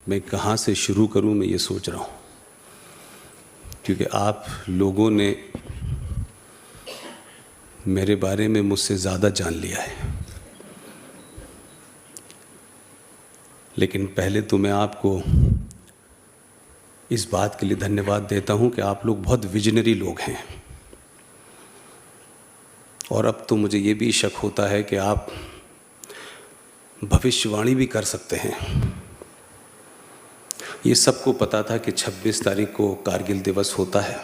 मैं कहाँ से शुरू करूँ, मैं ये सोच रहा हूँ, क्योंकि आप लोगों ने मेरे बारे में मुझसे ज़्यादा जान लिया है। लेकिन पहले तो मैं आपको इस बात के लिए धन्यवाद देता हूँ कि आप लोग बहुत विजनरी लोग हैं। और अब तो मुझे ये भी शक होता है कि आप भविष्यवाणी भी कर सकते हैं। ये सबको पता था कि 26 तारीख को कारगिल दिवस होता है,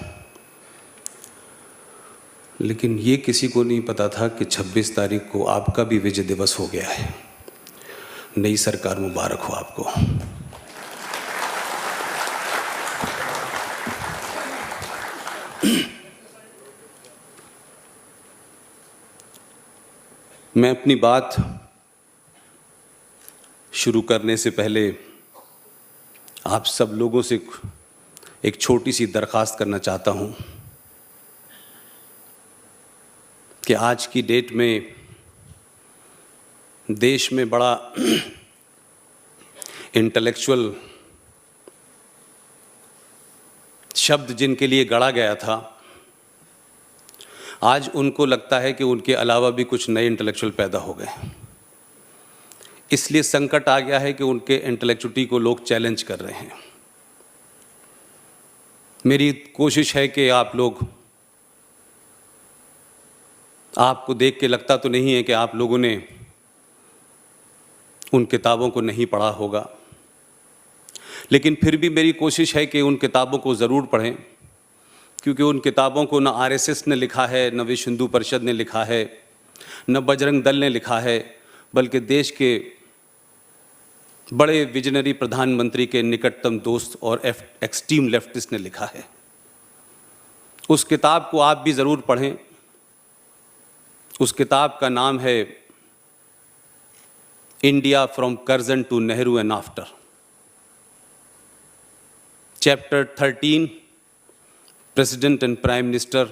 लेकिन ये किसी को नहीं पता था कि 26 तारीख को आपका भी विजय दिवस हो गया है। नई सरकार मुबारक हो आपको। मैं अपनी बात शुरू करने से पहले आप सब लोगों से एक छोटी सी दरख्वास्त करना चाहता हूं कि आज की डेट में देश में बड़ा इंटेलेक्चुअल शब्द जिनके लिए गढ़ा गया था, आज उनको लगता है कि उनके अलावा भी कुछ नए इंटेलेक्चुअल पैदा हो गए। इसलिए संकट आ गया है कि उनके इंटेलेक्चुअलिटी को लोग चैलेंज कर रहे हैं। मेरी कोशिश है कि आप लोग, आपको देख के लगता तो नहीं है कि आप लोगों ने उन किताबों को नहीं पढ़ा होगा, लेकिन फिर भी मेरी कोशिश है कि उन किताबों को ज़रूर पढ़ें, क्योंकि उन किताबों को न आरएसएस ने लिखा है, न विश्व हिंदू परिषद ने लिखा है, न बजरंग दल ने लिखा है, बल्कि देश के बड़े विजनरी प्रधानमंत्री के निकटतम दोस्त और एक्सट्रीम लेफ्टिस्ट ने लिखा है। उस किताब को आप भी ज़रूर पढ़ें। उस किताब का नाम है India from Curzon to Nehru and after. Chapter 13, president and prime minister,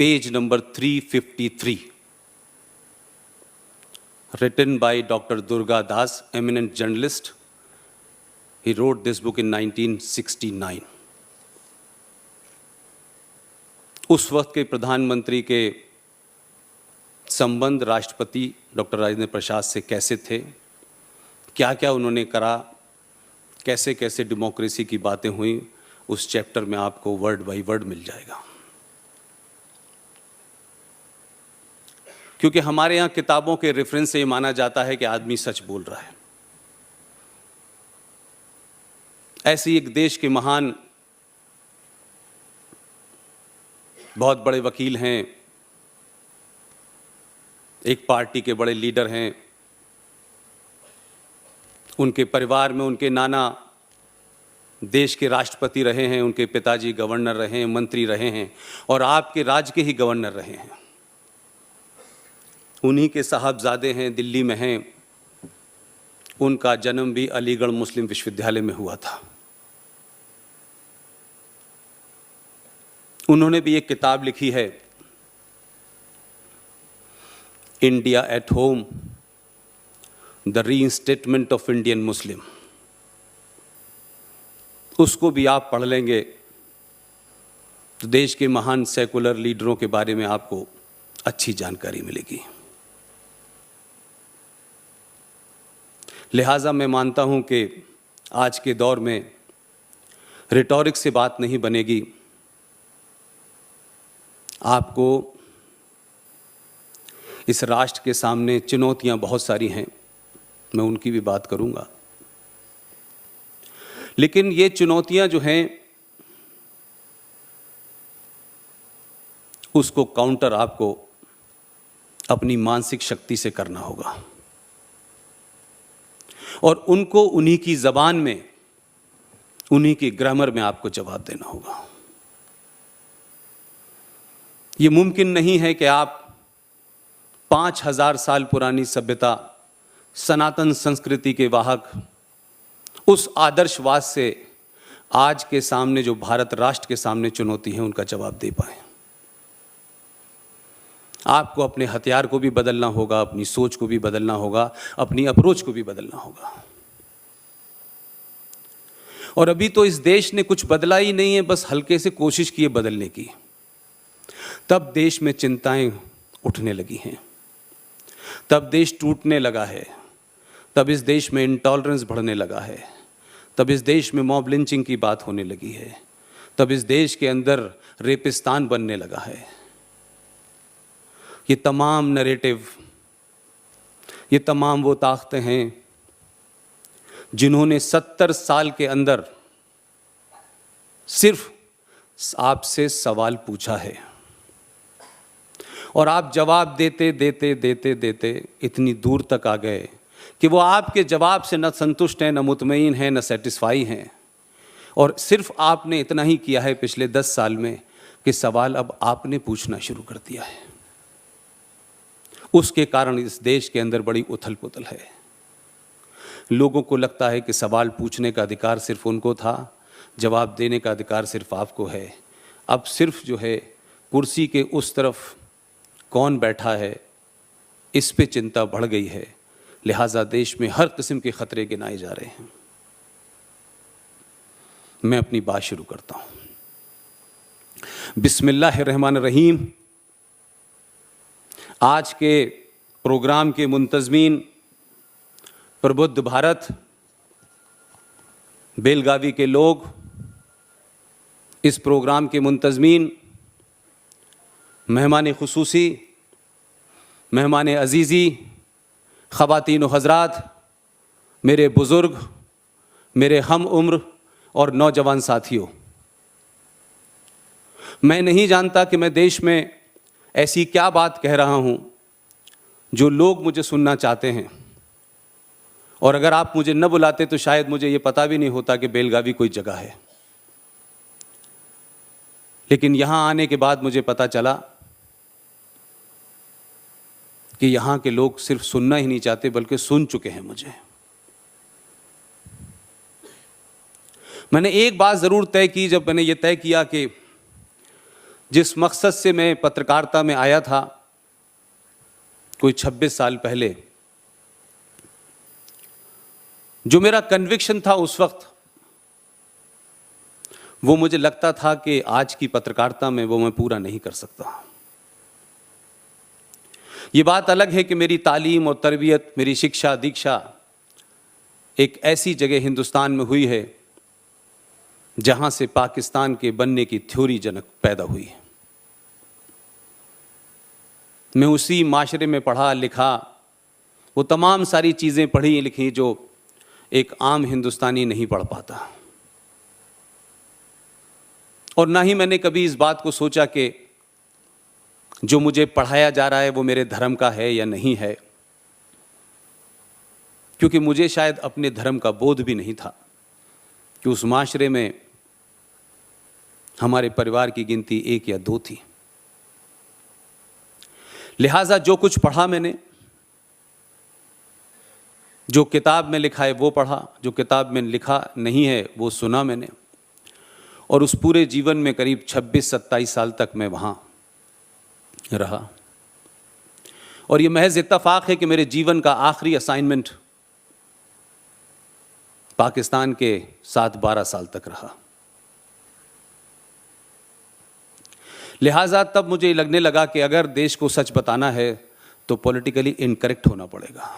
page number 353, written by Dr. Durga Das, eminent journalist. He wrote this book in 1969. उस वक्त के प्रधानमंत्री के संबंध राष्ट्रपति डॉक्टर राजेंद्र प्रसाद से कैसे थे, क्या क्या उन्होंने करा, कैसे कैसे डेमोक्रेसी की बातें हुई, उस चैप्टर में आपको वर्ड बाय वर्ड मिल जाएगा। क्योंकि हमारे यहाँ किताबों के रेफरेंस से ये माना जाता है कि आदमी सच बोल रहा है। ऐसे एक देश के महान बहुत बड़े वकील हैं, एक पार्टी के बड़े लीडर हैं, उनके परिवार में उनके नाना देश के राष्ट्रपति रहे हैं, उनके पिताजी गवर्नर रहे हैं, मंत्री रहे हैं, और आपके राज्य के ही गवर्नर रहे हैं। उन्हीं के साहबजादे हैं, दिल्ली में हैं। उनका जन्म भी अलीगढ़ मुस्लिम विश्वविद्यालय में हुआ था। उन्होंने भी एक किताब लिखी है, India at home, the reinstatement of Indian Muslim. उसको भी आप पढ़ लेंगे तो देश के महान सेकुलर लीडरों के बारे में आपको अच्छी जानकारी मिलेगी। लिहाजा मैं मानता हूं कि आज के दौर में रिटॉरिक से बात नहीं बनेगी। आपको इस राष्ट्र के सामने चुनौतियां बहुत सारी हैं, मैं उनकी भी बात करूंगा। लेकिन ये चुनौतियां जो हैं, उसको काउंटर आपको अपनी मानसिक शक्ति से करना होगा, और उनको उन्हीं की ज़बान में, उन्हीं की ग्रामर में आपको जवाब देना होगा। ये मुमकिन नहीं है कि आप 5000 साल पुरानी सभ्यता, सनातन संस्कृति के वाहक, उस आदर्शवाद से आज के सामने जो भारत राष्ट्र के सामने चुनौती है, उनका जवाब दे पाएं। आपको अपने हथियार को भी बदलना होगा, अपनी सोच को भी बदलना होगा, अपनी अप्रोच को भी बदलना होगा। और अभी तो इस देश ने कुछ बदला ही नहीं है, बस हल्के से कोशिश की है बदलने की। तब देश में चिंताएं उठने लगी हैं, तब देश टूटने लगा है, तब इस देश में इंटॉलरेंस बढ़ने लगा है, तब इस देश में मॉब लिंचिंग की बात होने लगी है, तब इस देश के अंदर रेपिस्तान बनने लगा है। ये तमाम नैरेटिव, ये तमाम वो ताकतें हैं जिन्होंने 70 साल के अंदर सिर्फ आपसे सवाल पूछा है और आप जवाब देते देते देते देते इतनी दूर तक आ गए कि वो आपके जवाब से न संतुष्ट हैं, न मुतमईन हैं, न सेटिस्फाई हैं। और सिर्फ आपने इतना ही किया है पिछले 10 साल में कि सवाल अब आपने पूछना शुरू कर दिया है। उसके कारण इस देश के अंदर बड़ी उथल पुथल है। लोगों को लगता है कि सवाल पूछने का अधिकार सिर्फ उनको था, जवाब देने का अधिकार सिर्फ आपको है। अब सिर्फ जो है कुर्सी के उस तरफ कौन बैठा है, इस पे चिंता बढ़ गई है। लिहाजा देश में हर किस्म के खतरे गिनाए जा रहे हैं। मैं अपनी बात शुरू करता हूं। बिस्मिल्लाहिर्रहमानिर्रहीम। आज के प्रोग्राम के मुंतज़मीन, प्रबुद्ध भारत, बेलगावी के लोग, इस प्रोग्राम के मुंतज़मीन, मेहमान खुसूसी, मेहमान अजीज़ी, ख़वातीन व हज़रात, मेरे बुज़ुर्ग, मेरे हम उम्र और नौजवान साथियों, मैं नहीं जानता कि मैं देश में ऐसी क्या बात कह रहा हूं जो लोग मुझे सुनना चाहते हैं। और अगर आप मुझे न बुलाते तो शायद मुझे ये पता भी नहीं होता कि बेलगावी कोई जगह है। लेकिन यहां आने के बाद मुझे पता चला कि यहाँ के लोग सिर्फ सुनना ही नहीं चाहते बल्कि सुन चुके हैं मुझे। मैंने एक बात ज़रूर तय की जब मैंने ये तय किया कि जिस मकसद से मैं पत्रकारिता में आया था कोई 26 साल पहले, जो मेरा कन्विक्शन था उस वक्त, वो मुझे लगता था कि आज की पत्रकारिता में वो मैं पूरा नहीं कर सकता। ये बात अलग है कि मेरी तालीम और तरबियत, मेरी शिक्षा दीक्षा एक ऐसी जगह हिंदुस्तान में हुई है जहां से पाकिस्तान के बनने की थ्योरी जनक पैदा हुई। मैं उसी माशरे में पढ़ा लिखा, वो तमाम सारी चीज़ें पढ़ी लिखी जो एक आम हिंदुस्तानी नहीं पढ़ पाता। और ना ही मैंने कभी इस बात को सोचा कि जो मुझे पढ़ाया जा रहा है वो मेरे धर्म का है या नहीं है, क्योंकि मुझे शायद अपने धर्म का बोध भी नहीं था कि उस माशरे में हमारे परिवार की गिनती 1 या 2 थी। लिहाजा जो कुछ पढ़ा मैंने, जो किताब में लिखा है वो पढ़ा, जो किताब में लिखा नहीं है वो सुना मैंने। और उस पूरे जीवन में करीब 26-27 साल तक मैं वहाँ रहा। और ये महज इत्तफाक है कि मेरे जीवन का आखिरी असाइनमेंट पाकिस्तान के साथ 12 साल तक रहा। लिहाजा तब मुझे लगने लगा कि अगर देश को सच बताना है तो पॉलिटिकली इनकरेक्ट होना पड़ेगा।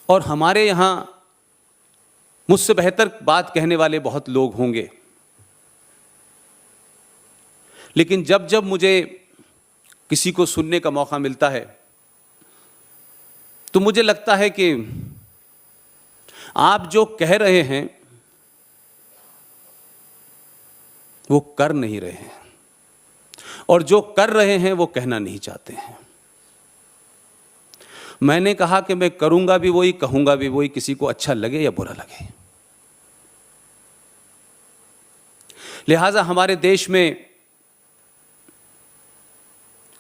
और हमारे यहाँ मुझसे बेहतर बात कहने वाले बहुत लोग होंगे, लेकिन जब जब मुझे किसी को सुनने का मौका मिलता है तो मुझे लगता है कि आप जो कह रहे हैं वो कर नहीं रहे हैं, और जो कर रहे हैं वो कहना नहीं चाहते हैं। मैंने कहा कि मैं करूंगा भी वही, कहूंगा भी वही, किसी को अच्छा लगे या बुरा लगे। लिहाजा हमारे देश में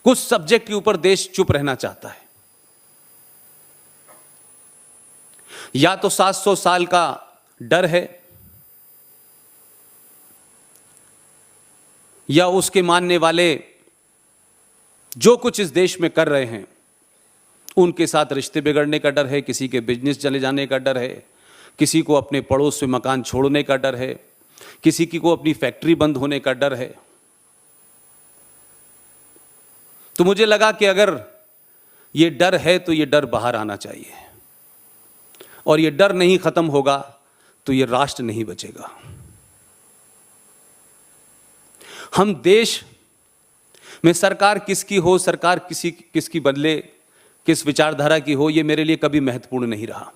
कुछ सब्जेक्ट के ऊपर देश चुप रहना चाहता है। या तो 700 साल का डर है, या उसके मानने वाले जो कुछ इस देश में कर रहे हैं उनके साथ रिश्ते बिगड़ने का डर है, किसी के बिजनेस चले जाने का डर है, किसी को अपने पड़ोस में मकान छोड़ने का डर है, किसी की को अपनी फैक्ट्री बंद होने का डर है। तो मुझे लगा कि अगर ये डर है तो ये डर बाहर आना चाहिए, और ये डर नहीं खत्म होगा तो ये राष्ट्र नहीं बचेगा। हम देश में सरकार किसकी हो, सरकार किसकी बदले, किस विचारधारा की हो, ये मेरे लिए कभी महत्वपूर्ण नहीं रहा।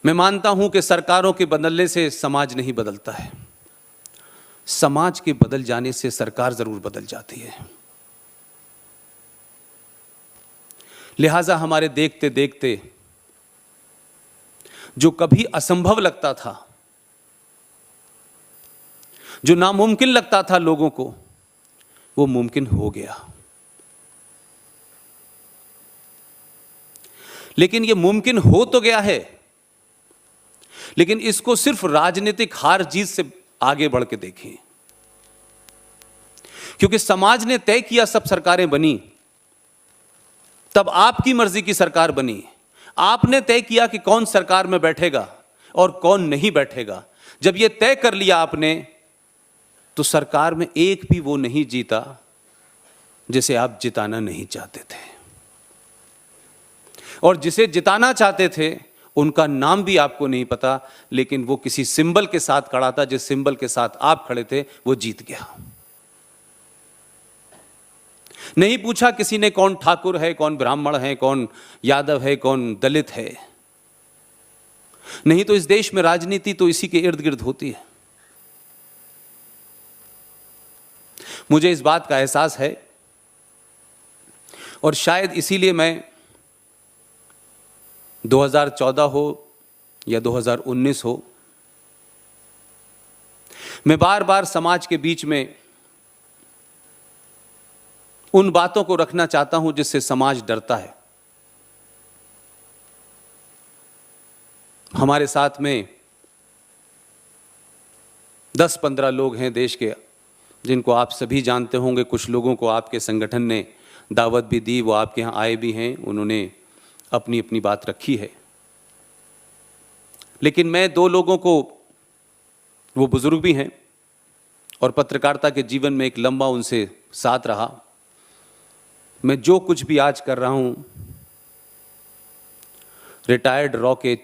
मैं मानता हूं कि सरकारों के बदलने से समाज नहीं बदलता है, समाज के बदल जाने से सरकार जरूर बदल जाती है। लिहाजा हमारे देखते देखते जो कभी असंभव लगता था, जो नामुमकिन लगता था लोगों को, वो मुमकिन हो गया। लेकिन ये मुमकिन हो तो गया है, लेकिन इसको सिर्फ राजनीतिक हार जीत से आगे बढ़ के देखें, क्योंकि समाज ने तय किया सब सरकारें बनी, तब आपकी मर्जी की सरकार बनी। आपने तय किया कि कौन सरकार में बैठेगा और कौन नहीं बैठेगा। जब यह तय कर लिया आपने, तो सरकार में एक भी वो नहीं जीता जिसे आप जिताना नहीं चाहते थे, और जिसे जिताना चाहते थे उनका नाम भी आपको नहीं पता, लेकिन वो किसी सिंबल के साथ खड़ा था, जिस सिंबल के साथ आप खड़े थे वो जीत गया। नहीं पूछा किसी ने कौन ठाकुर है, कौन ब्राह्मण है, कौन यादव है, कौन दलित है। नहीं तो इस देश में राजनीति तो इसी के इर्द गिर्द होती है। मुझे इस बात का एहसास है, और शायद इसीलिए मैं 2014 हो या 2019 हो, मैं बार बार समाज के बीच में उन बातों को रखना चाहता हूं जिससे समाज डरता है। हमारे साथ में 10-15 लोग हैं देश के, जिनको आप सभी जानते होंगे। कुछ लोगों को आपके संगठन ने दावत भी दी, वो आपके यहाँ आए भी हैं, उन्होंने अपनी अपनी बात रखी है। लेकिन मैं 2 लोगों को, वो बुजुर्ग भी हैं और पत्रकारिता के जीवन में एक लंबा उनसे साथ रहा। मैं जो कुछ भी आज कर रहा हूं, रिटायर्ड रॉ के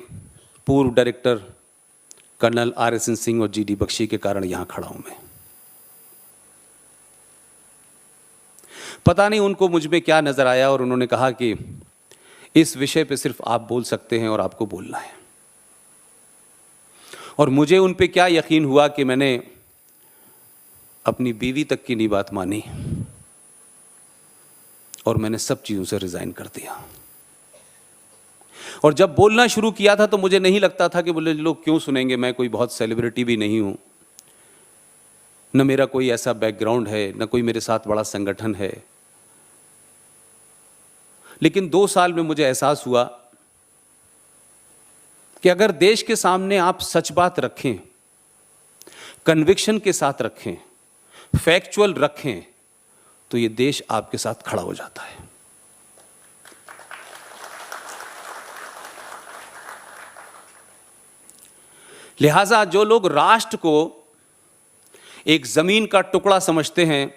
पूर्व डायरेक्टर कर्नल RSN सिंह और GD बख्शी के कारण यहां खड़ा हूं मैं। पता नहीं उनको मुझ में क्या नजर आया, और उन्होंने कहा कि इस विषय पे सिर्फ आप बोल सकते हैं और आपको बोलना है। और मुझे उन पे क्या यकीन हुआ कि मैंने अपनी बीवी तक की नहीं बात मानी, और मैंने सब चीजों से रिजाइन कर दिया। और जब बोलना शुरू किया था तो मुझे नहीं लगता था कि बोले लोग क्यों सुनेंगे, मैं कोई बहुत सेलिब्रिटी भी नहीं हूं, न मेरा कोई ऐसा बैकग्राउंड है, न कोई मेरे साथ बड़ा संगठन है। लेकिन 2 साल में मुझे एहसास हुआ कि अगर देश के सामने आप सच बात रखें, कन्विक्शन के साथ रखें, फैक्चुअल रखें, तो ये देश आपके साथ खड़ा हो जाता है। लिहाजा जो लोग राष्ट्र को एक जमीन का टुकड़ा समझते हैं,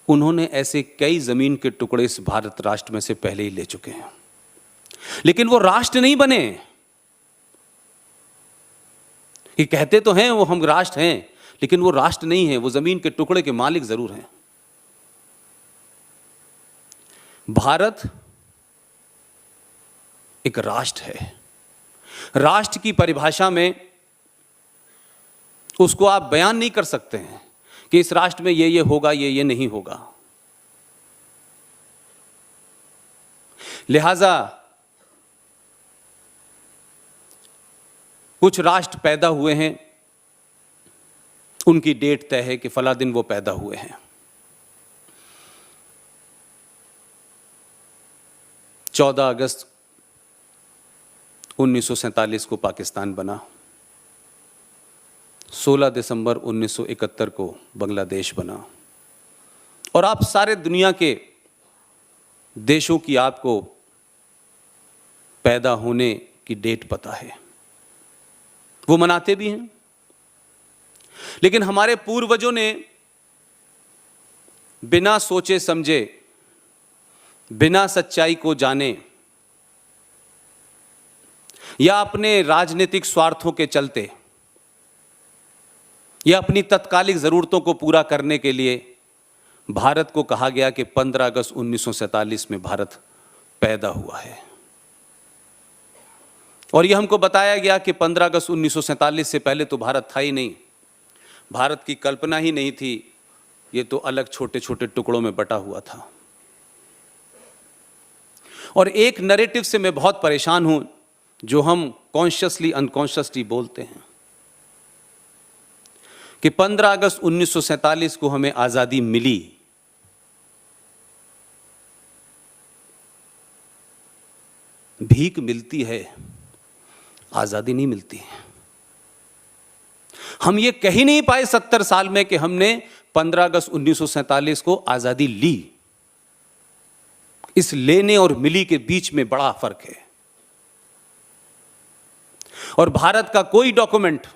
उन्होंने ऐसे कई जमीन के टुकड़े इस भारत राष्ट्र में से पहले ही ले चुके हैं, लेकिन वो राष्ट्र नहीं बने। ये कहते तो हैं वो हम राष्ट्र हैं, लेकिन वो राष्ट्र नहीं है, वो जमीन के टुकड़े के मालिक जरूर हैं। भारत एक राष्ट्र है। राष्ट्र की परिभाषा में उसको आप बयान नहीं कर सकते हैं कि इस राष्ट्र में ये होगा, ये नहीं होगा। लिहाजा कुछ राष्ट्र पैदा हुए हैं, उनकी डेट तय है कि फला दिन वो पैदा हुए हैं। 14 अगस्त 1947 को पाकिस्तान बना, 16 दिसंबर 1971 को बांग्लादेश बना। और आप सारे दुनिया के देशों की आपको पैदा होने की डेट पता है, वो मनाते भी हैं। लेकिन हमारे पूर्वजों ने बिना सोचे समझे, बिना सच्चाई को जाने या अपने राजनीतिक स्वार्थों के चलते या अपनी तत्कालिक जरूरतों को पूरा करने के लिए भारत को कहा गया कि 15 अगस्त 1947 में भारत पैदा हुआ है। और यह हमको बताया गया कि 15 अगस्त 1947 से पहले तो भारत था ही नहीं, भारत की कल्पना ही नहीं थी, ये तो अलग छोटे छोटे टुकड़ों में बटा हुआ था। और एक नैरेटिव से मैं बहुत परेशान हूं जो हम कॉन्शियसली अनकॉन्शियसली बोलते हैं कि 15 अगस्त 1947 को हमें आजादी मिली। भीख मिलती है, आजादी नहीं मिलती है। हम ये कह ही नहीं पाए 70 साल में कि हमने 15 अगस्त 1947 को आजादी ली। इस लेने और मिली के बीच में बड़ा फर्क है। और भारत का कोई डॉक्यूमेंट,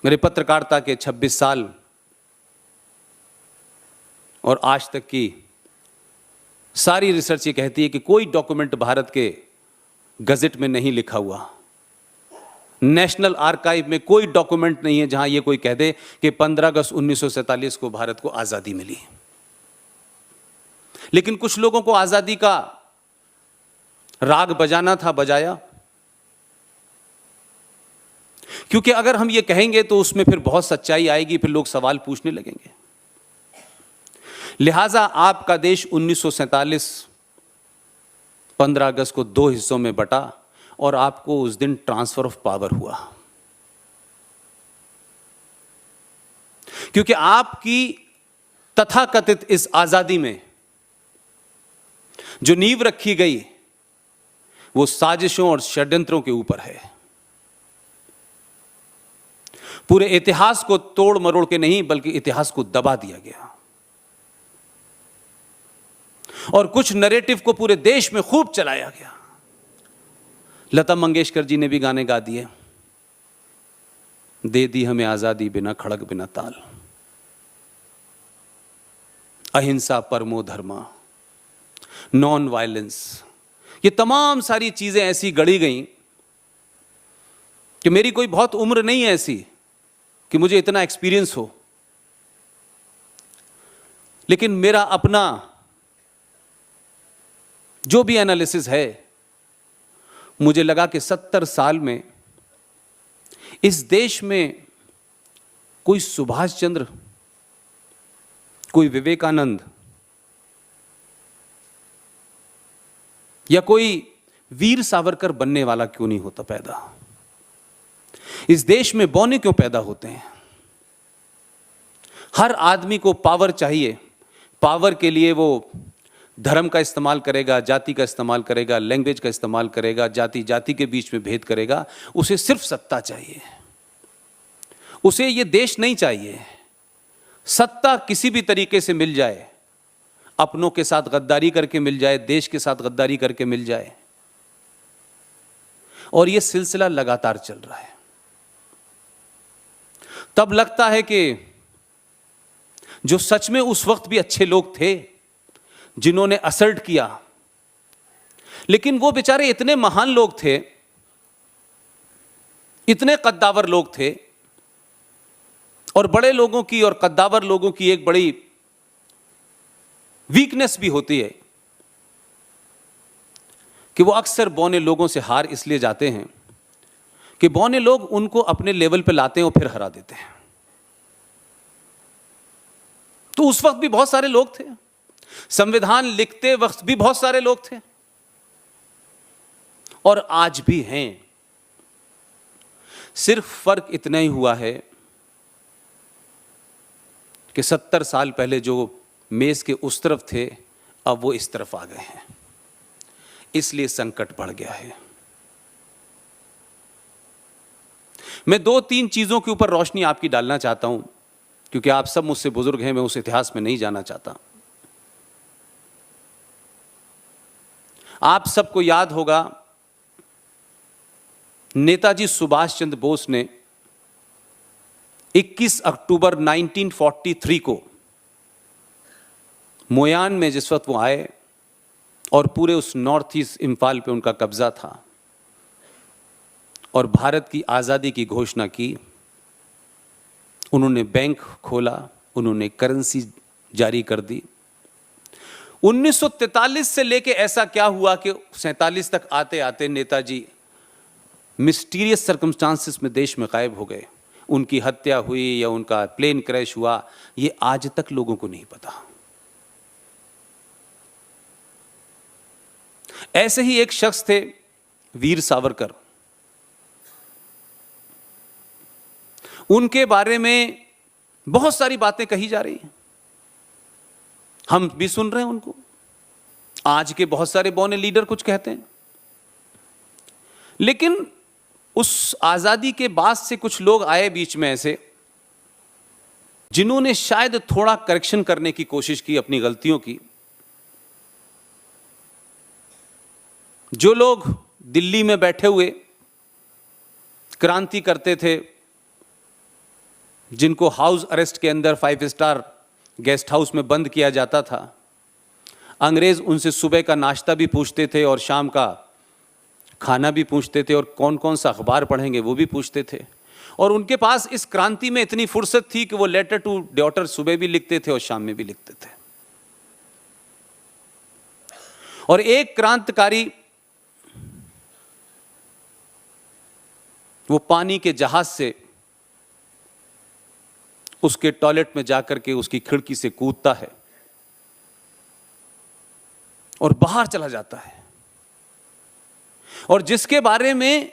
मेरे पत्रकारिता के 26 साल और आज तक की सारी रिसर्च ये कहती है कि कोई डॉक्यूमेंट भारत के गजट में नहीं लिखा हुआ, नेशनल आर्काइव में कोई डॉक्यूमेंट नहीं है जहां ये कोई कह दे कि 15 अगस्त 1947 को भारत को आजादी मिली। लेकिन कुछ लोगों को आजादी का राग बजाना था, बजाया। क्योंकि अगर हम ये कहेंगे तो उसमें फिर बहुत सच्चाई आएगी, फिर लोग सवाल पूछने लगेंगे। लिहाजा आपका देश 1947 15 अगस्त को 2 हिस्सों में बटा और आपको उस दिन ट्रांसफर ऑफ पावर हुआ। क्योंकि आपकी तथाकथित इस आजादी में जो नींव रखी गई वो साजिशों और षड्यंत्रों के ऊपर है। पूरे इतिहास को तोड़ मरोड़ के नहीं, बल्कि इतिहास को दबा दिया गया। और कुछ नैरेटिव को पूरे देश में खूब चलाया गया। लता मंगेशकर जी ने भी गाने गा दिए, दे दी हमें आजादी बिना खड़ग बिना ताल, अहिंसा परमो धर्मा, नॉन वायलेंस। ये तमाम सारी चीजें ऐसी गढ़ी गई कि मेरी कोई बहुत उम्र नहीं है ऐसी कि मुझे इतना एक्सपीरियंस हो, लेकिन मेरा अपना जो भी एनालिसिस है, मुझे लगा कि 70 साल में इस देश में कोई सुभाष चंद्र, कोई विवेकानंद या कोई वीर सावरकर बनने वाला क्यों नहीं होता पैदा। इस देश में बौने क्यों पैदा होते हैं। हर आदमी को पावर चाहिए, पावर के लिए वो धर्म का इस्तेमाल करेगा, जाति का इस्तेमाल करेगा, लैंग्वेज का इस्तेमाल करेगा, जाति जाति के बीच में भेद करेगा। उसे सिर्फ सत्ता चाहिए, उसे ये देश नहीं चाहिए। सत्ता किसी भी तरीके से मिल जाए, अपनों के साथ गद्दारी करके मिल जाए, देश के साथ गद्दारी करके मिल जाए, और ये सिलसिला लगातार चल रहा है। तब लगता है कि जो सच में उस वक्त भी अच्छे लोग थे जिन्होंने असर्ट किया, लेकिन वो बेचारे इतने महान लोग थे, इतने कद्दावर लोग थे। और बड़े लोगों की और कद्दावर लोगों की एक बड़ी वीकनेस भी होती है कि वो अक्सर बौने लोगों से हार इसलिए जाते हैं कि बौने लोग उनको अपने लेवल पे लाते हैं और फिर हरा देते हैं। तो उस वक्त भी बहुत सारे लोग थे, संविधान लिखते वक्त भी बहुत सारे लोग थे, और आज भी हैं। सिर्फ फर्क इतना ही हुआ है कि 70 साल पहले जो मेज के उस तरफ थे, अब वो इस तरफ आ गए हैं, इसलिए संकट बढ़ गया है। मैं 2-3 चीजों के ऊपर रोशनी आपकी डालना चाहता हूं, क्योंकि आप सब मुझसे बुजुर्ग हैं, मैं उस इतिहास में नहीं जाना चाहता। आप सबको याद होगा, नेताजी सुभाष चंद्र बोस ने 21 अक्टूबर 1943 को मोयान में जिस वक्त वो आए और पूरे उस नॉर्थ ईस्ट इम्फाल पे उनका कब्जा था और भारत की आज़ादी की घोषणा की, उन्होंने बैंक खोला, उन्होंने करेंसी जारी कर दी। 1943 से लेके ऐसा क्या हुआ कि 47 तक आते आते नेताजी मिस्टीरियस सर्कमस्टांसेस में देश में गायब हो गए। उनकी हत्या हुई या उनका प्लेन क्रैश हुआ, ये आज तक लोगों को नहीं पता। ऐसे ही एक शख्स थे वीर सावरकर, उनके बारे में बहुत सारी बातें कही जा रही हैं, हम भी सुन रहे हैं उनको। आज के बहुत सारे बौने लीडर कुछ कहते हैं, लेकिन उस आजादी के बाद से कुछ लोग आए बीच में ऐसे, जिन्होंने शायद थोड़ा करेक्शन करने की कोशिश की अपनी गलतियों की। जो लोग दिल्ली में बैठे हुए क्रांति करते थे, जिनको हाउस अरेस्ट के अंदर 5 स्टार गेस्ट हाउस में बंद किया जाता था, अंग्रेज उनसे सुबह का नाश्ता भी पूछते थे और शाम का खाना भी पूछते थे और कौन कौन सा अखबार पढ़ेंगे वो भी पूछते थे। और उनके पास इस क्रांति में इतनी फुर्सत थी कि वो लेटर टू डॉटर सुबह भी लिखते थे और शाम में भी लिखते थे। और एक क्रांतिकारी वो पानी के जहाज से उसके टॉयलेट में जाकर के उसकी खिड़की से कूदता है और बाहर चला जाता है, और जिसके बारे में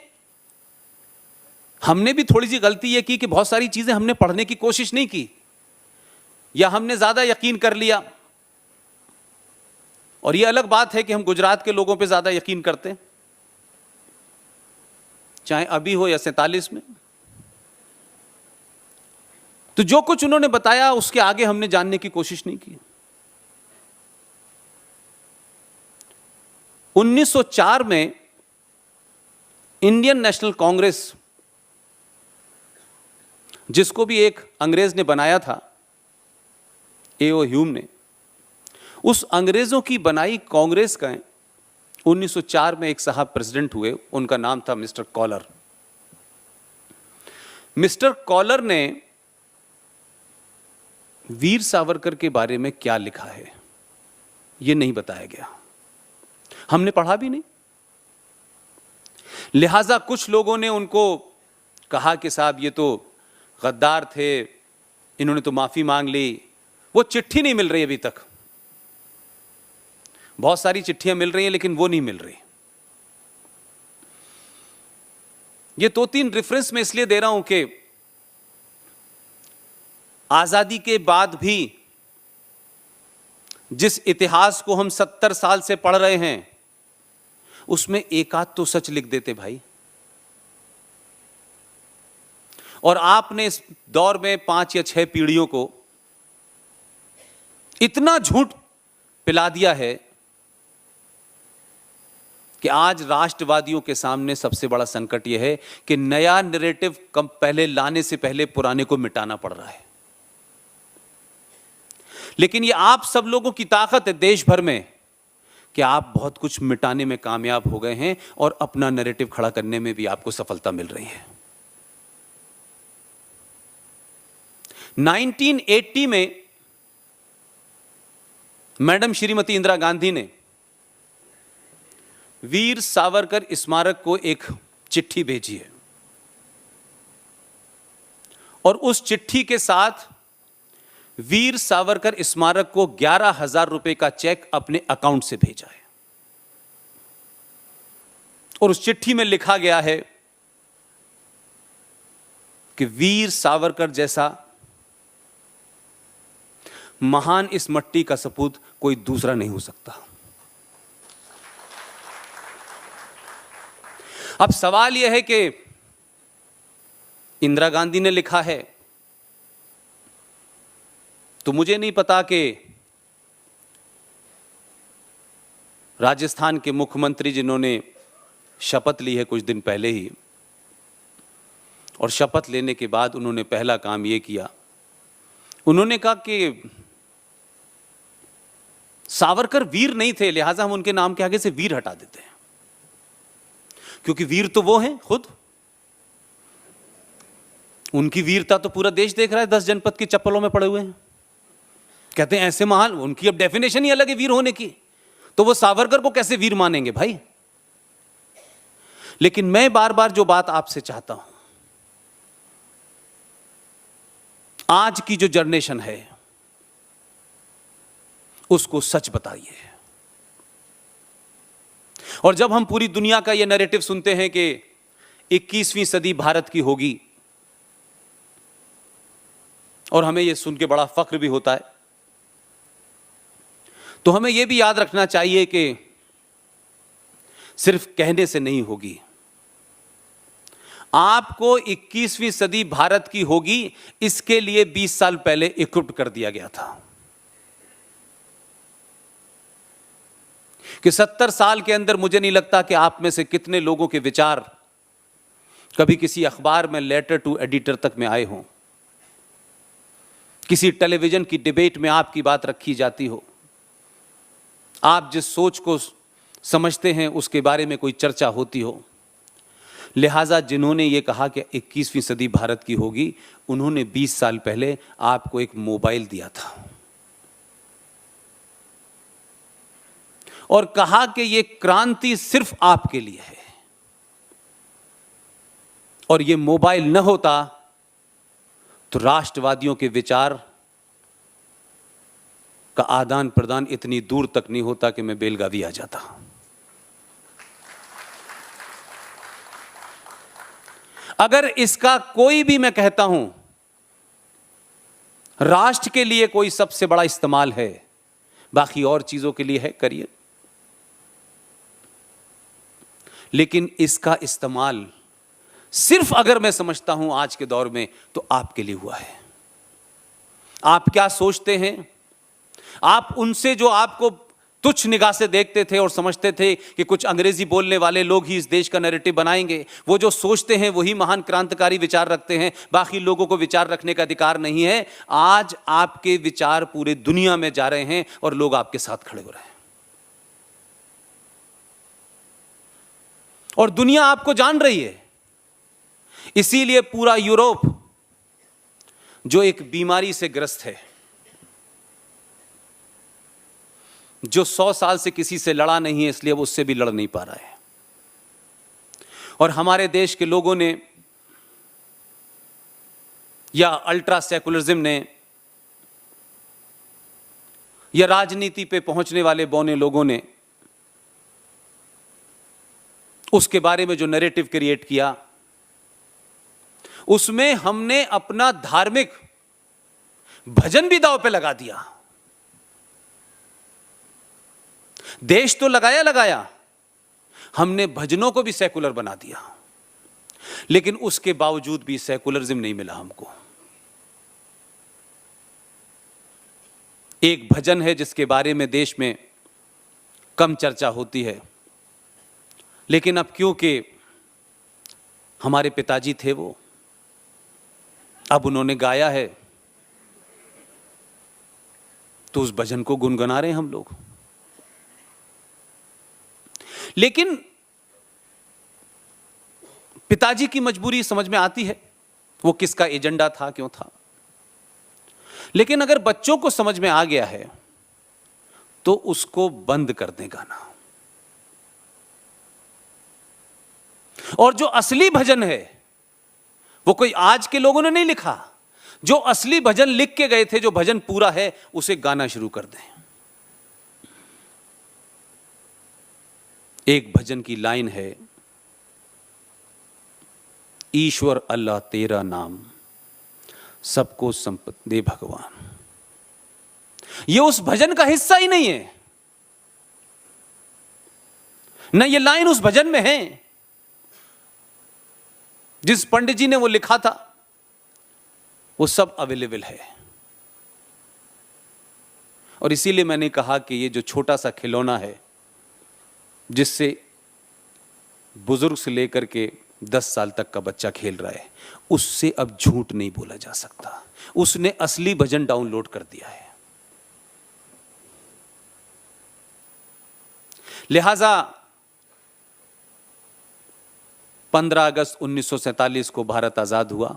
हमने भी थोड़ी सी गलती यह की कि बहुत सारी चीजें हमने पढ़ने की कोशिश नहीं की, या हमने ज्यादा यकीन कर लिया। और यह अलग बात है कि हम गुजरात के लोगों पे ज्यादा यकीन करते हैं, चाहे अभी हो या 47 में। तो जो कुछ उन्होंने बताया उसके आगे हमने जानने की कोशिश नहीं की। 1904 में इंडियन नेशनल कांग्रेस, जिसको भी एक अंग्रेज ने बनाया था, ए.ओ. ह्यूम ने, उस अंग्रेजों की बनाई कांग्रेस का 1904 में एक साहब प्रेसिडेंट हुए, उनका नाम था मिस्टर कॉलर। मिस्टर कॉलर ने वीर सावरकर के बारे में क्या लिखा है यह नहीं बताया गया, हमने पढ़ा भी नहीं। लिहाजा कुछ लोगों ने उनको कहा कि साहब ये तो गद्दार थे, इन्होंने तो माफी मांग ली। वो चिट्ठी नहीं मिल रही अभी तक, बहुत सारी चिट्ठियां मिल रही हैं लेकिन वो नहीं मिल रही। ये 2-3 रेफरेंस मैं इसलिए दे रहा हूं कि आजादी के बाद भी जिस इतिहास को हम 70 साल से पढ़ रहे हैं उसमें एक आध तो सच लिख देते भाई। और आपने इस दौर में 5 या 6 पीढ़ियों को इतना झूठ पिला दिया है कि आज राष्ट्रवादियों के सामने सबसे बड़ा संकट यह है कि नया नैरेटिव कम पहले लाने से पहले पुराने को मिटाना पड़ रहा है। लेकिन ये आप सब लोगों की ताकत है देश भर में कि आप बहुत कुछ मिटाने में कामयाब हो गए हैं और अपना नैरेटिव खड़ा करने में भी आपको सफलता मिल रही है। 1980 में मैडम श्रीमती इंदिरा गांधी ने वीर सावरकर स्मारक को एक चिट्ठी भेजी है और उस चिट्ठी के साथ वीर सावरकर स्मारक को 11,000 रुपए का चेक अपने अकाउंट से भेजा है। और उस चिट्ठी में लिखा गया है कि वीर सावरकर जैसा महान इस मट्टी का सपूत कोई दूसरा नहीं हो सकता। अब सवाल यह है कि इंदिरा गांधी ने लिखा है तो मुझे नहीं पता कि राजस्थान के मुख्यमंत्री जिन्होंने शपथ ली है कुछ दिन पहले ही, और शपथ लेने के बाद उन्होंने पहला काम ये किया, उन्होंने कहा कि सावरकर वीर नहीं थे, लिहाजा हम उनके नाम के आगे से वीर हटा देते हैं, क्योंकि वीर तो वो हैं खुद, उनकी वीरता तो पूरा देश देख रहा है, 10 जनपद की चप्पलों में पड़े हुए हैं। कहते हैं ऐसे महान, उनकी अब डेफिनेशन ही अलग है वीर होने की, तो वो सावरकर को कैसे वीर मानेंगे भाई। लेकिन मैं बार बार जो बात आपसे चाहता हूं, आज की जो जनरेशन है उसको सच बताइए। और जब हम पूरी दुनिया का यह नैरेटिव सुनते हैं कि 21वीं सदी भारत की होगी, और हमें यह सुन के बड़ा फख्र भी होता है, तो हमें यह भी याद रखना चाहिए कि सिर्फ कहने से नहीं होगी। आपको 21वीं सदी भारत की होगी, इसके लिए 20 साल पहले इक्विप्ड कर दिया गया था कि 70 साल के अंदर मुझे नहीं लगता कि आप में से कितने लोगों के विचार कभी किसी अखबार में लेटर टू एडिटर तक में आए हों, किसी टेलीविजन की डिबेट में आपकी बात रखी जाती हो, आप जिस सोच को समझते हैं उसके बारे में कोई चर्चा होती हो। लिहाजा जिन्होंने ये कहा कि 21वीं सदी भारत की होगी, उन्होंने 20 साल पहले आपको एक मोबाइल दिया था और कहा कि ये क्रांति सिर्फ आपके लिए है, और ये मोबाइल न होता तो राष्ट्रवादियों के विचार का आदान प्रदान इतनी दूर तक नहीं होता कि मैं बेलगावी आ जाता। अगर इसका कोई भी, मैं कहता हूं, राष्ट्र के लिए कोई सबसे बड़ा इस्तेमाल है, बाकी और चीजों के लिए है, करिए, लेकिन इसका इस्तेमाल सिर्फ अगर मैं समझता हूं आज के दौर में तो आपके लिए हुआ है। आप क्या सोचते हैं? आप उनसे जो आपको तुच्छ निगाह से देखते थे और समझते थे कि कुछ अंग्रेजी बोलने वाले लोग ही इस देश का नैरेटिव बनाएंगे, वो जो सोचते हैं वही महान क्रांतिकारी विचार रखते हैं, बाकी लोगों को विचार रखने का अधिकार नहीं है। आज आपके विचार पूरे दुनिया में जा रहे हैं और लोग आपके साथ खड़े हो रहे हैं, और दुनिया आपको जान रही है। इसीलिए पूरा यूरोप जो एक बीमारी से ग्रस्त है, जो 100 साल से किसी से लड़ा नहीं है, इसलिए वो उससे भी लड़ नहीं पा रहा है, और हमारे देश के लोगों ने या अल्ट्रा सेकुलरिज्म ने या राजनीति पे पहुंचने वाले बौने लोगों ने उसके बारे में जो नैरेटिव क्रिएट किया, उसमें हमने अपना धार्मिक भजन भी दांव पे लगा दिया। देश तो लगाया, हमने भजनों को भी सेकुलर बना दिया, लेकिन उसके बावजूद भी सेकुलरिज्म नहीं मिला हमको। एक भजन है जिसके बारे में देश में कम चर्चा होती है, लेकिन अब क्योंकि हमारे पिताजी थे वो, अब उन्होंने गाया है तो उस भजन को गुनगुना रहे हैं हम लोग। लेकिन पिताजी की मजबूरी समझ में आती है, वो किसका एजेंडा था, क्यों था। लेकिन अगर बच्चों को समझ में आ गया है तो उसको बंद कर दें गाना, और जो असली भजन है वो कोई आज के लोगों ने नहीं लिखा, जो असली भजन लिख के गए थे, जो भजन पूरा है, उसे गाना शुरू कर दें। एक भजन की लाइन है, ईश्वर अल्लाह तेरा नाम सबको संपत्ति दे भगवान। ये उस भजन का हिस्सा ही नहीं है, न ये लाइन उस भजन में है। जिस पंडित जी ने वो लिखा था वो सब अवेलेबल है, और इसीलिए मैंने कहा कि ये जो छोटा सा खिलौना है जिससे बुजुर्ग से लेकर के 10 साल तक का बच्चा खेल रहा है, उससे अब झूठ नहीं बोला जा सकता। उसने असली भजन डाउनलोड कर दिया है। लिहाजा 15 अगस्त 1947 को भारत आजाद हुआ,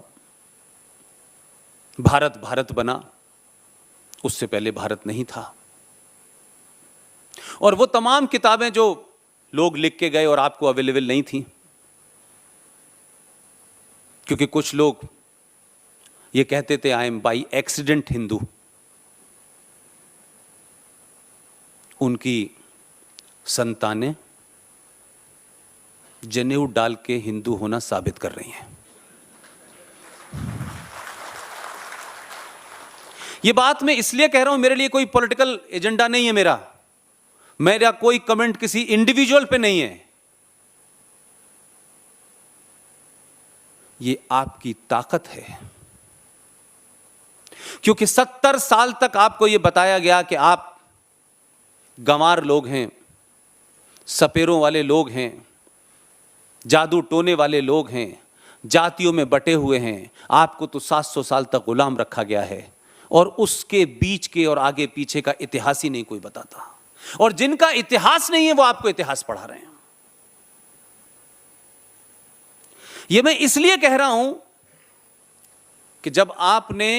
भारत बना। उससे पहले भारत नहीं था। और वो तमाम किताबें जो लोग लिख के गए और आपको अवेलेबल नहीं थी, क्योंकि कुछ लोग ये कहते थे I am by accident Hindu, उनकी संतानें जनेऊ डाल के हिंदू होना साबित कर रही हैं। ये बात मैं इसलिए कह रहा हूं, मेरे लिए कोई पॉलिटिकल एजेंडा नहीं है। मेरा कोई कमेंट किसी इंडिविजुअल पे नहीं है। ये आपकी ताकत है, क्योंकि 70 साल तक आपको यह बताया गया कि आप गंवार लोग हैं, सपेरों वाले लोग हैं, जादू टोने वाले लोग हैं, जातियों में बटे हुए हैं। आपको तो 700 साल तक गुलाम रखा गया है, और उसके बीच के और आगे पीछे का इतिहास ही नहीं कोई बताता। और जिनका इतिहास नहीं है वो आपको इतिहास पढ़ा रहे हैं। यह मैं इसलिए कह रहा हूं कि जब आपने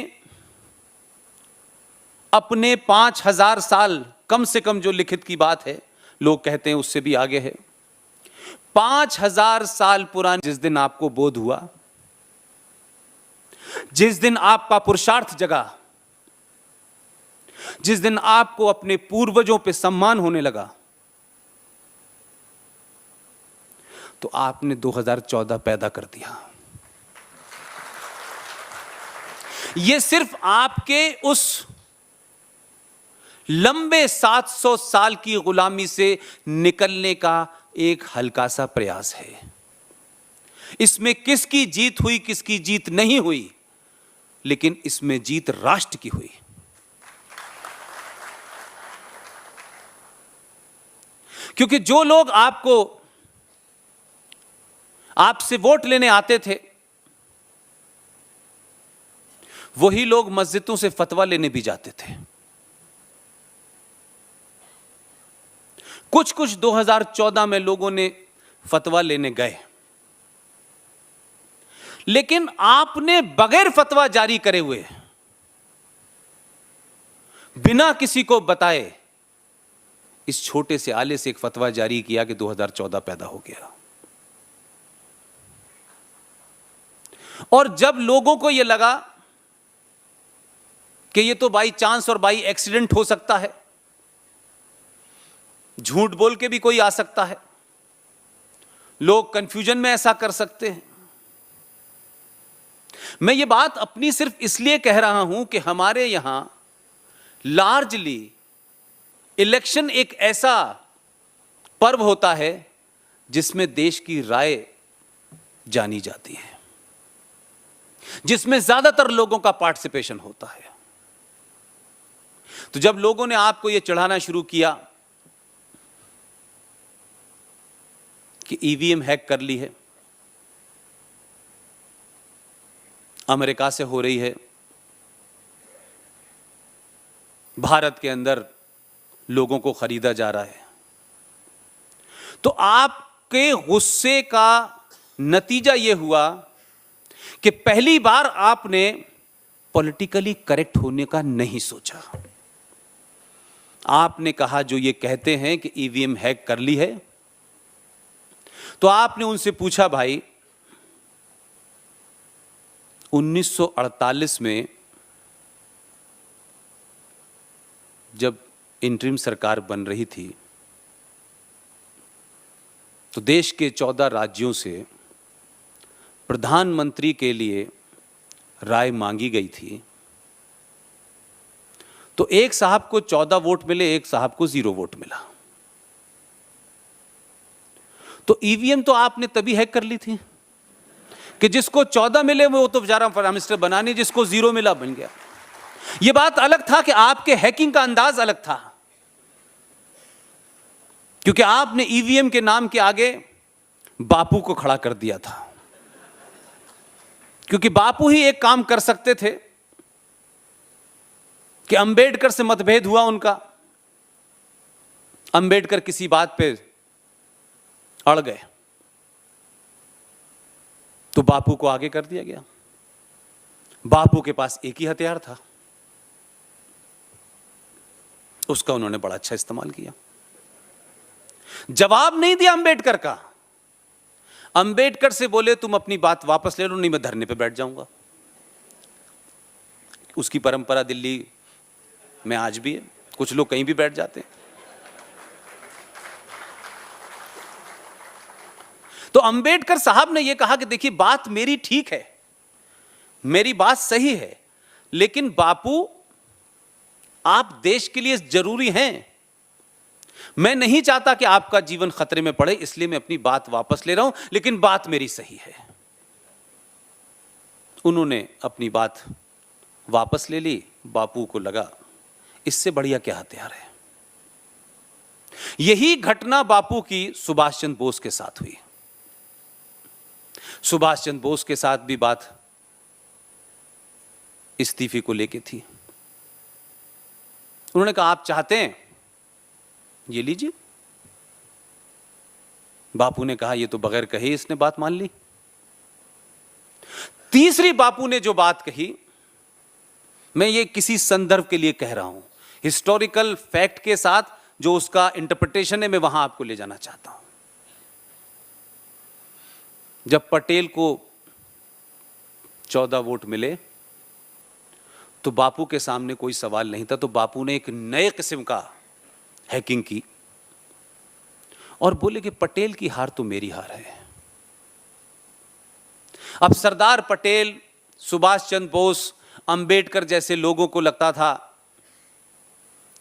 अपने 5000 साल, कम से कम जो लिखित की बात है, लोग कहते हैं उससे भी आगे है, 5000 साल पुरानी, जिस दिन आपको बोध हुआ, जिस दिन आपका पुरुषार्थ जगा, जिस दिन आपको अपने पूर्वजों पे सम्मान होने लगा, तो आपने 2014 पैदा कर दिया। यह सिर्फ आपके उस लंबे 700 साल की गुलामी से निकलने का एक हल्का सा प्रयास है। इसमें किसकी जीत हुई, किसकी जीत नहीं हुई, लेकिन इसमें जीत राष्ट्र की हुई। क्योंकि जो लोग आपसे वोट लेने आते थे, वही लोग मस्जिदों से फतवा लेने भी जाते थे। कुछ 2014 में लोगों ने फतवा लेने गए, लेकिन आपने बगैर फतवा जारी करे हुए, बिना किसी को बताए, इस छोटे से आले से एक फतवा जारी किया कि 2014 पैदा हो गया। और जब लोगों को यह लगा कि यह तो बाई चांस और बाई एक्सीडेंट हो सकता है, झूठ बोल के भी कोई आ सकता है, लोग कंफ्यूजन में ऐसा कर सकते हैं। मैं ये बात अपनी सिर्फ इसलिए कह रहा हूं कि हमारे यहां लार्जली इलेक्शन एक ऐसा पर्व होता है जिसमें देश की राय जानी जाती है, जिसमें ज्यादातर लोगों का पार्टिसिपेशन होता है। तो जब लोगों ने आपको यह चढ़ाना शुरू किया कि ईवीएम हैक कर ली है, अमेरिका से हो रही है, भारत के अंदर लोगों को खरीदा जा रहा है, तो आपके गुस्से का नतीजा यह हुआ कि पहली बार आपने पॉलिटिकली करेक्ट होने का नहीं सोचा। आपने कहा जो ये कहते हैं कि ईवीएम हैक कर ली है, तो आपने उनसे पूछा, भाई 1948 में जब इंटरिम सरकार बन रही थी तो देश के 14 राज्यों से प्रधानमंत्री के लिए राय मांगी गई थी। तो एक साहब को 14 वोट मिले, एक साहब को 0 वोट मिला। तो ईवीएम तो आपने तभी हैक कर ली थी कि जिसको 14 मिले वो तो बेचारा प्राइम मिनिस्टर बना नहीं, जिसको 0 मिला बन गया। यह बात अलग था कि आपके हैकिंग का अंदाज अलग था। क्योंकि आपने ईवीएम के नाम के आगे बापू को खड़ा कर दिया था, क्योंकि बापू ही एक काम कर सकते थे कि अंबेडकर से मतभेद हुआ उनका, अंबेडकर किसी बात पे अड़ गए तो बापू को आगे कर दिया गया। बापू के पास एक ही हथियार था, उसका उन्होंने बड़ा अच्छा इस्तेमाल किया। जवाब नहीं दिया अंबेडकर का। अंबेडकर से बोले तुम अपनी बात वापस ले लो, नहीं मैं धरने पे बैठ जाऊंगा। उसकी परंपरा दिल्ली में आज भी है, कुछ लोग कहीं भी बैठ जाते हैं। तो अंबेडकर साहब ने यह कहा कि देखिए बात मेरी ठीक है, मेरी बात सही है, लेकिन बापू आप देश के लिए जरूरी हैं, मैं नहीं चाहता कि आपका जीवन खतरे में पड़े, इसलिए मैं अपनी बात वापस ले रहा हूं, लेकिन बात मेरी सही है। उन्होंने अपनी बात वापस ले ली। बापू को लगा इससे बढ़िया क्या हथियार है। यही घटना बापू की सुभाष चंद्र बोस के साथ हुई। सुभाष चंद्र बोस के साथ भी बात इस्तीफे को लेके थी। उन्होंने कहा आप चाहते हैं ये लीजिए। बापू ने कहा ये तो बगैर कहे इसने बात मान ली। तीसरी बापू ने जो बात कही, मैं ये किसी संदर्भ के लिए कह रहा हूं, हिस्टोरिकल फैक्ट के साथ जो उसका इंटरप्रिटेशन है, मैं वहां आपको ले जाना चाहता हूं। जब पटेल को 14 वोट मिले तो बापू के सामने कोई सवाल नहीं था, तो बापू ने एक नए किस्म का हैकिंग की और बोले कि पटेल की हार तो मेरी हार है। अब सरदार पटेल, सुभाष चंद्र बोस, अंबेडकर जैसे लोगों को लगता था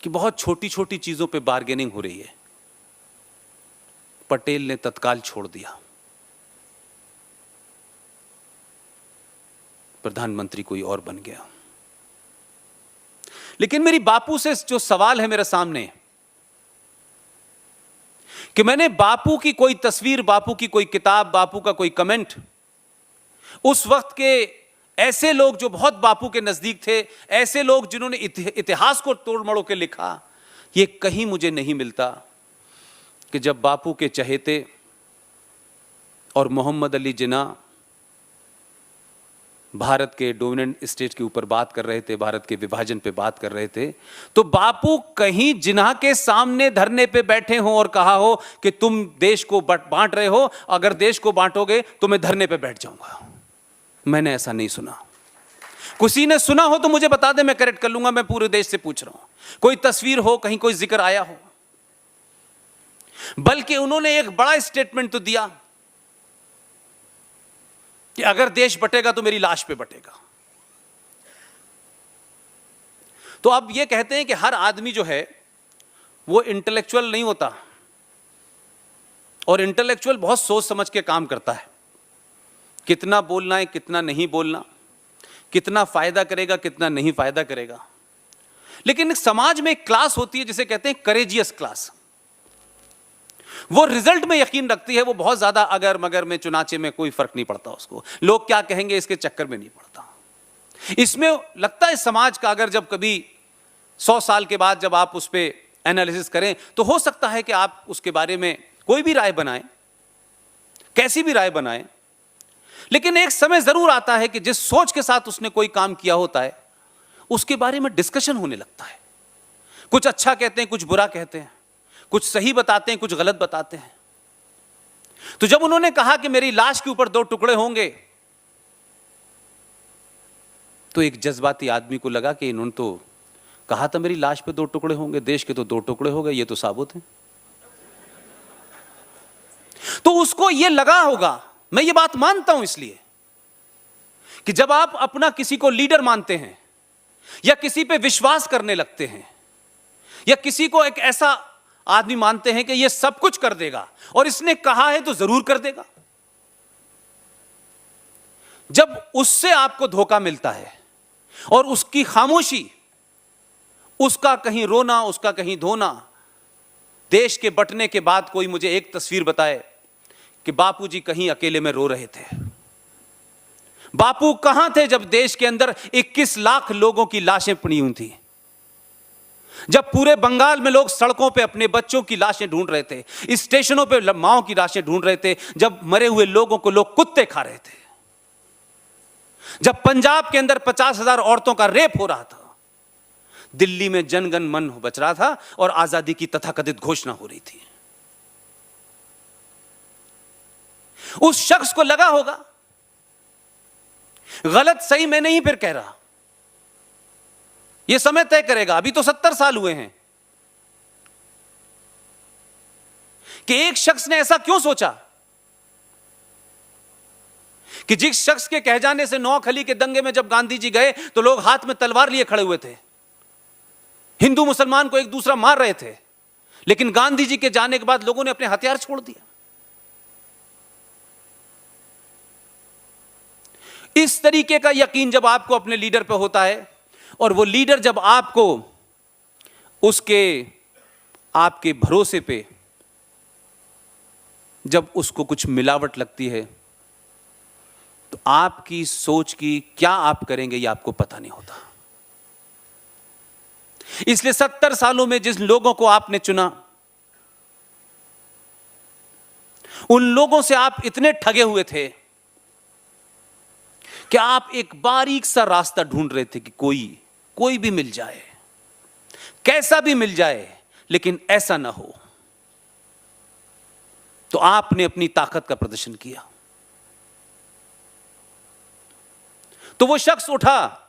कि बहुत छोटी छोटी चीजों पे बार्गेनिंग हो रही है। पटेल ने तत्काल छोड़ दिया, प्रधानमंत्री कोई और बन गया। लेकिन मेरी बापू से जो सवाल है मेरे सामने कि मैंने बापू की कोई तस्वीर, बापू की कोई किताब, बापू का कोई कमेंट, उस वक्त के ऐसे लोग जो बहुत बापू के नजदीक थे, ऐसे लोग जिन्होंने इतिहास को तोड़ मड़ोड़ के लिखा, ये कहीं मुझे नहीं मिलता कि जब बापू के चहेते और मोहम्मद अली जिन्ना भारत के डोमिनेंट स्टेट के ऊपर बात कर रहे थे, भारत के विभाजन पे बात कर रहे थे, तो बापू कहीं जिन्ना के सामने धरने पे बैठे हों और कहा हो कि तुम देश को बांट रहे हो, अगर देश को बांटोगे तो मैं धरने पे बैठ जाऊंगा। मैंने ऐसा नहीं सुना। किसी ने सुना हो तो मुझे बता दे, मैं करेक्ट कर लूंगा। मैं पूरे देश से पूछ रहा हूं, कोई तस्वीर हो, कहीं कोई जिक्र आया हो। बल्कि उन्होंने एक बड़ा स्टेटमेंट तो दिया कि अगर देश बटेगा तो मेरी लाश पे बटेगा। तो अब ये कहते हैं कि हर आदमी जो है वो इंटेलेक्चुअल नहीं होता, और इंटेलेक्चुअल बहुत सोच समझ के काम करता है। कितना बोलना है, कितना नहीं बोलना, कितना फायदा करेगा, कितना नहीं फायदा करेगा। लेकिन समाज में एक क्लास होती है जिसे कहते हैं करेजियस क्लास। वो रिजल्ट में यकीन रखती है, वो बहुत ज्यादा अगर मगर में चुनाचे में कोई फर्क नहीं पड़ता उसको, लोग क्या कहेंगे इसके चक्कर में नहीं पड़ता। इसमें लगता है समाज का, अगर जब कभी 100 साल के बाद जब आप उस पर एनालिसिस करें तो हो सकता है कि आप उसके बारे में कोई भी राय बनाएं, कैसी भी राय बनाएं, लेकिन एक समय जरूर आता है कि जिस सोच के साथ उसने कोई काम किया होता है उसके बारे में डिस्कशन होने लगता है। कुछ अच्छा कहते हैं, कुछ बुरा कहते हैं, कुछ सही बताते हैं, कुछ गलत बताते हैं। तो जब उन्होंने कहा कि मेरी लाश के ऊपर 2 टुकड़े होंगे, तो एक जज्बाती आदमी को लगा कि इन्होंने तो कहा था मेरी लाश पे 2 टुकड़े होंगे, देश के तो 2 टुकड़े हो गए, ये तो साबुत है। तो उसको ये लगा होगा, मैं ये बात मानता हूं इसलिए कि जब आप अपना किसी को लीडर मानते हैं या किसी पे विश्वास करने लगते हैं या किसी को एक ऐसा आदमी मानते हैं कि ये सब कुछ कर देगा और इसने कहा है तो जरूर कर देगा, जब उससे आपको धोखा मिलता है और उसकी खामोशी, उसका कहीं रोना, उसका कहीं धोना, देश के बंटने के बाद कोई मुझे एक तस्वीर बताए कि बापूजी कहीं अकेले में रो रहे थे। बापू कहां थे जब देश के अंदर 21 लाख लोगों की लाशें पड़ी हुई थी, जब पूरे बंगाल में लोग सड़कों पे अपने बच्चों की लाशें ढूंढ रहे थे, स्टेशनों पे माओं की लाशें ढूंढ रहे थे, जब मरे हुए लोगों को लोग कुत्ते खा रहे थे, जब पंजाब के अंदर 50,000 औरतों का रेप हो रहा था, दिल्ली में जनगण मन बच रहा था और आजादी की तथाकथित घोषणा हो रही थी। उस शख्स को लगा होगा, गलत सही मैं नहीं फिर कह रहा, यह समय तय करेगा, अभी तो 70 साल हुए हैं, कि एक शख्स ने ऐसा क्यों सोचा कि जिस शख्स के कह जाने से नौखली के दंगे में जब गांधी जी गए तो लोग हाथ में तलवार लिए खड़े हुए थे, हिंदू मुसलमान को एक दूसरा मार रहे थे, लेकिन गांधी जी के जाने के बाद लोगों ने अपने हथियार छोड़ दिया। इस तरीके का यकीन जब आपको अपने लीडर पे होता है, और वो लीडर जब आपको उसके आपके भरोसे पे जब उसको कुछ मिलावट लगती है, तो आपकी सोच की क्या आप करेंगे ये आपको पता नहीं होता। इसलिए 70 सालों में जिस लोगों को आपने चुना, उन लोगों से आप इतने ठगे हुए थे कि आप एक बारीक सा रास्ता ढूंढ रहे थे कि कोई भी मिल जाए, कैसा भी मिल जाए, लेकिन ऐसा ना हो। तो आपने अपनी ताकत का प्रदर्शन किया। तो वो शख्स उठा,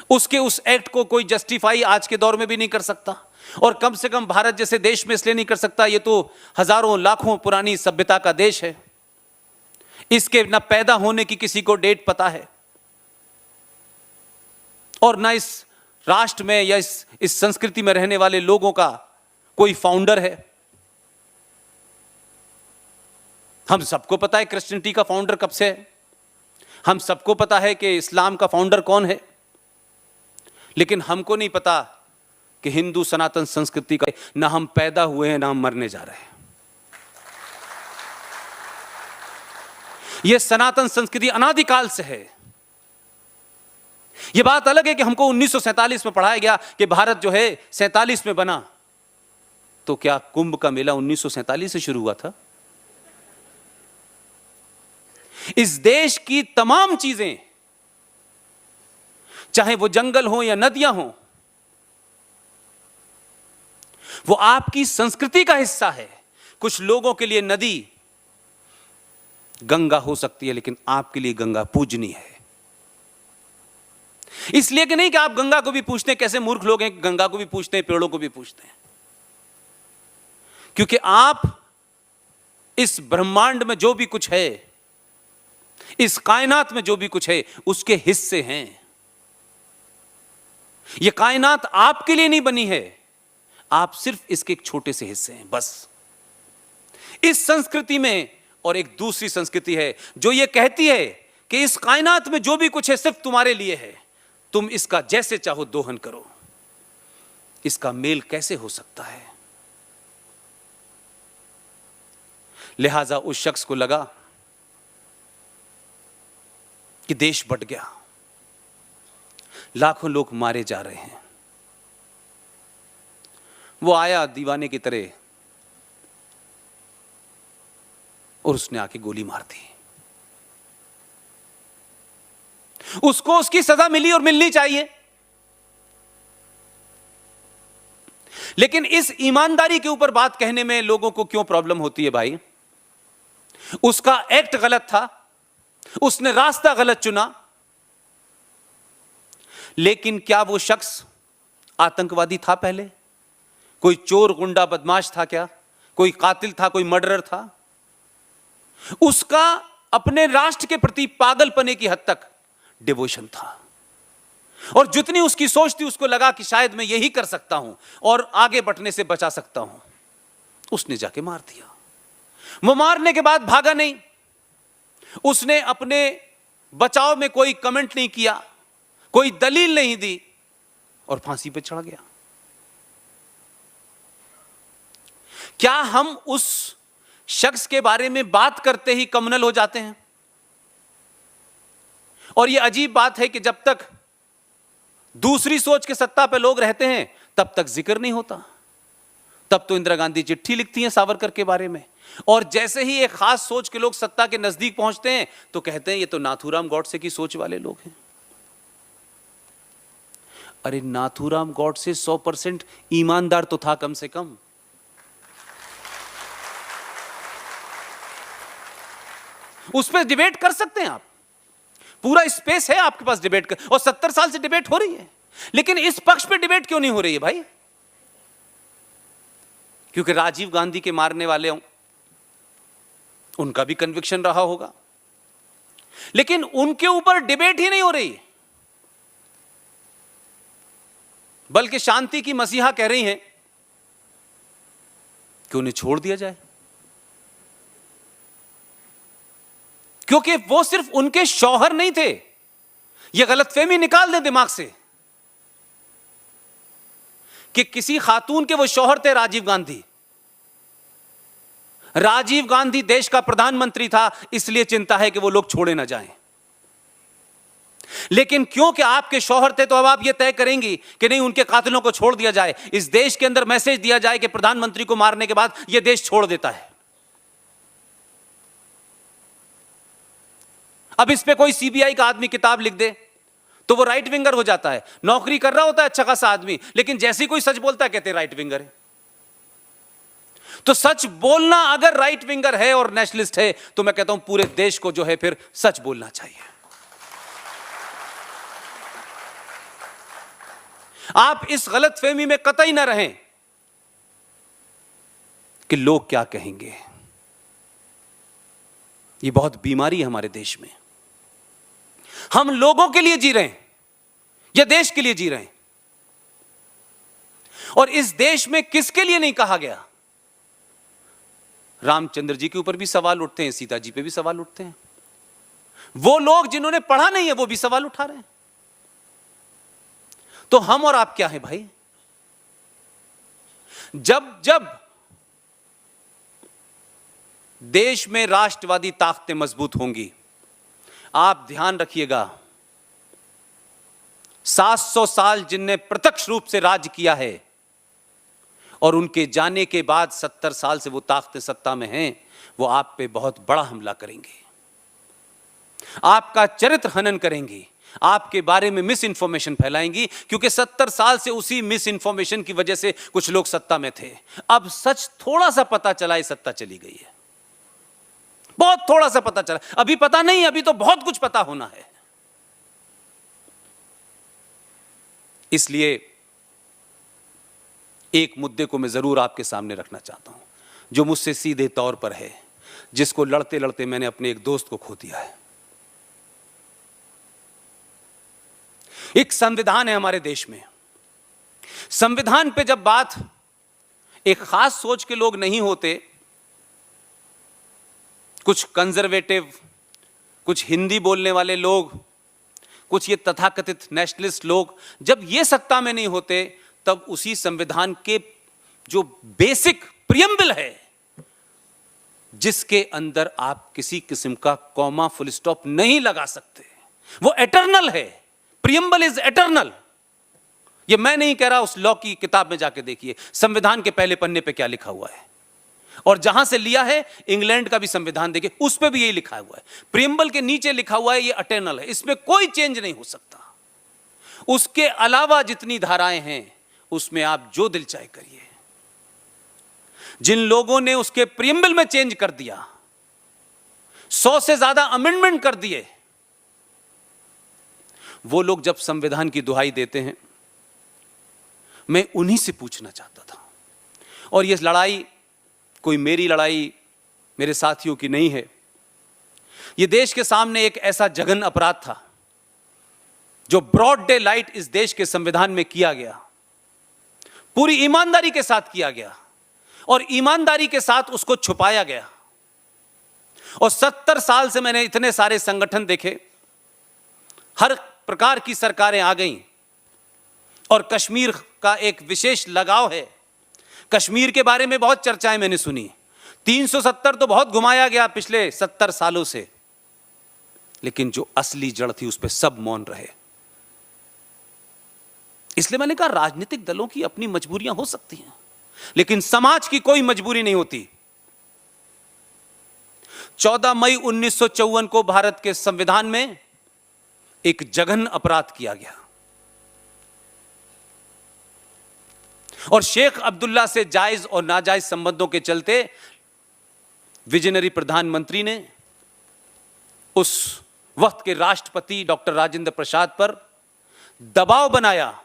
उसके उस एक्ट को कोई जस्टिफाई आज के दौर में भी नहीं कर सकता, और कम से कम भारत जैसे देश में इसलिए नहीं कर सकता, ये तो हजारों लाखों पुरानी सभ्यता का देश है, इसके ना पैदा होने की किसी को डेट पता है, और ना इस राष्ट्र में या इस संस्कृति में रहने वाले लोगों का कोई फाउंडर है। हम सबको पता है क्रिश्चियनिटी का फाउंडर कब से है, हम सबको पता है कि इस्लाम का फाउंडर कौन है, लेकिन हमको नहीं पता कि हिंदू सनातन संस्कृति का ना हम पैदा हुए हैं ना हम मरने जा रहे हैं। यह सनातन संस्कृति अनादिकाल से है। यह बात अलग है कि हमको 1947 में पढ़ाया गया कि भारत जो है 47 में बना, तो क्या कुंभ का मेला 1947 से शुरू हुआ था? इस देश की तमाम चीजें, चाहे वो जंगल हो या नदियां हो, वो आपकी संस्कृति का हिस्सा है। कुछ लोगों के लिए नदी गंगा हो सकती है, लेकिन आपके लिए गंगा पूजनीय है। इसलिए कि नहीं कि आप गंगा को भी पूछते हैं, कैसे मूर्ख लोग हैं, गंगा को भी पूछते हैं, पेड़ों को भी पूछते हैं, क्योंकि आप इस ब्रह्मांड में जो भी कुछ है, इस कायनात में जो भी कुछ है, उसके हिस्से हैं। यह कायनात आपके लिए नहीं बनी है, आप सिर्फ इसके एक छोटे से हिस्से हैं, बस। इस संस्कृति में और एक दूसरी संस्कृति है जो यह कहती है कि इस कायनात में जो भी कुछ है सिर्फ तुम्हारे लिए है, तुम इसका जैसे चाहो दोहन करो। इसका मेल कैसे हो सकता है? लिहाजा उस शख्स को लगा कि देश बट गया, लाखों लोग मारे जा रहे हैं। वो आया दीवाने की तरह और उसने आके गोली मार दी। उसको उसकी सजा मिली और मिलनी चाहिए, लेकिन इस ईमानदारी के ऊपर बात कहने में लोगों को क्यों प्रॉब्लम होती है भाई? उसका एक्ट गलत था, उसने रास्ता गलत चुना, लेकिन क्या वो शख्स आतंकवादी था? पहले कोई चोर गुंडा बदमाश था क्या? कोई कातिल था? कोई मर्डरर था? उसका अपने राष्ट्र के प्रति पागलपने की हद तक डिवोशन था, और जितनी उसकी सोच थी, उसको लगा कि शायद मैं यही कर सकता हूं और आगे बढ़ने से बचा सकता हूं, उसने जाके मार दिया। वो मारने के बाद भागा नहीं, उसने अपने बचाव में कोई कमेंट नहीं किया, कोई दलील नहीं दी, और फांसी पे चढ़ गया। क्या हम उस शख्स के बारे में बात करते ही कम्युनल हो जाते हैं? और यह अजीब बात है कि जब तक दूसरी सोच के सत्ता पे लोग रहते हैं तब तक जिक्र नहीं होता। तब तो इंदिरा गांधी चिट्ठी लिखती हैं सावरकर के बारे में, और जैसे ही एक खास सोच के लोग सत्ता के नजदीक पहुंचते हैं तो कहते हैं ये तो नाथूराम गॉडसे की सोच वाले लोग हैं। अरे नाथूराम गॉडसे 100% ईमानदार तो था कम से कम। उस पर डिबेट कर सकते हैं आप, पूरा स्पेस है आपके पास डिबेट कर, और 70 साल से डिबेट हो रही है। लेकिन इस पक्ष पे डिबेट क्यों नहीं हो रही है भाई? क्योंकि राजीव गांधी के मारने वाले उनका भी कन्विक्शन रहा होगा, लेकिन उनके ऊपर डिबेट ही नहीं हो रही, बल्कि शांति की मसीहा कह रही हैं कि उन्हें छोड़ दिया जाए, क्योंकि वो सिर्फ उनके शौहर नहीं थे। ये गलतफहमी निकाल दें दिमाग से कि किसी खातून के वो शौहर थे राजीव गांधी। राजीव गांधी देश का प्रधानमंत्री था, इसलिए चिंता है कि वो लोग छोड़े ना जाएं। लेकिन क्योंकि आपके शौहर थे तो अब आप ये तय करेंगी कि नहीं, उनके कातिलों को छोड़ दिया जाए, इस देश के अंदर मैसेज दिया जाए कि प्रधानमंत्री को मारने के बाद यह देश छोड़ देता है। अब इस पे कोई सीबीआई का आदमी किताब लिख दे तो वो राइट विंगर हो जाता है। नौकरी कर रहा होता है अच्छा खासा आदमी, लेकिन जैसे ही कोई सच बोलता है कहते हैं राइट विंगर है। तो सच बोलना अगर राइट विंगर है और नेशनलिस्ट है तो मैं कहता हूं पूरे देश को जो है फिर सच बोलना चाहिए। आप इस गलतफहमी में कतई ना रहें कि लोग क्या कहेंगे। ये बहुत बीमारी है हमारे देश में। हम लोगों के लिए जी रहे हैं या देश के लिए जी रहे हैं? और इस देश में किसके लिए नहीं कहा गया? रामचंद्र जी के ऊपर भी सवाल उठते हैं, सीता जी पे भी सवाल उठते हैं। वो लोग जिन्होंने पढ़ा नहीं है वो भी सवाल उठा रहे हैं। तो हम और आप क्या हैं भाई? जब जब देश में राष्ट्रवादी ताकतें मजबूत होंगी, आप ध्यान रखिएगा, 700 साल जिनने प्रत्यक्ष रूप से राज किया है और उनके जाने के बाद 70 साल से वो ताकतें सत्ता में हैं, वो आप पे बहुत बड़ा हमला करेंगे, आपका चरित्र हनन करेंगी, आपके बारे में मिस इंफॉर्मेशन फैलाएंगी। क्योंकि 70 साल से उसी मिस इंफॉर्मेशन की वजह से कुछ लोग सत्ता में थे। अब सच थोड़ा सा पता चला, ये सत्ता चली गई है। बहुत थोड़ा सा पता चला, अभी पता नहीं, अभी तो बहुत कुछ पता होना है। इसलिए एक मुद्दे को मैं जरूर आपके सामने रखना चाहता हूं, जो मुझसे सीधे तौर पर है, जिसको लड़ते लड़ते मैंने अपने एक दोस्त को खो दिया है। एक संविधान है हमारे देश में। संविधान पे जब बात एक खास सोच के लोग नहीं होते, कुछ कंजर्वेटिव, कुछ हिंदी बोलने वाले लोग, कुछ ये तथाकथित नेशनलिस्ट लोग, जब ये सत्ता में नहीं होते तब उसी संविधान के जो बेसिक प्रियम्बल है, जिसके अंदर आप किसी किस्म का कॉमा फुल स्टॉप नहीं लगा सकते, वो एटर्नल है। Preamble is eternal. ये मैं नहीं कह रहा, उस लॉ की किताब में जाके देखिए संविधान के पहले पन्ने पे क्या लिखा हुआ है, और जहां से लिया है इंग्लैंड का भी संविधान देखिए, उस पे भी यही लिखा हुआ है। प्रियम्बल के नीचे लिखा हुआ है ये एटर्नल है, इसमें कोई चेंज नहीं हो सकता। उसके अलावा जितनी धाराएं हैं उसमें आप जो दिल चाहे करिए। जिन लोगों ने उसके प्रियम्बल में चेंज कर दिया, 100 से ज्यादा अमेंडमेंट कर दिए, वो लोग जब संविधान की दुहाई देते हैं, मैं उन्हीं से पूछना चाहता था। और ये लड़ाई कोई मेरी लड़ाई, मेरे साथियों की नहीं है। ये देश के सामने एक ऐसा जघन्य अपराध था जो ब्रॉड डे लाइट इस देश के संविधान में किया गया, पूरी ईमानदारी के साथ किया गया, और ईमानदारी के साथ उसको छुपाया गया। और 70 साल से मैंने इतने सारे संगठन देखे, हर प्रकार की सरकारें आ गईं, और कश्मीर का एक विशेष लगाव है। कश्मीर के बारे में बहुत चर्चाएं मैंने सुनी, 370 तो बहुत घुमाया गया पिछले 70 सालों से, लेकिन जो असली जड़ थी उस पर सब मौन रहे। इसलिए मैंने कहा राजनीतिक दलों की अपनी मजबूरियां हो सकती हैं, लेकिन समाज की कोई मजबूरी नहीं होती। 14 मई 1954 को भारत के संविधान में एक जघन्य अपराध किया गया और शेख अब्दुल्ला से जायज और नाजायज संबंधों के चलते विजनरी प्रधानमंत्री ने उस वक्त के राष्ट्रपति डॉक्टर राजेंद्र प्रसाद पर दबाव बनाया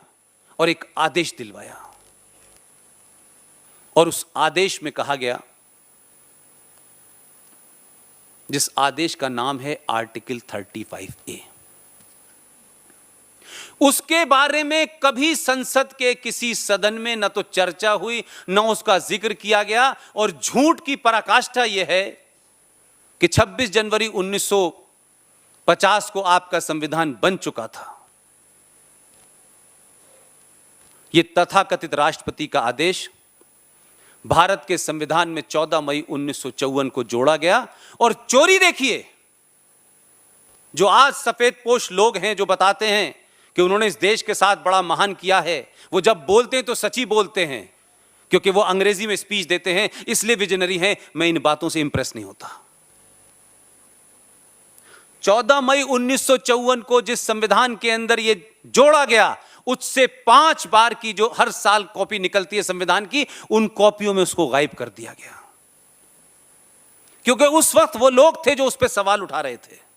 और एक आदेश दिलवाया, और उस आदेश में कहा गया, जिस आदेश का नाम है आर्टिकल 35A, उसके बारे में कभी संसद के किसी सदन में न तो चर्चा हुई न उसका जिक्र किया गया। और झूठ की पराकाष्ठा यह है कि 26 जनवरी 1950 को आपका संविधान बन चुका था। यह तथाकथित राष्ट्रपति का आदेश भारत के संविधान में 14 मई 1954 को जोड़ा गया। और चोरी देखिए, जो आज सफेदपोश लोग हैं जो बताते हैं कि उन्होंने इस देश के साथ बड़ा महान किया है, वो जब बोलते हैं तो सच्ची बोलते हैं, क्योंकि वो अंग्रेजी में स्पीच देते हैं, इसलिए विजनरी हैं। मैं इन बातों से इंप्रेस नहीं होता। 14 मई 1954 को जिस संविधान के अंदर ये जोड़ा गया, उससे 5 बार की जो हर साल कॉपी निकलती है संविधान की, उन कॉपियों में उसको गायब कर दिया गया, क्योंकि उस वक्त वो लोग थे जो उस पर सवाल उठा रहे थे।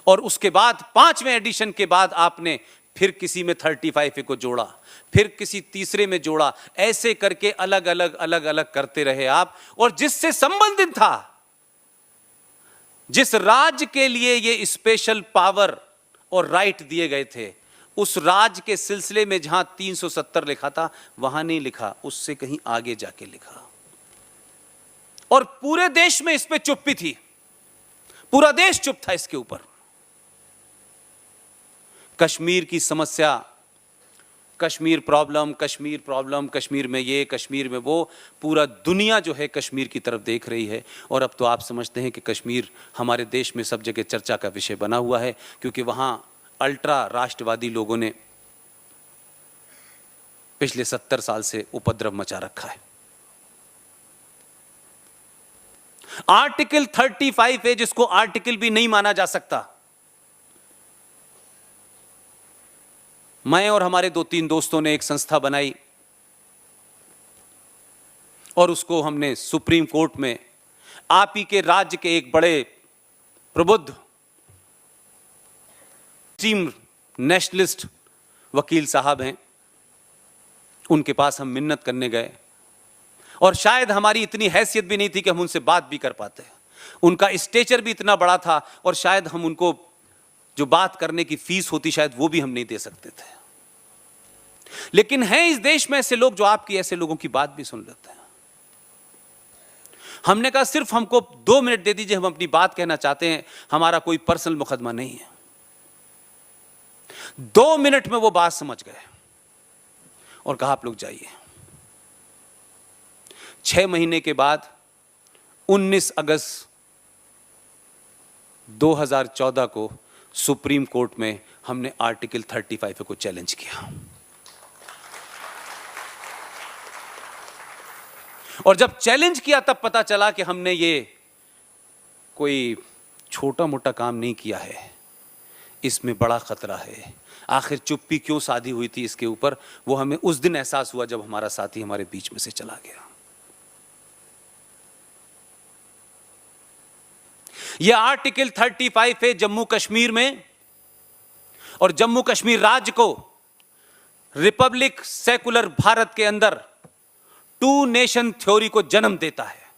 और उसके बाद 5वें एडिशन के बाद आपने फिर किसी में 35A को जोड़ा, फिर किसी तीसरे में जोड़ा, ऐसे करके अलग अलग करते रहे आप। और जिससे संबंधित था, जिस राज्य के लिए ये स्पेशल पावर और राइट दिए गए थे, उस राज्य के सिलसिले में जहां 370 लिखा था, वहां नहीं लिखा, उससे कहीं आगे जाके लिखा। और पूरे देश में इस पे चुप्पी थी, पूरा देश चुप था इसके ऊपर। कश्मीर की समस्या, कश्मीर प्रॉब्लम, कश्मीर में ये, कश्मीर में वो, पूरा दुनिया जो है कश्मीर की तरफ देख रही है। और अब तो आप समझते हैं कि कश्मीर हमारे देश में सब जगह चर्चा का विषय बना हुआ है, क्योंकि वहाँ अल्ट्रा राष्ट्रवादी लोगों ने पिछले 70 साल से उपद्रव मचा रखा है। आर्टिकल 35A, जिसको आर्टिकल भी नहीं माना जा सकता, मैं और हमारे 2-3 दोस्तों ने एक संस्था बनाई और उसको हमने सुप्रीम कोर्ट में, आप ही के राज्य के एक बड़े प्रबुद्ध टीम नेशनलिस्ट वकील साहब हैं, उनके पास हम मिन्नत करने गए। और शायद हमारी इतनी हैसियत भी नहीं थी कि हम उनसे बात भी कर पाते। उनका स्टेचर भी इतना बड़ा था और शायद हम उनको जो बात करने की फीस होती, शायद वो भी हम नहीं दे सकते थे। लेकिन हैं इस देश में ऐसे लोग जो आपकी ऐसे लोगों की बात भी सुन लेते हैं। हमने कहा सिर्फ हमको 2 मिनट दे दीजिए, हम अपनी बात कहना चाहते हैं, हमारा कोई पर्सनल मुकदमा नहीं है। 2 मिनट में वो बात समझ गए और कहा आप लोग जाइए। 6 महीने के बाद 19 अगस्त 2014 को सुप्रीम कोर्ट में हमने आर्टिकल 35A को चैलेंज किया। और जब चैलेंज किया तब पता चला कि हमने ये कोई छोटा मोटा काम नहीं किया है, इसमें बड़ा खतरा है। आखिर चुप्पी क्यों साधी हुई थी इसके ऊपर, वो हमें उस दिन एहसास हुआ जब हमारा साथी हमारे बीच में से चला गया। यह आर्टिकल 35A जम्मू कश्मीर में और जम्मू कश्मीर राज्य को रिपब्लिक सेकुलर भारत के अंदर 2 नेशन थ्योरी को जन्म देता है।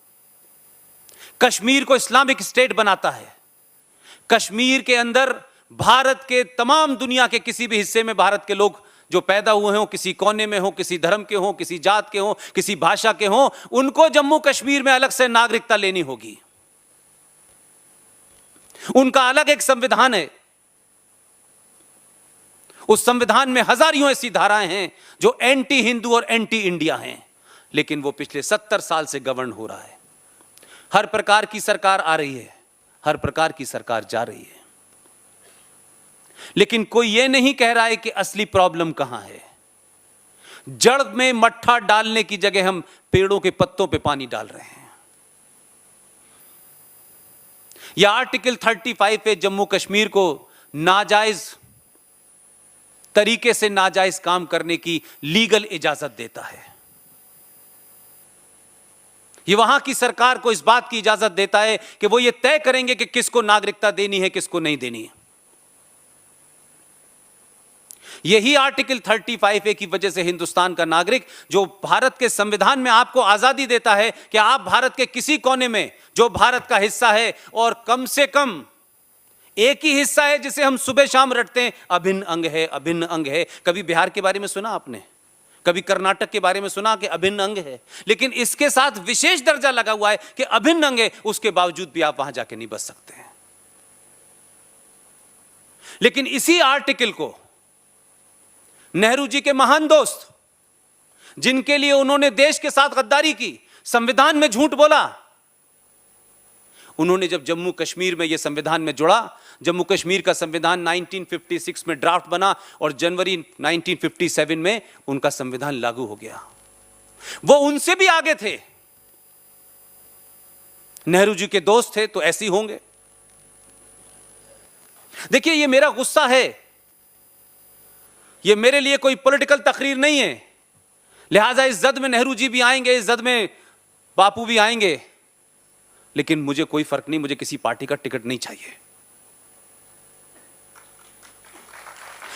कश्मीर को इस्लामिक स्टेट बनाता है। कश्मीर के अंदर भारत के तमाम दुनिया के किसी भी हिस्से में भारत के लोग जो पैदा हुए हों, किसी कोने में हो, किसी धर्म के हों, किसी जात के हों, किसी भाषा के हों, उनको जम्मू कश्मीर में अलग से नागरिकता लेनी होगी। उनका अलग एक संविधान है। उस संविधान में हजारियों ऐसी धाराएं हैं जो एंटी हिंदू और एंटी इंडिया हैं। लेकिन वो पिछले 70 साल से गवर्न हो रहा है। हर प्रकार की सरकार आ रही है, हर प्रकार की सरकार जा रही है, लेकिन कोई ये नहीं कह रहा है कि असली प्रॉब्लम कहां है। जड़ में मट्ठा डालने की जगह हम पेड़ों के पत्तों पे पानी डाल रहे हैं। यह आर्टिकल 35 पे जम्मू कश्मीर को नाजायज तरीके से नाजायज काम करने की लीगल इजाजत देता है। यह वहां की सरकार को इस बात की इजाजत देता है कि वो ये तय करेंगे कि किसको नागरिकता देनी है, किसको नहीं देनी है। यही आर्टिकल 35A की वजह से हिंदुस्तान का नागरिक, जो भारत के संविधान में आपको आजादी देता है कि आप भारत के किसी कोने में जो भारत का हिस्सा है, और कम से कम एक ही हिस्सा है जिसे हम सुबह शाम रटते हैं, अभिन्न अंग है, अभिन्न अंग है। कभी बिहार के बारे में सुना आपने? कभी कर्नाटक के बारे में सुना कि अभिन्न अंग है? लेकिन इसके साथ विशेष दर्जा लगा हुआ है कि अभिन्न अंग है, उसके बावजूद भी आप वहां जाके नहीं बस सकते हैं। लेकिन इसी आर्टिकल को नेहरू जी के महान दोस्त, जिनके लिए उन्होंने देश के साथ गद्दारी की, संविधान में झूठ बोला, उन्होंने जब जम्मू कश्मीर में यह संविधान में जुड़ा, जम्मू कश्मीर का संविधान 1956 में ड्राफ्ट बना और जनवरी 1957 में उनका संविधान लागू हो गया। वो उनसे भी आगे थे, नेहरू जी के दोस्त थे, तो ऐसे ही होंगे। देखिए, ये मेरा गुस्सा है, ये मेरे लिए कोई पॉलिटिकल तकरीर नहीं है, लिहाजा इस जद में नेहरू जी भी आएंगे, इस जद में बापू भी आएंगे, लेकिन मुझे कोई फर्क नहीं, मुझे किसी पार्टी का टिकट नहीं चाहिए।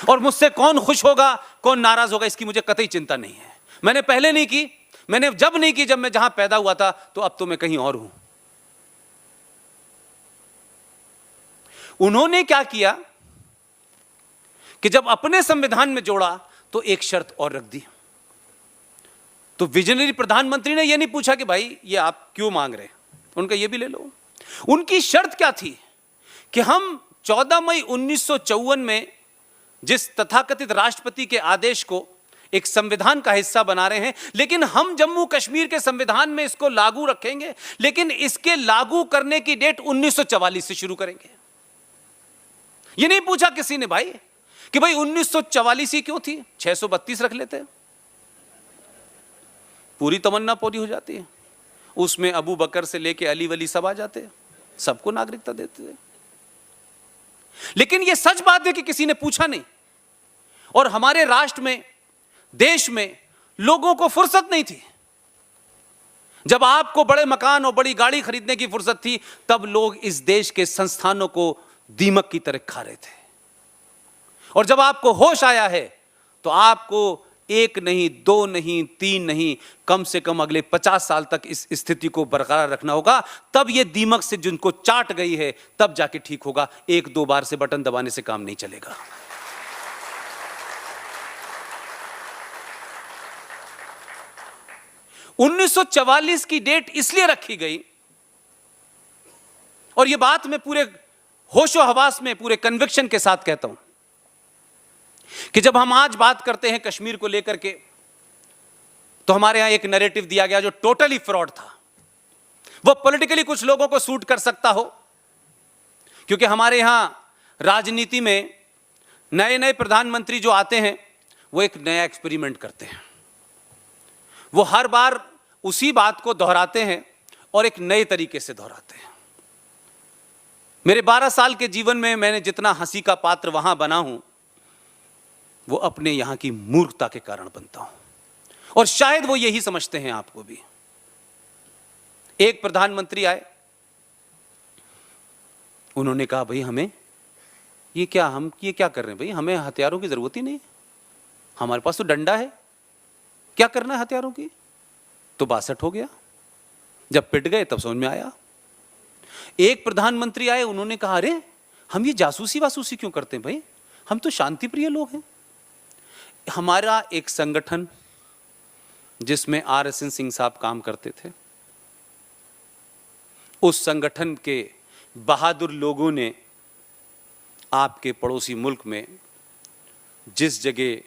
और मुझसे कौन खुश होगा, कौन नाराज होगा, इसकी मुझे कतई चिंता नहीं है। मैंने पहले नहीं की, मैंने जब नहीं की, जब मैं जहां पैदा हुआ था, तो अब तो मैं कहीं और हूं। उन्होंने क्या किया कि जब अपने संविधान में जोड़ा तो एक शर्त और रख दी। तो विजनरी प्रधानमंत्री ने यह नहीं पूछा कि भाई ये आप क्यों मांग रहे हैं, उनका ये भी ले लो। उनकी शर्त क्या थी कि हम 14 मई 1954 में जिस तथाकथित राष्ट्रपति के आदेश को एक संविधान का हिस्सा बना रहे हैं, लेकिन हम जम्मू कश्मीर के संविधान में इसको लागू रखेंगे, लेकिन इसके लागू करने की डेट 1944 से शुरू करेंगे। यह नहीं पूछा किसी ने भाई कि भाई 1944 ही क्यों थी, 632 रख लेते, पूरी तमन्ना पूरी हो जाती है। उसमें अबू बकर से लेके अली वली सब आ जाते, सबको नागरिकता देते थे। लेकिन यह सच बात है कि किसी ने पूछा नहीं, और हमारे राष्ट्र में, देश में लोगों को फुर्सत नहीं थी। जब आपको बड़े मकान और बड़ी गाड़ी खरीदने की फुर्सत थी, तब लोग इस देश के संस्थानों को दीमक की तरह खा रहे थे। और जब आपको होश आया है, तो आपको एक नहीं, दो नहीं, तीन नहीं, कम से कम अगले 50 साल तक इस स्थिति को बरकरार रखना होगा। तब यह दीमक से जिनको चाट गई है, तब जाके ठीक होगा। एक दो बार से बटन दबाने से काम नहीं चलेगा। उन्नीस 1944 की डेट इसलिए रखी गई, और यह बात मैं पूरे होशो हवास में, पूरे कन्विक्शन के साथ कहता हूं कि जब हम आज बात करते हैं कश्मीर को लेकर के, तो हमारे यहां एक नैरेटिव दिया गया जो टोटली फ्रॉड था। वो पॉलिटिकली कुछ लोगों को सूट कर सकता हो, क्योंकि हमारे यहां राजनीति में नए नए प्रधानमंत्री जो आते हैं, वो एक नया एक्सपेरिमेंट करते हैं। वो हर बार उसी बात को दोहराते हैं और एक नए तरीके से दोहराते हैं। मेरे 12 साल के जीवन में मैंने जितना हंसी का पात्र वहां बना हूं, वो अपने यहां की मूर्खता के कारण बनता हूं, और शायद वो यही समझते हैं आपको भी। एक प्रधानमंत्री आए, उन्होंने कहा भाई हम ये क्या कर रहे हैं भाई, हमें हथियारों की जरूरत ही नहीं, हमारे पास तो डंडा है, क्या करना है हथियारों की। तो 62 हो गया। जब पिट गए तब समझ में आया। एक प्रधानमंत्री आए, उन्होंने कहा अरे हम ये जासूसी वासूसी क्यों करते हैं भाई, हम तो शांति प्रिय लोग हैं। हमारा एक संगठन जिसमें RSN सिंह साहब काम करते थे, उस संगठन के बहादुर लोगों ने आपके पड़ोसी मुल्क में जिस जगह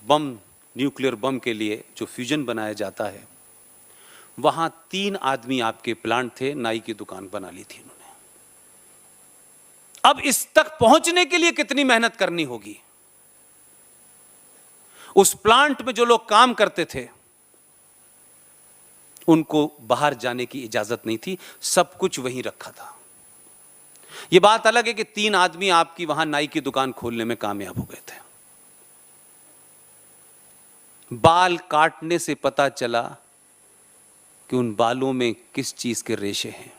बम न्यूक्लियर बम के लिए जो फ्यूजन बनाया जाता है, वहां 3 आदमी आपके प्लांट थे, नाई की दुकान बना ली थी उन्होंने। अब इस तक पहुंचने के लिए कितनी मेहनत करनी होगी। उस प्लांट में जो लोग काम करते थे उनको बाहर जाने की इजाजत नहीं थी, सब कुछ वहीं रखा था। यह बात अलग है कि 3 आदमी आपकी वहां नाई की दुकान खोलने में कामयाब हो गए थे। बाल काटने से पता चला कि उन बालों में किस चीज के रेशे हैं।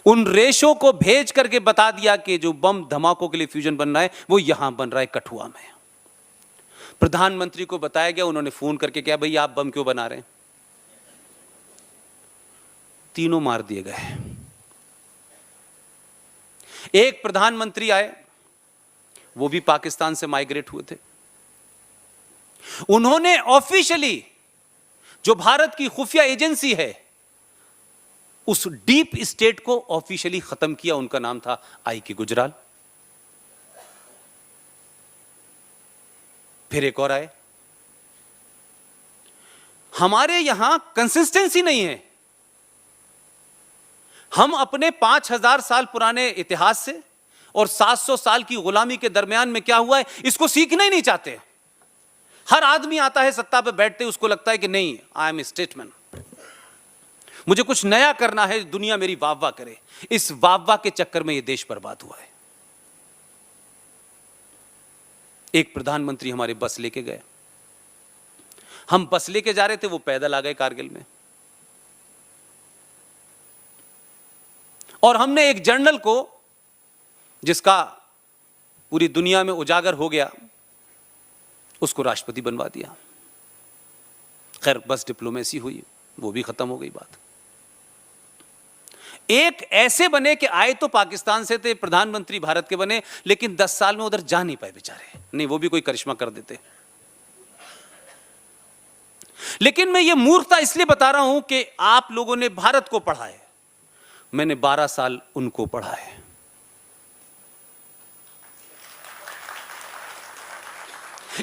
उन रेशों को भेज करके बता दिया कि जो बम धमाकों के लिए फ्यूजन बन रहा है वो यहां बन रहा है, कठुआ में। प्रधानमंत्री को बताया गया, उन्होंने फोन करके कहा, भाई आप बम क्यों बना रहे हैं? तीनों मार दिए गए। एक प्रधानमंत्री आए, वो भी पाकिस्तान से माइग्रेट हुए थे। उन्होंने ऑफिशियली जो भारत की खुफिया एजेंसी है उस डीप स्टेट को ऑफिशियली खत्म किया। उनका नाम था आई.के. गुजराल। फिर एक और आए। हमारे यहां कंसिस्टेंसी नहीं है। हम अपने 5000 साल पुराने इतिहास से और 700 साल की गुलामी के दरमियान में क्या हुआ है इसको सीखना ही नहीं चाहते। हर आदमी आता है सत्ता पे बैठते, उसको लगता है कि नहीं, आई एम ए स्टेटमैन, मुझे कुछ नया करना है, दुनिया मेरी वाह वाह करे। इस वाह वाह के चक्कर में यह देश बर्बाद हुआ है। एक प्रधानमंत्री हमारे बस लेके गए, हम बस लेके जा रहे थे, वो पैदल आ गए कारगिल में। और हमने एक जर्नल को, जिसका पूरी दुनिया में उजागर हो गया, उसको राष्ट्रपति बनवा दिया। खैर बस डिप्लोमेसी हुई, वो भी खत्म हो गई बात। एक ऐसे बने कि आए तो पाकिस्तान से थे, प्रधानमंत्री भारत के बने, लेकिन 10 साल में उधर जा नहीं पाए बेचारे। नहीं, वो भी कोई करिश्मा कर देते। लेकिन मैं ये मूर्खता इसलिए बता रहा हूं कि आप लोगों ने भारत को पढ़ा है, मैंने 12 साल उनको पढ़ा है।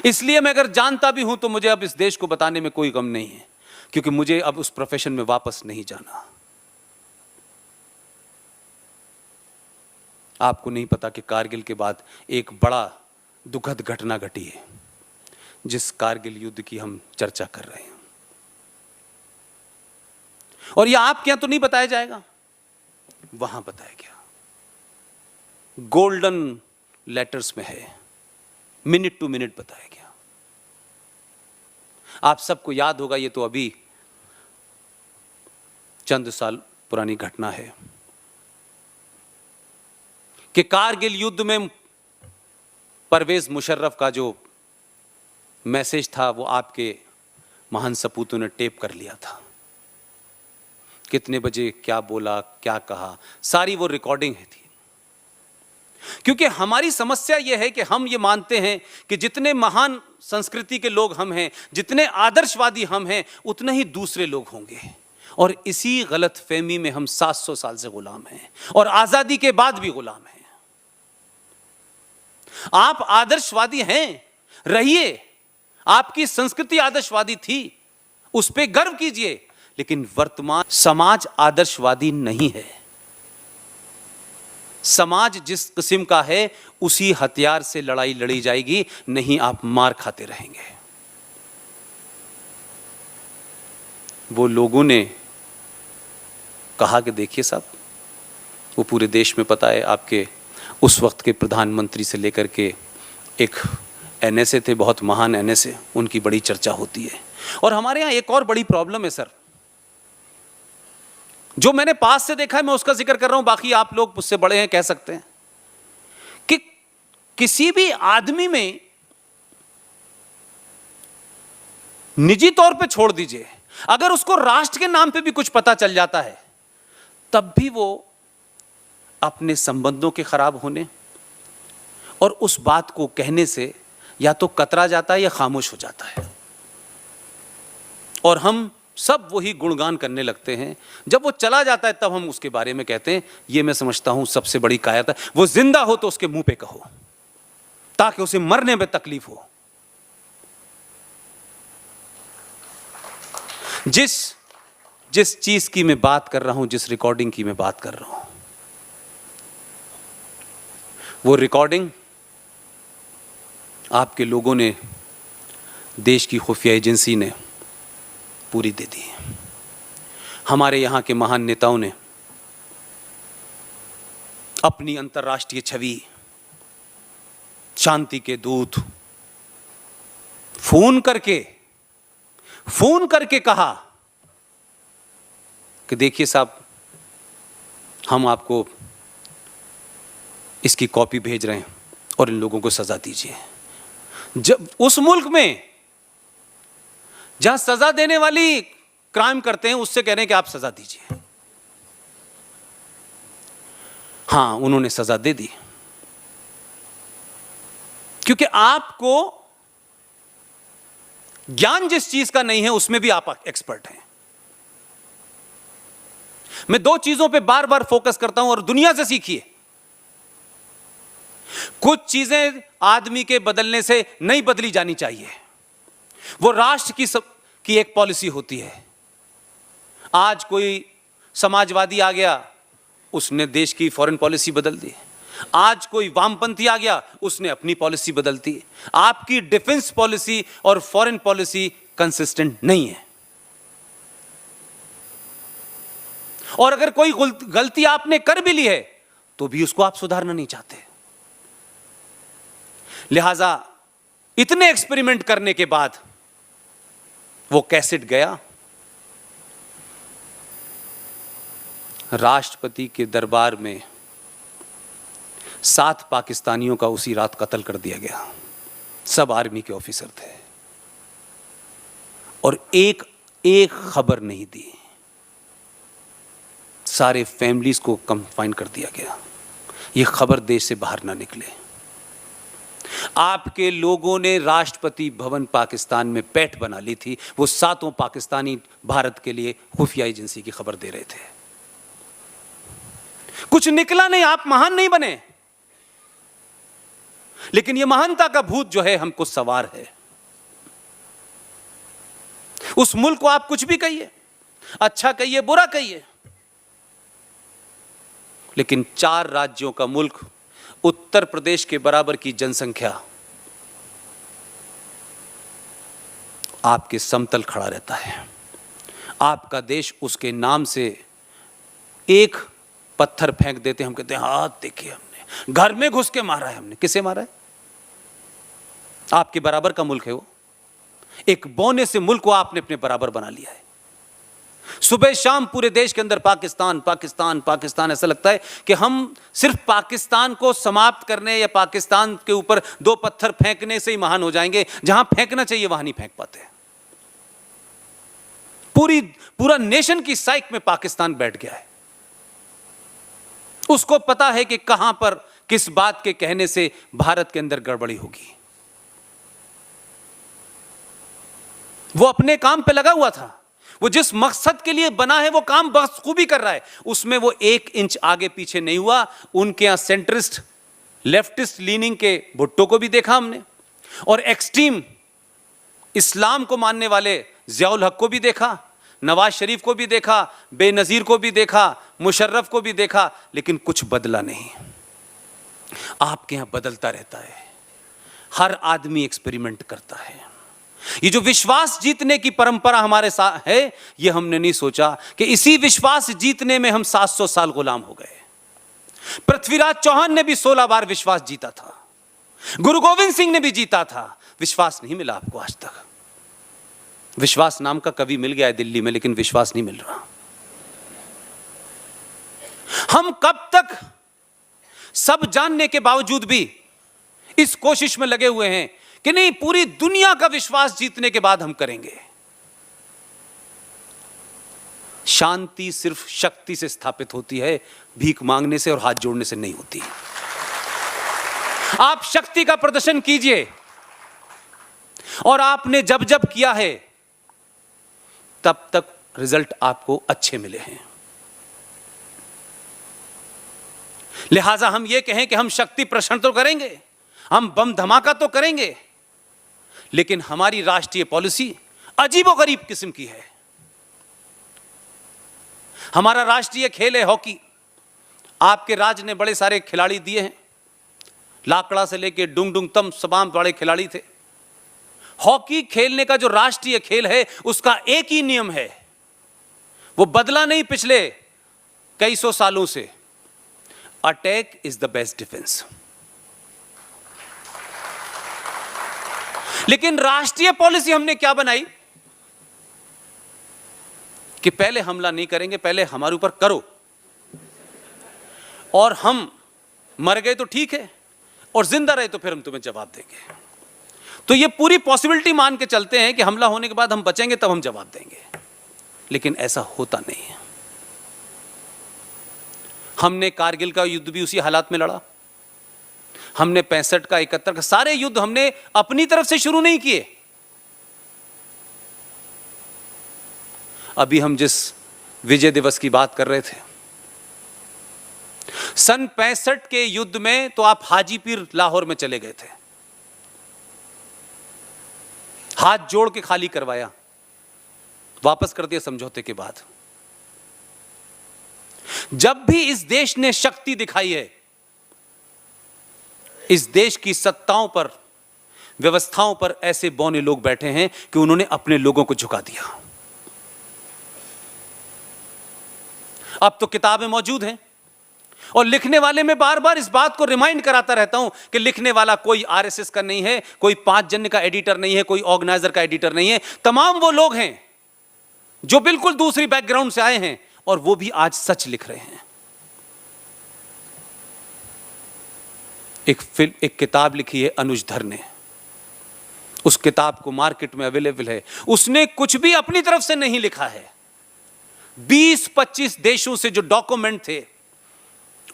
इसलिए मैं अगर जानता भी हूं तो मुझे अब इस देश को बताने में कोई गम नहीं है, क्योंकि मुझे अब उस प्रोफेशन में वापस नहीं जाना। आपको नहीं पता कि कारगिल के बाद एक बड़ा दुखद घटना घटी है, जिस कारगिल युद्ध की हम चर्चा कर रहे हैं। और यह आपके यहां तो नहीं बताया जाएगा, वहां बताया गया। गोल्डन लेटर्स में है, मिनट टू मिनट बताया गया। आप सबको याद होगा, ये तो अभी चंद साल पुरानी घटना है कि कारगिल युद्ध में परवेज मुशर्रफ का जो मैसेज था वो आपके महान सपूतों ने टेप कर लिया था। कितने बजे क्या बोला, क्या कहा, सारी वो रिकॉर्डिंग थी। क्योंकि हमारी समस्या यह है कि हम ये मानते हैं कि जितने महान संस्कृति के लोग हम हैं, जितने आदर्शवादी हम हैं, उतने ही दूसरे लोग होंगे। और इसी गलत फहमी में हम 700 साल से गुलाम हैं और आजादी के बाद भी गुलाम हैं। आप आदर्शवादी हैं, रहिए। आपकी संस्कृति आदर्शवादी थी, उस पर गर्व कीजिए। लेकिन वर्तमान समाज आदर्शवादी नहीं है। समाज जिस किस्म का है उसी हथियार से लड़ाई लड़ी जाएगी, नहीं आप मार खाते रहेंगे। वो लोगों ने कहा कि देखिए साहब, वो पूरे देश में पता है, आपके उस वक्त के प्रधानमंत्री से लेकर के एक एनएसए थे, बहुत महान एनएसए, उनकी बड़ी चर्चा होती है। और हमारे यहां एक और बड़ी प्रॉब्लम है सर, जो मैंने पास से देखा है, मैं उसका जिक्र कर रहा हूं, बाकी आप लोग मुझसे बड़े हैं, कह सकते हैं कि किसी भी आदमी में, निजी तौर पे छोड़ दीजिए, अगर उसको राष्ट्र के नाम पे भी कुछ पता चल जाता है, तब भी वो अपने संबंधों के खराब होने और उस बात को कहने से या तो कतरा जाता है या खामोश हो जाता है। और हम सब वही गुणगान करने लगते हैं। जब वो चला जाता है तब हम उसके बारे में कहते हैं, ये मैं समझता हूं सबसे बड़ी कायरत है। वो जिंदा हो तो उसके मुंह पे कहो, ताकि उसे मरने में तकलीफ हो। जिस चीज की मैं बात कर रहा हूं, जिस रिकॉर्डिंग की मैं बात कर रहा हूं, वो रिकॉर्डिंग आपके लोगों ने, देश की खुफिया एजेंसी ने पूरी दे दी। हमारे यहां के महान नेताओं ने अपनी अंतर्राष्ट्रीय छवि, शांति के दूत, फोन करके कहा कि देखिए साहब, हम आपको इसकी कॉपी भेज रहे हैं और इन लोगों को सजा दीजिए। जब उस मुल्क में जहां सजा देने वाली क्राइम करते हैं, उससे कह रहे हैं कि आप सजा दीजिए। हां, उन्होंने सजा दे दी, क्योंकि आपको ज्ञान जिस चीज का नहीं है उसमें भी आप एक्सपर्ट हैं। मैं दो चीजों पे बार बार फोकस करता हूं और दुनिया से सीखिए। कुछ चीजें आदमी के बदलने से नहीं बदली जानी चाहिए, वो राष्ट्र की एक पॉलिसी होती है। आज कोई समाजवादी आ गया, उसने देश की फॉरेन पॉलिसी बदल दी। आज कोई वामपंथी आ गया, उसने अपनी पॉलिसी बदल दी। आपकी डिफेंस पॉलिसी और फॉरेन पॉलिसी कंसिस्टेंट नहीं है। और अगर कोई गलती आपने कर भी ली है तो भी उसको आप सुधारना नहीं चाहते। लिहाजा इतने एक्सपेरिमेंट करने के बाद वो कैसेट गया, राष्ट्रपति के दरबार में 7 पाकिस्तानियों का उसी रात कत्ल कर दिया गया। सब आर्मी के ऑफिसर थे और एक खबर नहीं दी। सारे फैमिलीज को कंफाइन कर दिया गया। यह खबर देश से बाहर ना निकले। आपके लोगों ने राष्ट्रपति भवन पाकिस्तान में पैठ बना ली थी। वो 7 पाकिस्तानी भारत के लिए खुफिया एजेंसी की खबर दे रहे थे। कुछ निकला नहीं, आप महान नहीं बने, लेकिन यह महानता का भूत जो है हमको सवार है। उस मुल्क को आप कुछ भी कहिए, अच्छा कहिए, बुरा कहिए, लेकिन 4 राज्यों का मुल्क, उत्तर प्रदेश के बराबर की जनसंख्या, आपके समतल खड़ा रहता है। आपका देश उसके नाम से एक पत्थर फेंक देते, हम कहते हैं हाथ देखिए, हमने घर में घुस के मारा है। हमने किसे मारा है? आपके बराबर का मुल्क है वो। एक बौने से मुल्क को आपने अपने बराबर बना लिया है। सुबह शाम पूरे देश के अंदर पाकिस्तान पाकिस्तान पाकिस्तान। ऐसा लगता है कि हम सिर्फ पाकिस्तान को समाप्त करने या पाकिस्तान के ऊपर 2 पत्थर फेंकने से ही महान हो जाएंगे। जहां फेंकना चाहिए वहां नहीं फेंक पाते। पूरा नेशन की साइक में पाकिस्तान बैठ गया है। उसको पता है कि कहां पर किस बात के कहने से भारत के अंदर गड़बड़ी होगी। वो अपने काम पे लगा हुआ था। वो जिस मकसद के लिए बना है वो काम बखूबी कर रहा है। उसमें वो 1 इंच आगे पीछे नहीं हुआ। उनके यहां सेंट्रिस्ट, लेफ्टिस्ट लीनिंग के भुट्टो को भी देखा हमने, और एक्सट्रीम इस्लाम को मानने वाले जियाउल हक को भी देखा, नवाज शरीफ को भी देखा, बेनजीर को भी देखा, मुशर्रफ को भी देखा, लेकिन कुछ बदला नहीं। आपके यहां बदलता रहता है। हर आदमी एक्सपेरिमेंट करता है। ये जो विश्वास जीतने की परंपरा हमारे साथ है, ये हमने नहीं सोचा कि इसी विश्वास जीतने में हम 700 साल गुलाम हो गए। पृथ्वीराज चौहान ने भी 16 बार विश्वास जीता था। गुरु गोविंद सिंह ने भी जीता था। विश्वास नहीं मिला आपको आज तक। विश्वास नाम का कवि मिल गया है दिल्ली में, लेकिन विश्वास नहीं मिल रहा। हम कब तक सब जानने के बावजूद भी इस कोशिश में लगे हुए हैं कि नहीं, पूरी दुनिया का विश्वास जीतने के बाद हम करेंगे। शांति सिर्फ शक्ति से स्थापित होती है, भीख मांगने से और हाथ जोड़ने से नहीं होती। आप शक्ति का प्रदर्शन कीजिए, और आपने जब जब किया है तब तक रिजल्ट आपको अच्छे मिले हैं। लिहाजा हम ये कहें कि हम शक्ति प्रदर्शन तो करेंगे, हम बम धमाका तो करेंगे, लेकिन हमारी राष्ट्रीय पॉलिसी अजीबोगरीब किस्म की है। हमारा राष्ट्रीय खेल है हॉकी। आपके राज्य ने बड़े सारे खिलाड़ी दिए हैं, लाकड़ा से लेके डुंग डुंग तम तमाम बड़े खिलाड़ी थे। हॉकी खेलने का जो राष्ट्रीय खेल है उसका एक ही नियम है, वो बदला नहीं पिछले कई सौ सालों से, attack is the best defence. लेकिन राष्ट्रीय पॉलिसी हमने क्या बनाई कि पहले हमला नहीं करेंगे, पहले हमारे ऊपर करो, और हम मर गए तो ठीक है और जिंदा रहे तो फिर हम तुम्हें जवाब देंगे। तो ये पूरी पॉसिबिलिटी मान के चलते हैं कि हमला होने के बाद हम बचेंगे तब हम जवाब देंगे, लेकिन ऐसा होता नहीं है। हमने कारगिल का युद्ध भी उसी हालात में लड़ा, हमने 65 का 71 का सारे युद्ध हमने अपनी तरफ से शुरू नहीं किए। अभी हम जिस विजय दिवस की बात कर रहे थे, सन 65 के युद्ध में तो आप हाजीपीर लाहौर में चले गए थे, हाथ जोड़ के खाली करवाया, वापस कर दिया समझौते के बाद। जब भी इस देश ने शक्ति दिखाई है, इस देश की सत्ताओं पर, व्यवस्थाओं पर ऐसे बौने लोग बैठे हैं कि उन्होंने अपने लोगों को झुका दिया। अब तो किताबें मौजूद हैं और लिखने वाले मैं बार बार इस बात को रिमाइंड कराता रहता हूं कि लिखने वाला कोई आरएसएस का नहीं है, कोई 5 जन का एडिटर नहीं है, कोई ऑर्गेनाइजर का एडिटर नहीं है। तमाम वो लोग हैं जो बिल्कुल दूसरी बैकग्राउंड से आए हैं और वो भी आज सच लिख रहे हैं। एक किताब लिखी है अनुज धर ने, उस किताब को मार्केट में अवेलेबल है। उसने कुछ भी अपनी तरफ से नहीं लिखा है। 20-25 देशों से जो डॉक्यूमेंट थे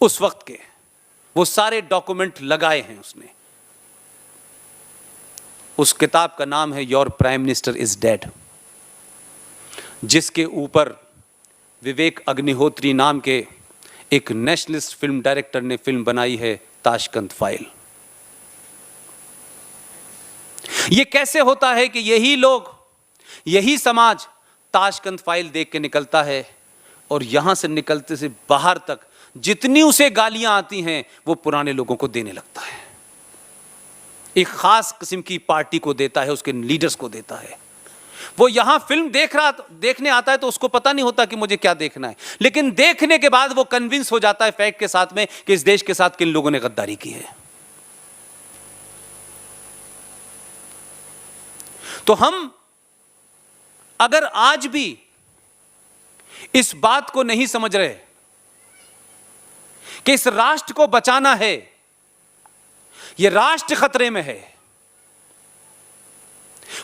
उस वक्त के, वो सारे डॉक्यूमेंट लगाए हैं उसने। उस किताब का नाम है your prime minister is dead, जिसके ऊपर विवेक अग्निहोत्री नाम के एक नेशनलिस्ट फिल्म डायरेक्टर ने फिल्म बनाई है ताशकंद फाइल। यह कैसे होता है कि यही लोग, यही समाज ताशकंद फाइल देख के निकलता है और यहां से निकलते से बाहर तक जितनी उसे गालियां आती हैं वो पुराने लोगों को देने लगता है, एक खास किस्म की पार्टी को देता है, उसके लीडर्स को देता है। वो यहां फिल्म देखने आता है तो उसको पता नहीं होता कि मुझे क्या देखना है, लेकिन देखने के बाद वो कन्विंस हो जाता है फैक्ट के साथ में कि इस देश के साथ किन लोगों ने गद्दारी की है। तो हम अगर आज भी इस बात को नहीं समझ रहे कि इस राष्ट्र को बचाना है, यह राष्ट्र खतरे में है।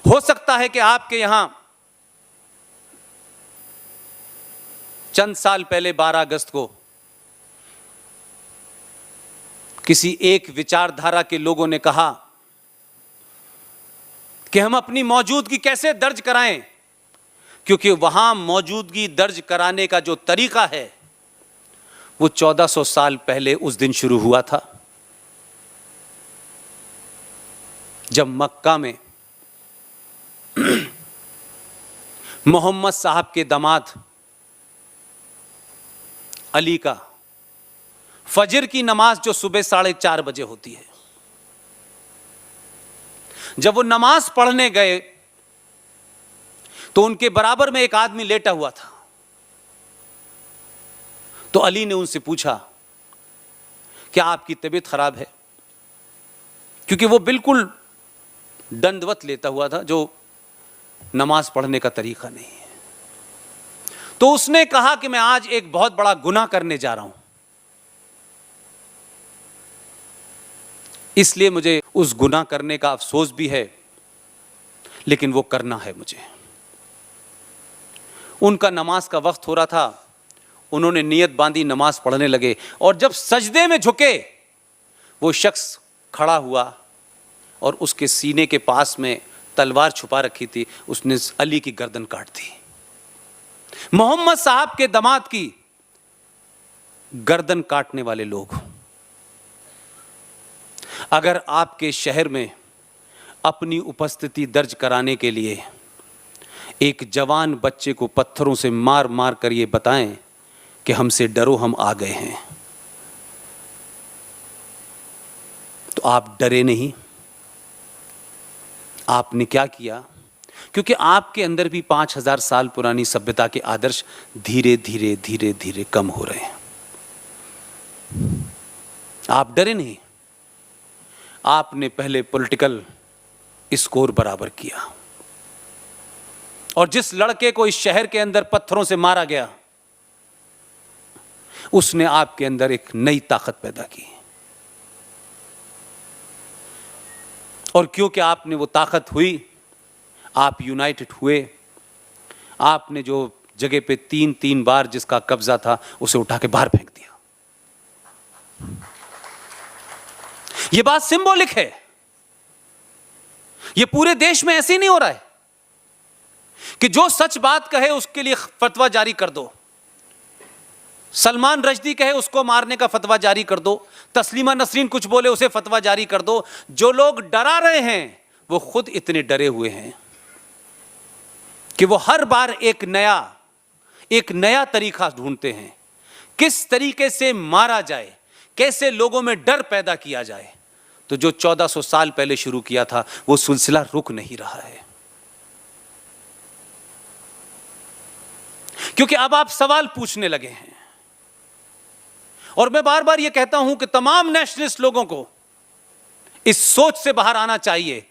हो सकता है कि आपके यहां चंद साल पहले 12 अगस्त को किसी एक विचारधारा के लोगों ने कहा कि हम अपनी मौजूदगी कैसे दर्ज कराएं, क्योंकि वहां मौजूदगी दर्ज कराने का जो तरीका है वो 1400 साल पहले उस दिन शुरू हुआ था जब मक्का में मोहम्मद साहब के दामाद अली का फजर की नमाज जो सुबह 4:30 बजे होती है, जब वो नमाज पढ़ने गए तो उनके बराबर में एक आदमी लेटा हुआ था। तो अली ने उनसे पूछा क्या आपकी तबीयत खराब है, क्योंकि वो बिल्कुल दंडवत लेता हुआ था, जो नमाज पढ़ने का तरीका नहीं है। तो उसने कहा कि मैं आज एक बहुत बड़ा गुनाह करने जा रहा हूं, इसलिए मुझे उस गुनाह करने का अफसोस भी है, लेकिन वो करना है मुझे। उनका नमाज का वक्त हो रहा था, उन्होंने नियत बांधी, नमाज पढ़ने लगे, और जब सजदे में झुके वो शख्स खड़ा हुआ और उसके सीने के पास में तलवार छुपा रखी थी, उसने अली की गर्दन काट दी। मोहम्मद साहब के दामाद की गर्दन काटने वाले लोग। अगर आपके शहर में अपनी उपस्थिति दर्ज कराने के लिए एक जवान बच्चे को पत्थरों से मार मार कर ये बताएं कि हमसे डरो, हम आ गए हैं। तो आप डरे नहीं। आपने क्या किया? क्योंकि आपके अंदर भी 5000 साल पुरानी सभ्यता के आदर्श धीरे धीरे धीरे धीरे कम हो रहे हैं। आप डरे नहीं। आपने पहले पॉलिटिकल स्कोर बराबर किया, और जिस लड़के को इस शहर के अंदर पत्थरों से मारा गया, उसने आपके अंदर एक नई ताकत पैदा की। और क्योंकि आपने वो ताकत हुई, आप यूनाइटेड हुए। आपने जो जगह पे 3 बार जिसका कब्जा था उसे उठा के बाहर फेंक दिया। ये बात सिंबॉलिक है। ये पूरे देश में ऐसे ही नहीं हो रहा है कि जो सच बात कहे उसके लिए फतवा जारी कर दो। सलमान रश्दी कहे उसको मारने का फतवा जारी कर दो। तस्लीमा नसरीन कुछ बोले उसे फतवा जारी कर दो। जो लोग डरा रहे हैं वो खुद इतने डरे हुए हैं कि वो हर बार एक नया तरीका ढूंढते हैं, किस तरीके से मारा जाए, कैसे लोगों में डर पैदा किया जाए। तो जो 1400 साल पहले शुरू किया था वो सिलसिला रुक नहीं रहा है, क्योंकि अब आप सवाल पूछने लगे हैं। और मैं बार बार यह कहता हूं कि तमाम नेशनलिस्ट लोगों को इस सोच से बाहर आना चाहिए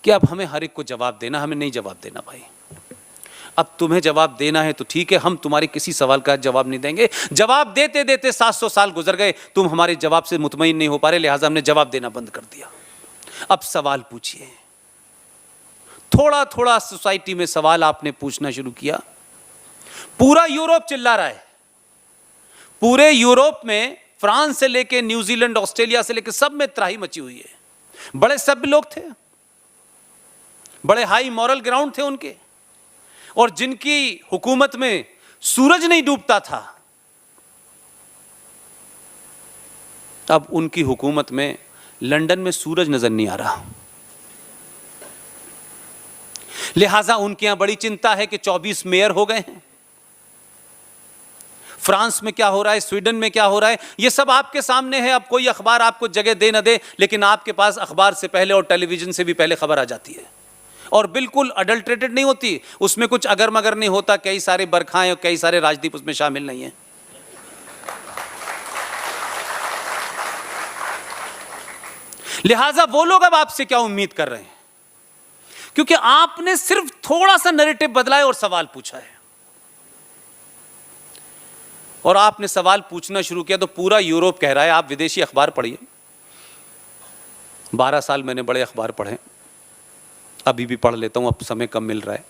कि अब हमें हर एक को जवाब देना, हमें नहीं जवाब देना भाई। अब तुम्हें जवाब देना है तो ठीक है, हम तुम्हारे किसी सवाल का जवाब नहीं देंगे। जवाब देते देते 700 साल गुजर गए, तुम हमारे जवाब से मुतमईन नहीं हो पा रहे, लिहाजा हमने जवाब देना बंद कर दिया। अब सवाल पूछिए। थोड़ा थोड़ा सोसाइटी में सवाल आपने पूछना शुरू किया। पूरा यूरोप चिल्ला रहा है। पूरे यूरोप में फ्रांस से लेके न्यूजीलैंड, ऑस्ट्रेलिया से लेके सब में त्राही मची हुई है। बड़े सभ्य लोग थे, बड़े हाई मॉरल ग्राउंड थे उनके, और जिनकी हुकूमत में सूरज नहीं डूबता था, अब उनकी हुकूमत में लंदन में सूरज नजर नहीं आ रहा। लिहाजा उनके यहां बड़ी चिंता है कि 24 मेयर हो गए हैं। फ्रांस में क्या हो रहा है, स्वीडन में क्या हो रहा है, यह सब आपके सामने है। अब कोई अखबार आपको जगह दे न दे, लेकिन आपके पास अखबार से पहले और टेलीविजन से भी पहले खबर आ जाती है, और बिल्कुल अडल्ट्रेटेड नहीं होती। उसमें कुछ अगर मगर नहीं होता। कई सारे बरखाएं और कई सारे राजदीप उसमें शामिल नहीं है। लिहाजा वो लोग अब आपसे क्या उम्मीद कर रहे हैं? क्योंकि आपने सिर्फ थोड़ा सा नैरेटिव बदला है और सवाल पूछा है। और आपने सवाल पूछना शुरू किया तो पूरा यूरोप कह रहा है। आप विदेशी अखबार पढ़िए। 12 साल मैंने बड़े अखबार पढ़े, अभी भी पढ़ लेता हूं, अब समय कम मिल रहा है।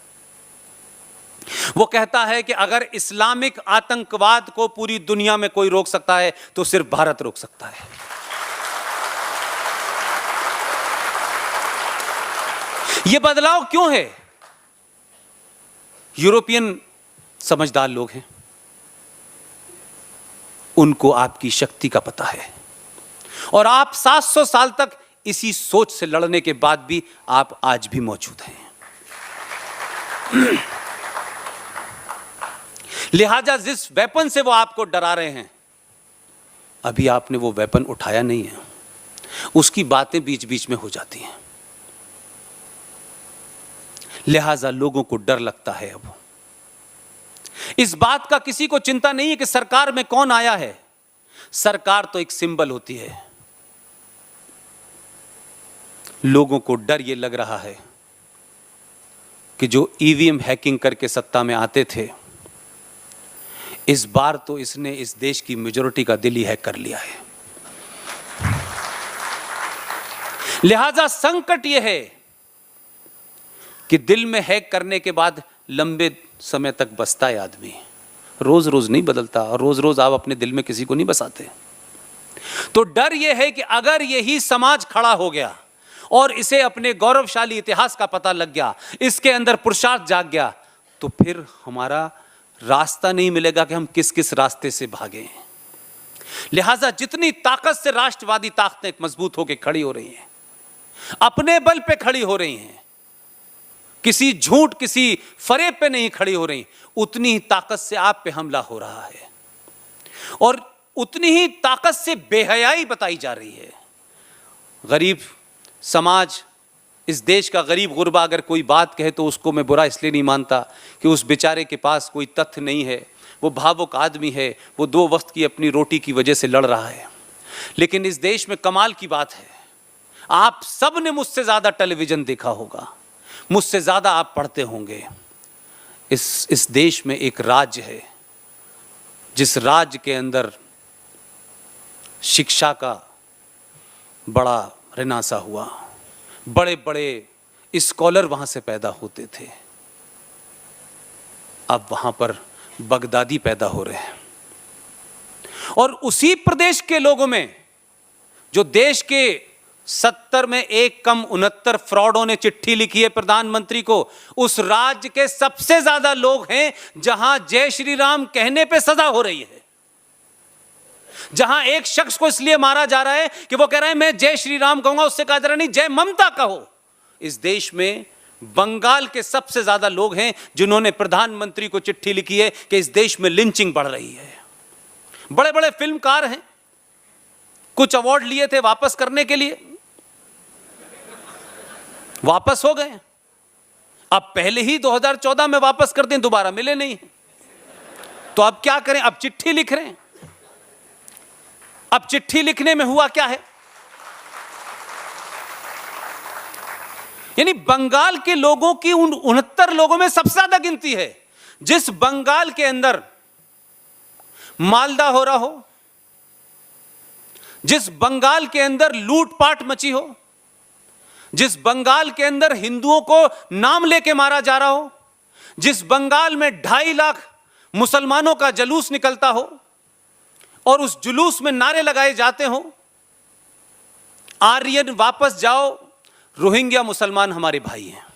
वो कहता है कि अगर इस्लामिक आतंकवाद को पूरी दुनिया में कोई रोक सकता है तो सिर्फ भारत रोक सकता है। यह बदलाव क्यों है? यूरोपियन समझदार लोग हैं, उनको आपकी शक्ति का पता है, और आप 700 साल तक इसी सोच से लड़ने के बाद भी आप आज भी मौजूद हैं। लिहाजा जिस वेपन से वो आपको डरा रहे हैं, अभी आपने वो वेपन उठाया नहीं है, उसकी बातें बीच बीच में हो जाती हैं। लिहाजा लोगों को डर लगता है। अब इस बात का किसी को चिंता नहीं है कि सरकार में कौन आया है। सरकार तो एक सिंबल होती है। लोगों को डर यह लग रहा है कि जो ईवीएम हैकिंग करके सत्ता में आते थे, इस बार तो इसने इस देश की मेजॉरिटी का दिल ही हैक कर लिया है। लिहाजा संकट यह है कि दिल में हैक करने के बाद लंबे समय तक बसता है आदमी, रोज रोज नहीं बदलता, और रोज रोज आप अपने दिल में किसी को नहीं बसाते। तो डर यह है कि अगर यही समाज खड़ा हो गया और इसे अपने गौरवशाली इतिहास का पता लग गया, इसके अंदर पुरुषार्थ जाग गया, तो फिर हमारा रास्ता नहीं मिलेगा कि हम किस किस रास्ते से भागें। लिहाजा जितनी ताकत से राष्ट्रवादी ताकतें मजबूत होकर खड़ी हो रही हैं, अपने बल पे खड़ी हो रही हैं, किसी झूठ किसी फरेब पे नहीं खड़ी हो रही, उतनी ही ताकत से आप पे हमला हो रहा है। और उतनी ही ताकत से बेहयाई बताई जा रही है। गरीब समाज, इस देश का गरीब गुरबा अगर कोई बात कहे तो उसको मैं बुरा इसलिए नहीं मानता कि उस बेचारे के पास कोई तथ्य नहीं है, वो भावुक आदमी है, वो 2 वक्त की अपनी रोटी की वजह से लड़ रहा है। लेकिन इस देश में कमाल की बात है, आप सब ने मुझसे ज्यादा टेलीविजन देखा होगा, मुझसे ज्यादा आप पढ़ते होंगे। इस देश में एक राज्य है जिस राज्य के अंदर शिक्षा का बड़ा रिनासा हुआ, बड़े बड़े स्कॉलर वहां से पैदा होते थे। अब वहां पर बगदादी पैदा हो रहे हैं। और उसी प्रदेश के लोगों में जो देश के 70 में एक कम 69 फ्रॉडों ने चिट्ठी लिखी है प्रधानमंत्री को, उस राज्य के सबसे ज्यादा लोग हैं जहां जय श्री राम कहने पे सजा हो रही है, जहां एक शख्स को इसलिए मारा जा रहा है कि वो कह रहा है मैं जय श्री राम कहूंगा, उससे कहा जा रहा नहीं जय ममता कहो। इस देश में बंगाल के सबसे ज्यादा लोग हैं जिन्होंने प्रधानमंत्री को चिट्ठी लिखी है कि इस देश में लिंचिंग बढ़ रही है। बड़े बड़े फिल्मकार हैं, कुछ अवार्ड लिए थे वापस करने के लिए, वापस हो गए। अब पहले ही 2014 में वापस कर दें, दोबारा मिले नहीं, तो अब क्या करें? अब चिट्ठी लिख रहे हैं। अब चिट्ठी लिखने में हुआ क्या है? यानी बंगाल के लोगों की उन 69 लोगों में सबसे ज्यादा गिनती है। जिस बंगाल के अंदर मालदा हो रहा हो, जिस बंगाल के अंदर लूटपाट मची हो, जिस बंगाल के अंदर हिंदुओं को नाम लेके मारा जा रहा हो, जिस बंगाल में 2.5 लाख मुसलमानों का जुलूस निकलता हो और उस जुलूस में नारे लगाए जाते हो, आर्यन वापस जाओ, रोहिंग्या मुसलमान हमारे भाई हैं,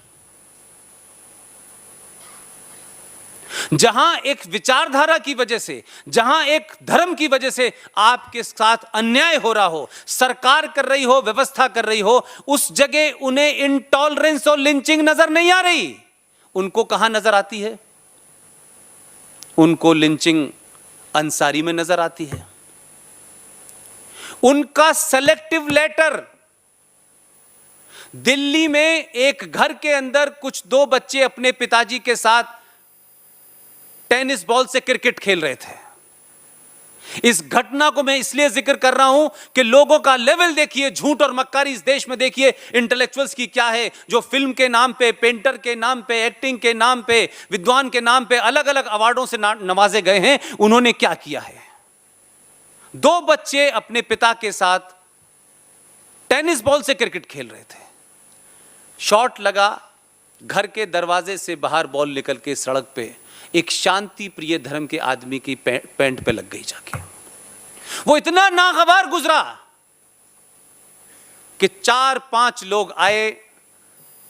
जहां एक विचारधारा की वजह से, जहां एक धर्म की वजह से आपके साथ अन्याय हो रहा हो, सरकार कर रही हो, व्यवस्था कर रही हो, उस जगह उन्हें इंटॉलरेंस और लिंचिंग नजर नहीं आ रही। उनको कहां नजर आती है? उनको लिंचिंग अंसारी में नजर आती है। उनका सेलेक्टिव लेटर, दिल्ली में एक घर के अंदर कुछ 2 बच्चे अपने पिताजी के साथ टेनिस बॉल से क्रिकेट खेल रहे थे। इस घटना को मैं इसलिए जिक्र कर रहा हूं कि लोगों का लेवल देखिए, झूठ और मक्कारी इस देश में देखिए, इंटेलेक्चुअल्स की क्या है, जो फिल्म के नाम पे, पेंटर के नाम पे, एक्टिंग के नाम पे, विद्वान के नाम पे अलग अलग अवार्डों से नवाजे गए हैं, उन्होंने क्या किया है? 2 बच्चे अपने पिता के साथ टेनिस बॉल से क्रिकेट खेल रहे थे। शॉट लगा, घर के दरवाजे से बाहर बॉल निकल के सड़क पे एक शांति प्रिय धर्म के आदमी की पैंट पे लग गई जाके। वो इतना नागवार गुजरा कि 4-5 लोग आए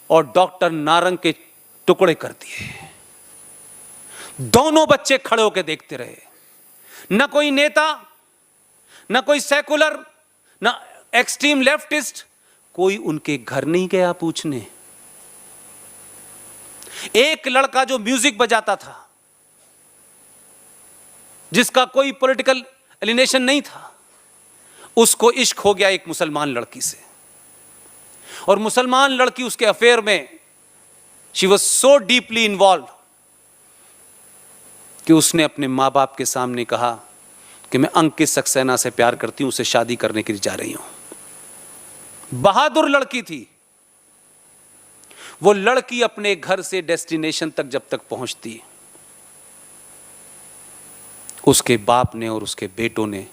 और डॉक्टर नारंग के टुकड़े कर दिए। दोनों बच्चे खड़े होकर देखते रहे। न कोई नेता, न कोई सेकुलर, न एक्सट्रीम लेफ्टिस्ट, कोई उनके घर नहीं गया पूछने। एक लड़का जो म्यूजिक बजाता था, जिसका कोई पॉलिटिकल एलिनेशन नहीं था, उसको इश्क हो गया एक मुसलमान लड़की से, और मुसलमान लड़की उसके अफेयर में she was so deeply involve कि उसने अपने मां बाप के सामने कहा कि मैं अंकित सक्सेना से प्यार करती हूं, उसे शादी करने के लिए जा रही हूं। बहादुर लड़की थी वो। लड़की अपने घर से डेस्टिनेशन तक जब तक पहुंचती, उसके बाप ने और उसके बेटों ने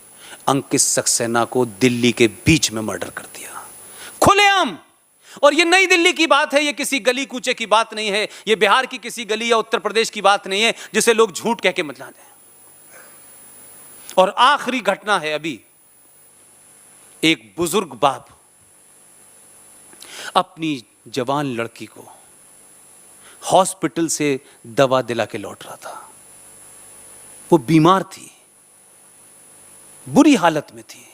अंकित सक्सेना को दिल्ली के बीच में मर्डर कर दिया, खुलेआम। और ये नई दिल्ली की बात है, ये किसी गली कूचे की बात नहीं है, ये बिहार की किसी गली या उत्तर प्रदेश की बात नहीं है जिसे लोग झूठ कह के मतला दें। और आखिरी घटना है अभी, एक बुजुर्ग बाप अपनी जवान लड़की को हॉस्पिटल से दवा दिला के लौट रहा था। वो बीमार थी, बुरी हालत में थी,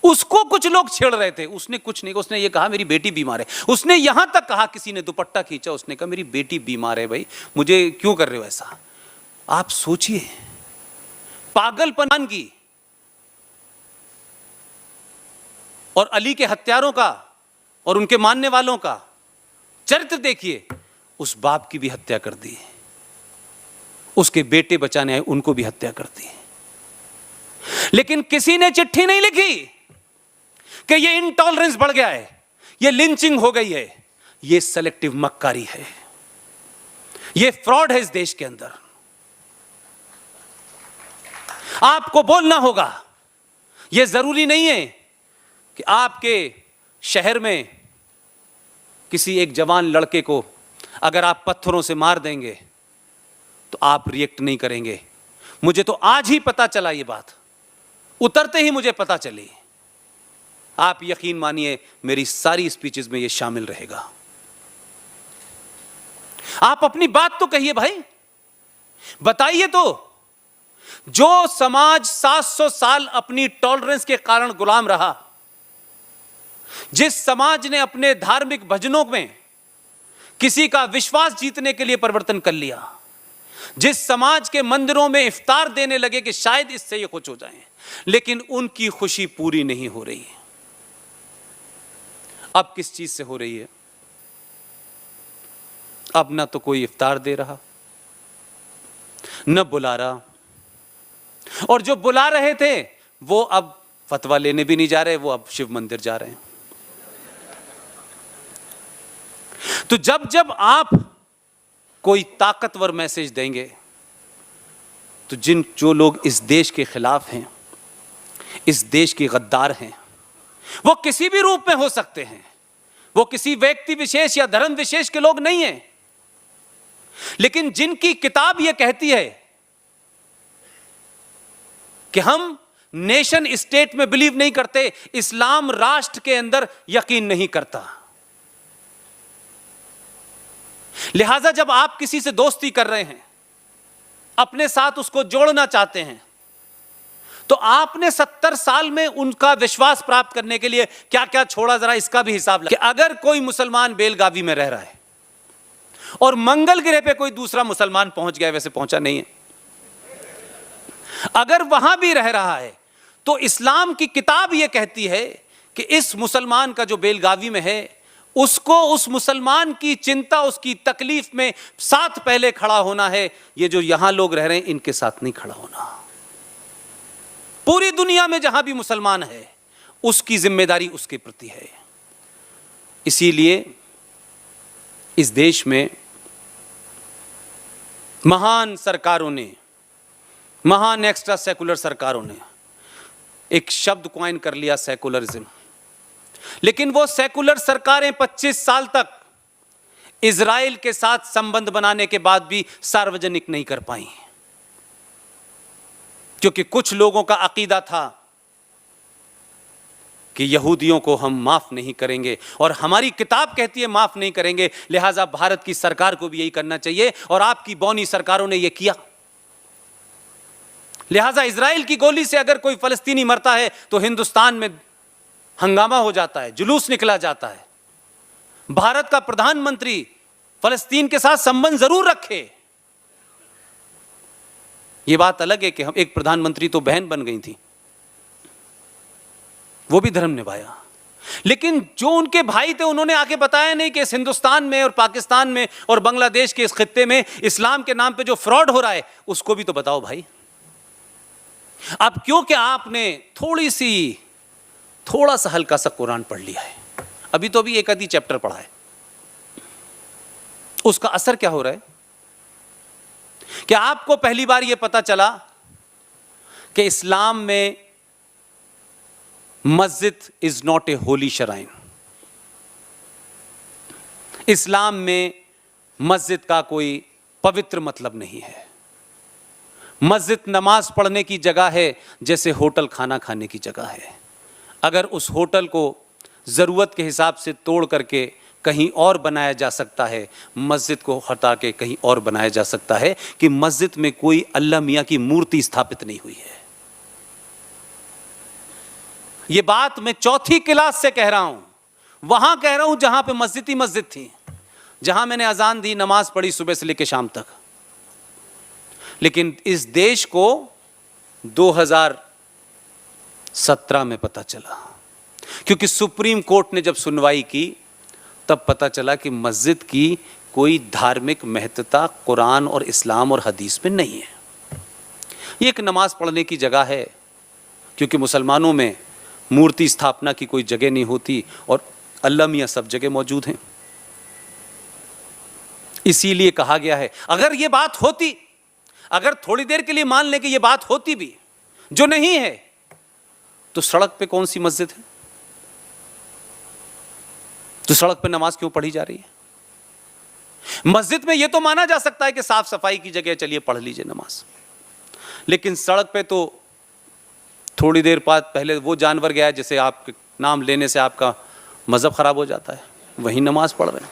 उसको कुछ लोग छेड़ रहे थे। उसने कुछ नहीं, उसने ये कहा मेरी बेटी बीमार है। उसने यहां तक कहा, किसी ने दुपट्टा खींचा, उसने कहा मेरी बेटी बीमार है भाई, मुझे क्यों कर रहे हो ऐसा? आप सोचिए, पागलपन की और अली के हत्यारों का और उनके मानने वालों का चरित्र देखिए। उस बाप की भी हत्या कर दी, उसके बेटे बचाने आए उनको भी हत्या कर दी। लेकिन किसी ने चिट्ठी नहीं लिखी कि ये इंटॉलरेंस बढ़ गया है, ये लिंचिंग हो गई है, ये सेलेक्टिव मक्कारी है, ये फ्रॉड है इस देश के अंदर। आपको बोलना होगा। यह जरूरी नहीं है कि आपके शहर में किसी एक जवान लड़के को अगर आप पत्थरों से मार देंगे तो आप रिएक्ट नहीं करेंगे। मुझे तो आज ही पता चला, ये बात उतरते ही मुझे पता चली। आप यकीन मानिए मेरी सारी स्पीचेस में यह शामिल रहेगा। आप अपनी बात तो कहिए भाई, बताइए तो। जो समाज 700 साल अपनी टॉलरेंस के कारण गुलाम रहा, जिस समाज ने अपने धार्मिक भजनों में किसी का विश्वास जीतने के लिए परिवर्तन कर लिया, जिस समाज के मंदिरों में इफ्तार देने लगे कि शायद इससे ये खुश हो जाएं, लेकिन उनकी खुशी पूरी नहीं हो रही है। अब किस चीज से हो रही है? अब ना तो कोई इफ्तार दे रहा, न बुला रहा, और जो बुला रहे थे वो अब फतवा लेने भी नहीं जा रहे, वो अब शिव मंदिर जा रहे हैं। तो जब जब आप कोई ताकतवर मैसेज देंगे तो जो लोग इस देश के खिलाफ हैं, इस देश के गद्दार हैं, वो किसी भी रूप में हो सकते हैं, वो किसी व्यक्ति विशेष या धर्म विशेष के लोग नहीं हैं, लेकिन जिनकी किताब यह कहती है कि हम नेशन स्टेट में बिलीव नहीं करते, इस्लाम राष्ट्र के अंदर यकीन नहीं करता, लिहाजा जब आप किसी से दोस्ती कर रहे हैं, अपने साथ उसको जोड़ना चाहते हैं, तो आपने 70 साल में उनका विश्वास प्राप्त करने के लिए क्या क्या छोड़ा, जरा इसका भी हिसाब कि अगर कोई मुसलमान बेलगावी में रह रहा है और मंगल ग्रह पे कोई दूसरा मुसलमान पहुंच गया, वैसे पहुंचा नहीं है, अगर वहां भी रह रहा है, तो इस्लाम की किताब यह कहती है कि इस मुसलमान का जो बेलगावी में है, उसको उस मुसलमान की चिंता, उसकी तकलीफ में साथ पहले खड़ा होना है। ये जो यहां लोग रह रहे हैं, इनके साथ नहीं खड़ा होना। पूरी दुनिया में जहां भी मुसलमान है, उसकी जिम्मेदारी उसके प्रति है। इसीलिए इस देश में महान सरकारों ने, महान एक्स्ट्रा सेकुलर सरकारों ने एक शब्द कॉइन कर लिया, सेकुलरिज्म। लेकिन वो सेकुलर सरकारें 25 साल तक इजराइल के साथ संबंध बनाने के बाद भी सार्वजनिक नहीं कर पाई, क्योंकि कुछ लोगों का अकीदा था कि यहूदियों को हम माफ नहीं करेंगे, और हमारी किताब कहती है माफ नहीं करेंगे, लिहाजा भारत की सरकार को भी यही करना चाहिए, और आपकी बौनी सरकारों ने यह किया। लिहाजा इजराइल की गोली से अगर कोई फलस्तीनी मरता है तो हिंदुस्तान में हंगामा हो जाता है, जुलूस निकला जाता है। भारत का प्रधानमंत्री फलस्तीन के साथ संबंध जरूर रखे। यह बात अलग है कि हम एक प्रधानमंत्री तो बहन बन गई थी, वो भी धर्म निभाया, लेकिन जो उनके भाई थे उन्होंने आके बताया नहीं कि इस हिंदुस्तान में और पाकिस्तान में और बांग्लादेश के इस खित्ते में इस्लाम के नाम पे जो फ्रॉड हो रहा है उसको भी तो बताओ भाई। अब क्योंकि आपने थोड़ा सा हल्का सा कुरान पढ़ लिया है, अभी तो अभी एक आधी चैप्टर पढ़ा है, उसका असर क्या हो रहा है कि आपको पहली बार यह पता चला कि इस्लाम में मस्जिद is not A Holi shrine. इस्लाम में मस्जिद का कोई पवित्र मतलब नहीं है। मस्जिद नमाज पढ़ने की जगह है, जैसे होटल खाना खाने की जगह है। अगर उस होटल को ज़रूरत के हिसाब से तोड़ करके कहीं और बनाया जा सकता है, मस्जिद को हटा के कहीं और बनाया जा सकता है, कि मस्जिद में कोई अल्लाह मियाँ की मूर्ति स्थापित नहीं हुई है। ये बात मैं चौथी क्लास से कह रहा हूँ, वहाँ कह रहा हूँ जहाँ पे मस्जिद ही मस्जिद थी, जहाँ मैंने अजान दी, नमाज पढ़ी सुबह से लेकर शाम तक। लेकिन इस देश को 2017 में पता चला, क्योंकि सुप्रीम कोर्ट ने जब सुनवाई की तब पता चला कि मस्जिद की कोई धार्मिक महत्ता कुरान और इस्लाम और हदीस में नहीं है। ये एक नमाज पढ़ने की जगह है, क्योंकि मुसलमानों में मूर्ति स्थापना की कोई जगह नहीं होती और अल्लाह मियाँ सब जगह मौजूद हैं। इसीलिए कहा गया है, अगर ये बात होती, अगर थोड़ी देर के लिए मान लें कि ये बात होती भी, जो नहीं है, तो सड़क पे कौन सी मस्जिद है? तो सड़क पे नमाज क्यों पढ़ी जा रही है? मस्जिद में यह तो माना जा सकता है कि साफ सफाई की जगह, चलिए पढ़ लीजिए नमाज, लेकिन सड़क पे तो थोड़ी देर बाद पहले वो जानवर गया जिसे आपके नाम लेने से आपका मजहब खराब हो जाता है, वही नमाज पढ़ रहे हैं।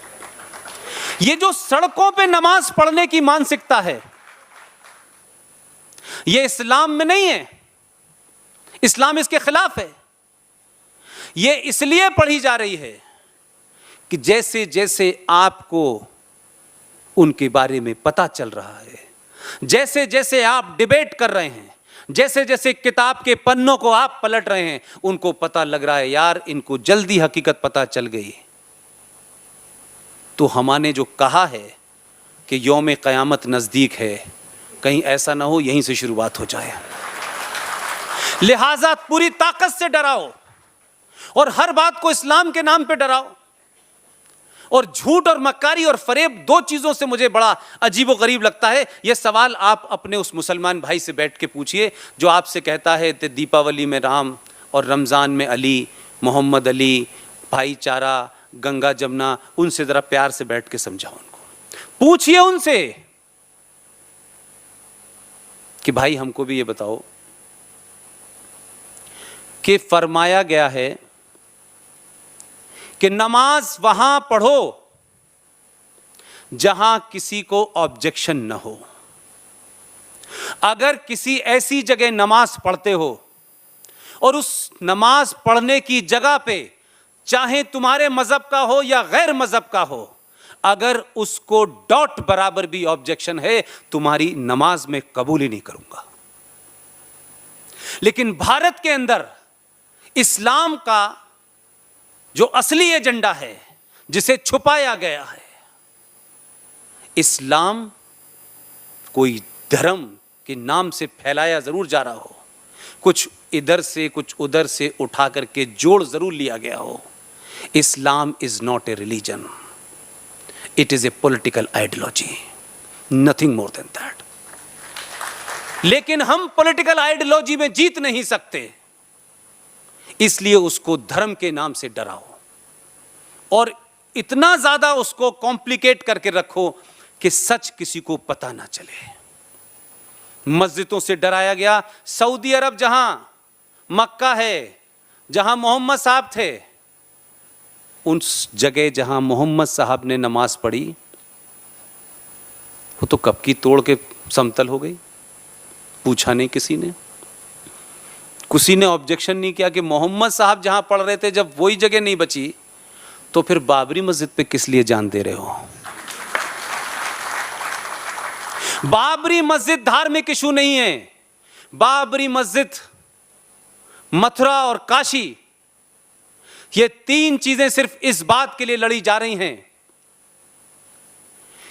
ये जो सड़कों पे नमाज पढ़ने की मानसिकता है, ये इस्लाम में नहीं है, इस्लाम इसके खिलाफ है। ये इसलिए पढ़ी जा रही है कि जैसे जैसे आपको उनके बारे में पता चल रहा है, जैसे जैसे आप डिबेट कर रहे हैं, जैसे जैसे किताब के पन्नों को आप पलट रहे हैं, उनको पता लग रहा है यार इनको जल्दी हकीकत पता चल गई। तो हमने जो कहा है कि यौम क़यामत नज़दीक है, कहीं ऐसा ना हो यहीं से शुरुआत हो जाए। लिहाजा पूरी ताकत से डराओ और हर बात को इस्लाम के नाम पे डराओ। और झूठ और मक्कारी और फरेब, दो चीज़ों से मुझे बड़ा अजीब व गरीब लगता है। यह सवाल आप अपने उस मुसलमान भाई से बैठ के पूछिए जो आपसे कहता है कि दीपावली में राम और रमज़ान में अली, मोहम्मद अली, भाईचारा, गंगा जमुना। उनसे ज़रा प्यार से बैठ के समझाओ, उनको पूछिए उनसे कि भाई हमको भी ये बताओ कि फरमाया गया है कि नमाज वहां पढ़ो जहां किसी को ऑब्जेक्शन न हो। अगर किसी ऐसी जगह नमाज पढ़ते हो और उस नमाज पढ़ने की जगह पे चाहे तुम्हारे मजहब का हो या गैर मजहब का हो, अगर उसको डॉट बराबर भी ऑब्जेक्शन है, तुम्हारी नमाज में कबूल ही नहीं करूंगा। लेकिन भारत के अंदर इस्लाम का जो असली एजेंडा है, जिसे छुपाया गया है, इस्लाम कोई धर्म के नाम से फैलाया जरूर जा रहा हो, कुछ इधर से कुछ उधर से उठा करके जोड़ जरूर लिया गया हो। Islam is not a religion, it is a political ideology, nothing more than that. लेकिन हम पॉलिटिकल आइडियोलॉजी में जीत नहीं सकते, इसलिए उसको धर्म के नाम से डराओ और इतना ज्यादा उसको कॉम्प्लिकेट करके रखो कि सच किसी को पता ना चले। मस्जिदों से डराया गया। सऊदी अरब जहां मक्का है, जहां मोहम्मद साहब थे, उस जगह जहां मोहम्मद साहब ने नमाज पढ़ी वो तो कब की तोड़ के समतल हो गई। पूछा नहीं किसी ने ऑब्जेक्शन नहीं किया कि मोहम्मद साहब जहां पढ़ रहे थे, जब वही जगह नहीं बची तो फिर बाबरी मस्जिद पे किस लिए जान दे रहे हो? बाबरी मस्जिद धार्मिक इशू नहीं है। बाबरी मस्जिद, मथुरा और काशी, ये तीन चीजें सिर्फ इस बात के लिए लड़ी जा रही हैं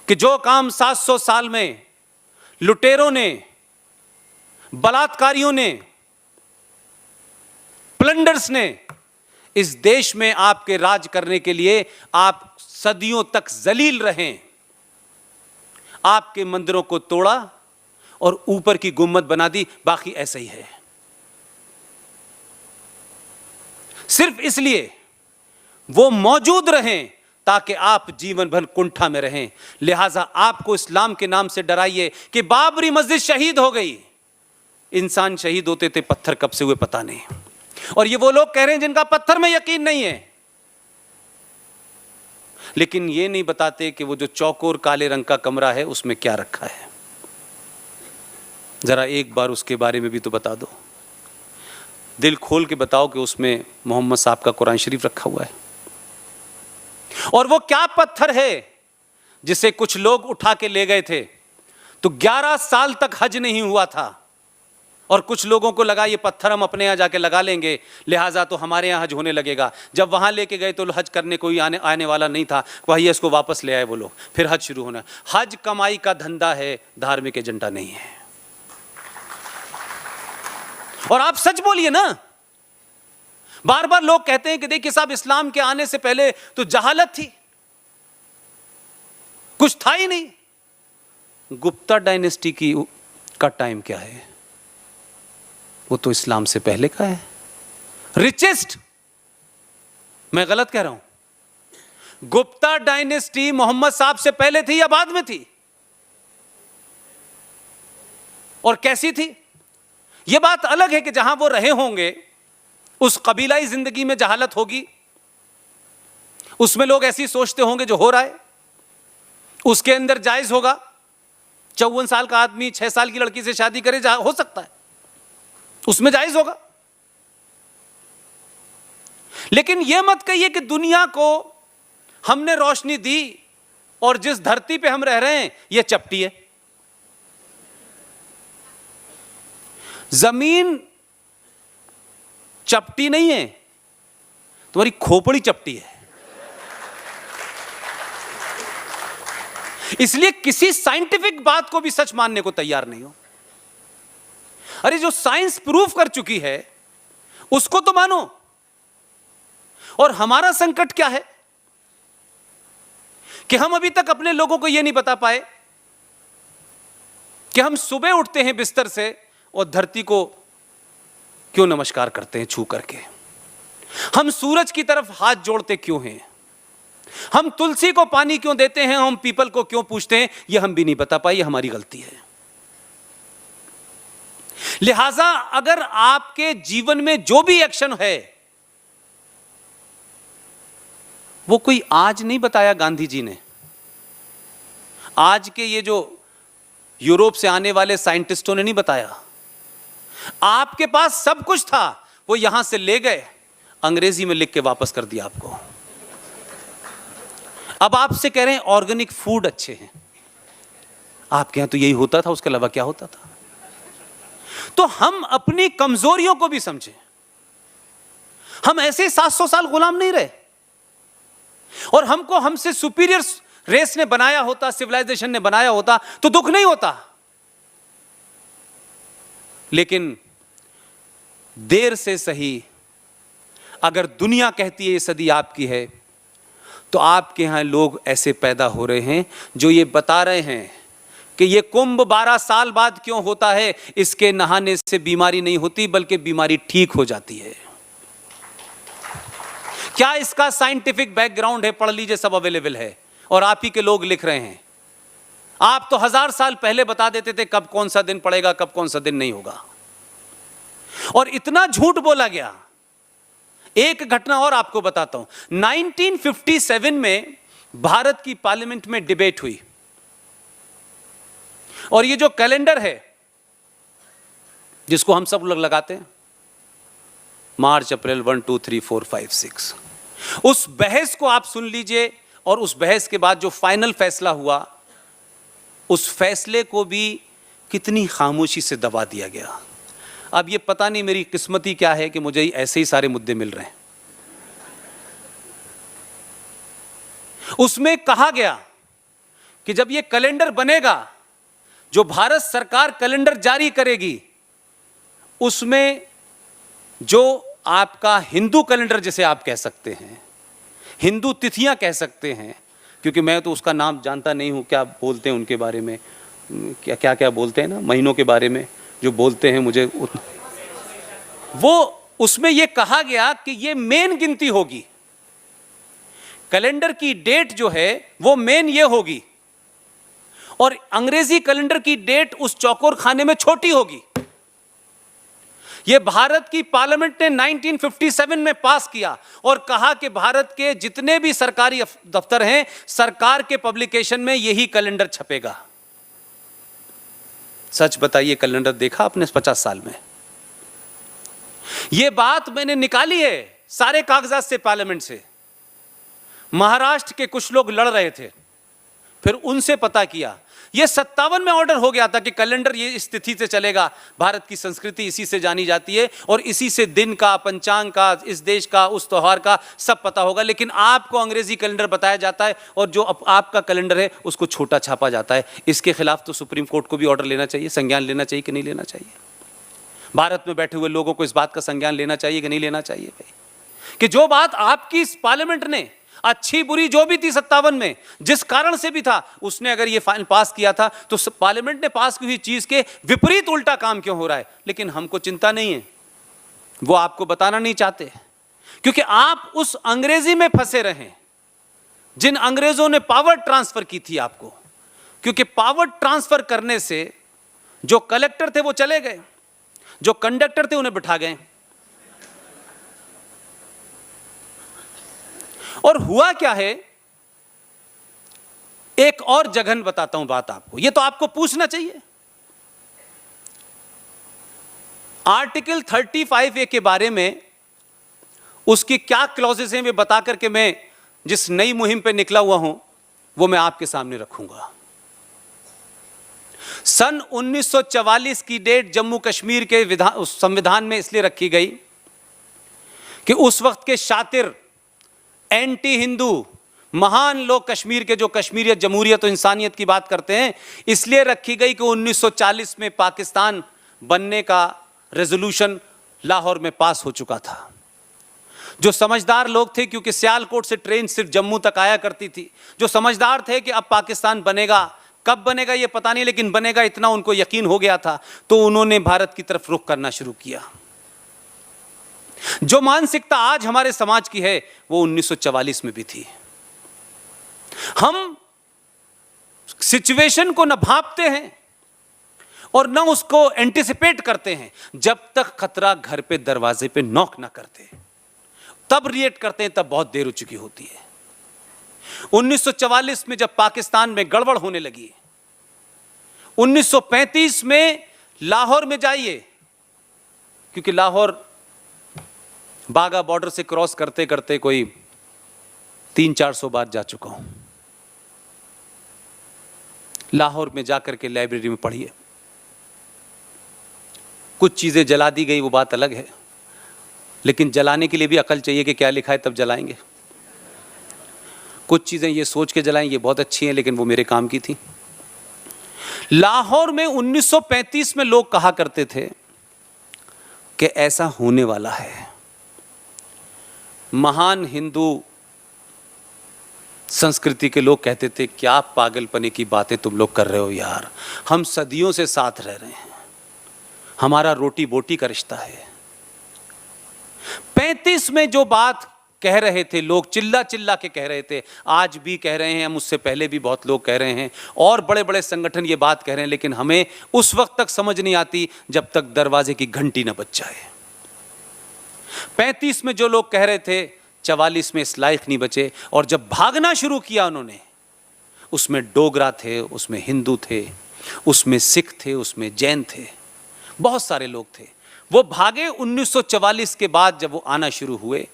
कि जो काम 700 साल में लुटेरों ने, बलात्कारियों ने, प्लंडर्स ने इस देश में आपके राज करने के लिए आप सदियों तक जलील रहे, आपके मंदिरों को तोड़ा और ऊपर की गुम्बद बना दी, बाकी ऐसा ही है। सिर्फ इसलिए वो मौजूद रहें ताकि आप जीवन भर कुंठा में रहें। लिहाजा आपको इस्लाम के नाम से डराइए कि बाबरी मस्जिद शहीद हो गई। इंसान शहीद होते थे, पत्थर कब से हुए पता नहीं। और ये वो लोग कह रहे हैं जिनका पत्थर में यकीन नहीं है, लेकिन ये नहीं बताते कि वो जो चौकोर काले रंग का कमरा है उसमें क्या रखा है। जरा एक बार उसके बारे में भी तो बता दो, दिल खोल के बताओ कि उसमें मोहम्मद साहब का कुरान शरीफ रखा हुआ है। और वो क्या पत्थर है जिसे कुछ लोग उठा के ले गए थे, तो 11 साल तक हज नहीं हुआ था। और कुछ लोगों को लगा ये पत्थर हम अपने यहाँ जाके लगा लेंगे, लिहाजा तो हमारे यहाँ हज होने लगेगा। जब वहाँ लेके गए तो हज करने कोई आने वाला नहीं था, वही इसको वापस ले आए वो लोग, फिर हज शुरू होना। हज कमाई का धंधा है, धार्मिक एजेंडा नहीं है। और आप सच बोलिए ना, बार बार लोग कहते हैं कि देखिए साहब, इस्लाम के आने से पहले तो जहालत थी, कुछ था ही नहीं। गुप्ता डायनेस्टी का टाइम क्या है? वो तो इस्लाम से पहले का है। रिचेस्ट, मैं गलत कह रहा हूं? गुप्ता डायनेस्टी मोहम्मद साहब से पहले थी या बाद में थी? और कैसी थी? यह बात अलग है कि जहां वो रहे होंगे उस कबीलाई जिंदगी में जहालत होगी, उसमें लोग ऐसी सोचते होंगे जो हो रहा है, उसके अंदर जायज होगा। 54 साल का आदमी 6 साल की लड़की से शादी करे, हो सकता है, उसमें जायज होगा। लेकिन यह मत कहिए कि दुनिया को हमने रोशनी दी और जिस धरती पे हम रह रहे हैं यह चपटी है। जमीन चपटी नहीं है, तुम्हारी खोपड़ी चपटी है। इसलिए किसी साइंटिफिक बात को भी सच मानने को तैयार नहीं हो। अरे जो साइंस प्रूफ कर चुकी है उसको तो मानो। और हमारा संकट क्या है कि हम अभी तक अपने लोगों को यह नहीं बता पाए कि हम सुबह उठते हैं बिस्तर से और धरती को क्यों नमस्कार करते हैं छू करके, हम सूरज की तरफ हाथ जोड़ते क्यों हैं, हम तुलसी को पानी क्यों देते हैं, हम पीपल को क्यों पूछते हैं, यह हम भी नहीं बता पाए। यह हमारी गलती है। लिहाजा अगर आपके जीवन में जो भी एक्शन है वो कोई आज नहीं बताया गांधी जी ने, आज के ये जो यूरोप से आने वाले साइंटिस्टों ने नहीं बताया। आपके पास सब कुछ था, वो यहां से ले गए, अंग्रेजी में लिख के वापस कर दिया आपको। अब आपसे कह रहे हैं ऑर्गेनिक फूड अच्छे हैं। आपके यहां तो यही होता था, उसके अलावा क्या होता था? तो हम अपनी कमजोरियों को भी समझें। हम ऐसे 700 साल गुलाम नहीं रहे, और हमको हमसे सुपीरियर रेस ने बनाया होता, सिविलाइजेशन ने बनाया होता तो दुख नहीं होता। लेकिन देर से सही, अगर दुनिया कहती है ये सदी आपकी है, तो आपके यहां लोग ऐसे पैदा हो रहे हैं जो ये बता रहे हैं कि ये कुंभ 12 साल बाद क्यों होता है। इसके नहाने से बीमारी नहीं होती, बल्कि बीमारी ठीक हो जाती है। क्या इसका साइंटिफिक बैकग्राउंड है? पढ़ लीजिए, सब अवेलेबल है, और आप ही के लोग लिख रहे हैं। आप तो 1000 साल पहले बता देते थे कब कौन सा दिन पड़ेगा, कब कौन सा दिन नहीं होगा, और इतना झूठ बोला गया। एक घटना और आपको बताता हूं। 1957 में भारत की पार्लियामेंट में डिबेट हुई, और ये जो कैलेंडर है जिसको हम सब लोग लगाते हैं, मार्च अप्रैल 1 2 3 4 5 6, उस बहस को आप सुन लीजिए। और उस बहस के बाद जो फाइनल फैसला हुआ, उस फैसले को भी कितनी खामोशी से दबा दिया गया। अब ये पता नहीं मेरी किस्मती क्या है कि मुझे ऐसे ही सारे मुद्दे मिल रहे हैं। उसमें कहा गया कि जब ये कैलेंडर बनेगा, जो भारत सरकार कैलेंडर जारी करेगी, उसमें जो आपका हिंदू कैलेंडर, जिसे आप कह सकते हैं, हिंदू तिथियां कह सकते हैं, क्योंकि मैं तो उसका नाम जानता नहीं हूं, क्या बोलते हैं उनके बारे में, क्या क्या बोलते हैं ना, महीनों के बारे में जो बोलते हैं मुझे, वो उसमें यह कहा गया कि यह मेन गिनती होगी। कैलेंडर की डेट जो है वो मेन ये होगी, और अंग्रेजी कैलेंडर की डेट उस चौकोर खाने में छोटी होगी। यह भारत की पार्लियामेंट ने 1957 में पास किया और कहा कि भारत के जितने भी सरकारी दफ्तर हैं, सरकार के पब्लिकेशन में यही कैलेंडर छपेगा। सच बताइए, कैलेंडर देखा आपने 50 साल में? यह बात मैंने निकाली है सारे कागजात से, पार्लियामेंट से। महाराष्ट्र के कुछ लोग लड़ रहे थे, फिर उनसे पता किया, ये 57 में ऑर्डर हो गया था कि कैलेंडर ये इस तिथि से चलेगा, भारत की संस्कृति इसी से जानी जाती है और इसी से दिन का, पंचांग का, इस देश का, उस त्योहार का सब पता होगा। लेकिन आपको अंग्रेजी कैलेंडर बताया जाता है और जो आपका कैलेंडर है उसको छोटा छापा जाता है। इसके खिलाफ तो सुप्रीम कोर्ट को भी ऑर्डर लेना चाहिए, संज्ञान लेना चाहिए कि नहीं लेना चाहिए। भारत में बैठे हुए लोगों को इस बात का संज्ञान लेना चाहिए कि नहीं लेना चाहिए भाई, कि जो बात आपकी इस पार्लियामेंट ने अच्छी बुरी जो भी थी 57 में, जिस कारण से भी था, उसने अगर ये फाइल पास किया था तो पार्लियामेंट ने पास की हुई चीज के विपरीत उल्टा काम क्यों हो रहा है। लेकिन हमको चिंता नहीं है, वो आपको बताना नहीं चाहते, क्योंकि आप उस अंग्रेजी में फंसे रहे जिन अंग्रेजों ने पावर ट्रांसफर की थी आपको। क्योंकि पावर ट्रांसफर करने से जो कलेक्टर थे वो चले गए, जो कंडक्टर थे उन्हें बिठा गए। और हुआ क्या है, एक और जघन बताता हूं बात आपको, यह तो आपको पूछना चाहिए। आर्टिकल 35A के बारे में उसकी क्या क्लॉजेस हैं वे बता करके मैं जिस नई मुहिम पे निकला हुआ हूं वो मैं आपके सामने रखूंगा। सन 1944 की डेट जम्मू कश्मीर के संविधान में इसलिए रखी गई कि उस वक्त के शातिर एंटी हिंदू महान लोग कश्मीर के, जो कश्मीरियत, जमहूरियत और इंसानियत की बात करते हैं, इसलिए रखी गई कि 1940 में पाकिस्तान बनने का रेजोल्यूशन लाहौर में पास हो चुका था। जो समझदार लोग थे, क्योंकि सियालकोट से ट्रेन सिर्फ जम्मू तक आया करती थी, जो समझदार थे कि अब पाकिस्तान बनेगा, कब बनेगा ये पता नहीं, लेकिन बनेगा इतना उनको यकीन हो गया था, तो उन्होंने भारत की तरफ रुख करना शुरू किया। जो मानसिकता आज हमारे समाज की है वो 1944 में भी थी। हम सिचुएशन को न भांपते हैं और न उसको एंटिसिपेट करते हैं, जब तक खतरा घर पे दरवाजे पे नॉक ना करते तब रिएक्ट करते हैं, तब बहुत देर हो चुकी होती है। 1944 में जब पाकिस्तान में गड़बड़ होने लगी, 1935 में लाहौर में जाइए, क्योंकि लाहौर बागा बॉर्डर से क्रॉस करते करते कोई 300-400 बार जा चुका हूं। लाहौर में जाकर के लाइब्रेरी में पढ़िए, कुछ चीजें जला दी गई वो बात अलग है, लेकिन जलाने के लिए भी अकल चाहिए कि क्या लिखा है तब जलाएंगे। कुछ चीजें ये सोच के जलाएं ये बहुत अच्छी हैं, लेकिन वो मेरे काम की थी। लाहौर में 1935 में लोग कहा करते थे कि ऐसा होने वाला है। महान हिंदू संस्कृति के लोग कहते थे, क्या पागलपने की बातें तुम लोग कर रहे हो यार, हम सदियों से साथ रह रहे हैं, हमारा रोटी बोटी का रिश्ता है। 35 में जो बात कह रहे थे लोग, चिल्ला चिल्ला के कह रहे थे, आज भी कह रहे हैं, मुझसे पहले भी बहुत लोग कह रहे हैं और बड़े बड़े संगठन ये बात कह रहे हैं, लेकिन हमें उस वक्त तक समझ नहीं आती जब तक दरवाजे की घंटी न बज जाए। 35 में जो लोग कह रहे थे 44 में इस लायक नहीं बचे, और जब भागना शुरू किया उन्होंने, उसमें डोगरा थे, उसमें हिंदू थे, उसमें सिख थे, उसमें जैन थे, बहुत सारे लोग थे। वो भागे 1944 के बाद जब वो आना शुरू हुए,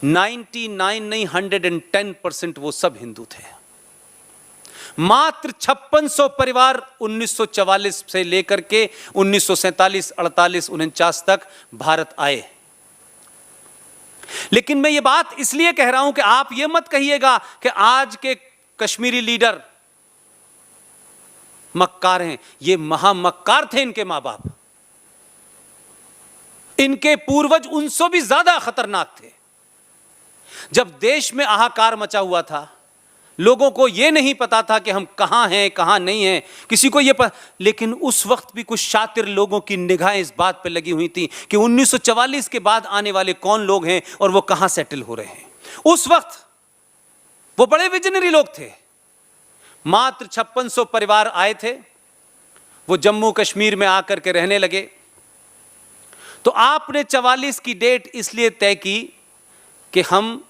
99 नहीं 110% वो सब हिंदू थे। मात्र 5600 परिवार 1944 से लेकर के 1947, 48, 49 तक भारत आए। लेकिन मैं ये बात इसलिए कह रहा हूं कि आप ये मत कहिएगा कि आज के कश्मीरी लीडर मक्कार हैं। ये महामक्कार थे इनके मां बाप, इनके पूर्वज उनसे भी ज्यादा खतरनाक थे। जब देश में हाहाकार मचा हुआ था, लोगों को यह नहीं पता था कि हम कहां हैं कहां नहीं हैं, किसी को यह लेकिन उस वक्त भी कुछ शातिर लोगों की निगाहें इस बात पर लगी हुई थी कि 1944 के बाद आने वाले कौन लोग हैं और वो कहां सेटल हो रहे हैं। उस वक्त वो बड़े विजनरी लोग थे। मात्र 5600 परिवार आए थे, वो जम्मू कश्मीर में आकर के रहने लगे। तो आपने 44 की डेट इसलिए तय की कि हम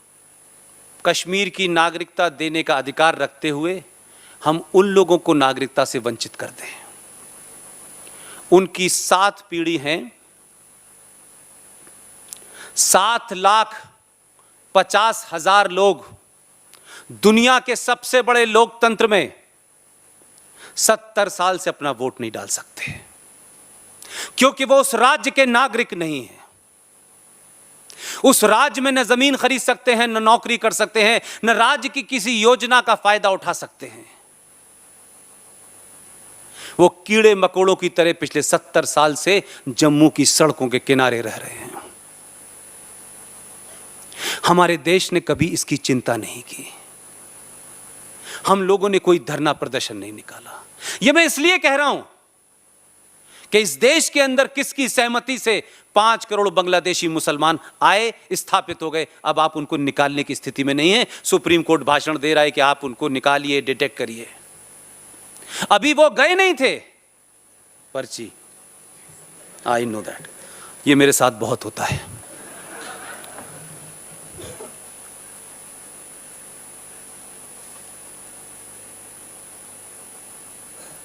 कश्मीर की नागरिकता देने का अधिकार रखते हुए हम उन लोगों को नागरिकता से वंचित कर दें। उनकी 7 पीढ़ी हैं, 7,50,000 लोग दुनिया के सबसे बड़े लोकतंत्र में 70 साल से अपना वोट नहीं डाल सकते, क्योंकि वो उस राज्य के नागरिक नहीं है। उस राज्य में न जमीन खरीद सकते हैं, न नौकरी कर सकते हैं, न राज्य की किसी योजना का फायदा उठा सकते हैं। वो कीड़े मकोड़ों की तरह पिछले 70 साल से जम्मू की सड़कों के किनारे रह रहे हैं। हमारे देश ने कभी इसकी चिंता नहीं की। हम लोगों ने कोई धरना प्रदर्शन नहीं निकाला। यह मैं इसलिए कह रहा हूं कि इस देश के अंदर किसकी सहमति से 5 करोड़ बांग्लादेशी मुसलमान आए, स्थापित हो गए। अब आप उनको निकालने की स्थिति में नहीं है। सुप्रीम कोर्ट भाषण दे रहा है कि आप उनको निकालिए, डिटेक्ट करिए। अभी वो गए नहीं थे। पर्ची, आई नो दैट, ये मेरे साथ बहुत होता है।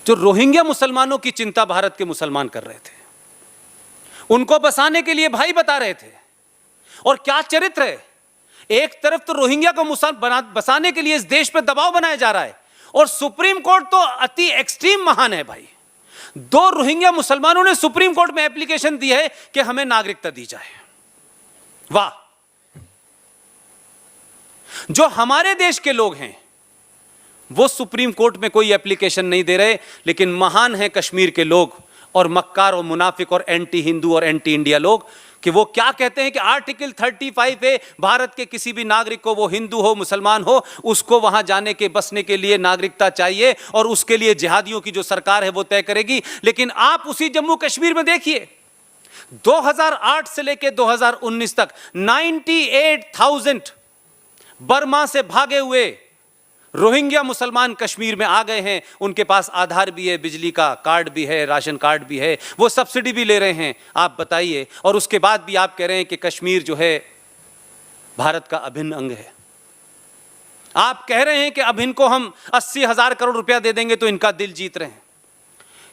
जो रोहिंग्या मुसलमानों की चिंता भारत के मुसलमान कर रहे थे, उनको बसाने के लिए भाई बता रहे थे। और क्या चरित्र है, एक तरफ तो रोहिंग्या को बसाने के लिए इस देश पे दबाव बनाया जा रहा है, और सुप्रीम कोर्ट तो अति एक्सट्रीम महान है भाई। 2 रोहिंग्या मुसलमानों ने सुप्रीम कोर्ट में एप्लीकेशन दी है कि हमें नागरिकता दी जाए। वाह! जो हमारे देश के लोग हैं वो सुप्रीम कोर्ट में कोई एप्लीकेशन नहीं दे रहे, लेकिन महान है कश्मीर के लोग और मक्कार और मुनाफिक और एंटी हिंदू और एंटी इंडिया लोग, कि वो क्या कहते हैं कि आर्टिकल 35 है, भारत के किसी भी नागरिक को, वो हिंदू हो मुसलमान हो, उसको वहां जाने के बसने के लिए नागरिकता चाहिए, और उसके लिए जिहादियों की जो सरकार है वो तय करेगी। लेकिन आप उसी जम्मू कश्मीर में देखिए, 2008 से लेकर 2019 तक 98,000 बर्मा से भागे हुए रोहिंग्या मुसलमान कश्मीर में आ गए हैं। उनके पास आधार भी है, बिजली का कार्ड भी है, राशन कार्ड भी है, वो सब्सिडी भी ले रहे हैं। आप बताइए, और उसके बाद भी आप कह रहे हैं कि कश्मीर जो है भारत का अभिन्न अंग है। आप कह रहे हैं कि अब इनको हम 80,000 करोड़ रुपया दे देंगे तो इनका दिल जीत रहे हैं।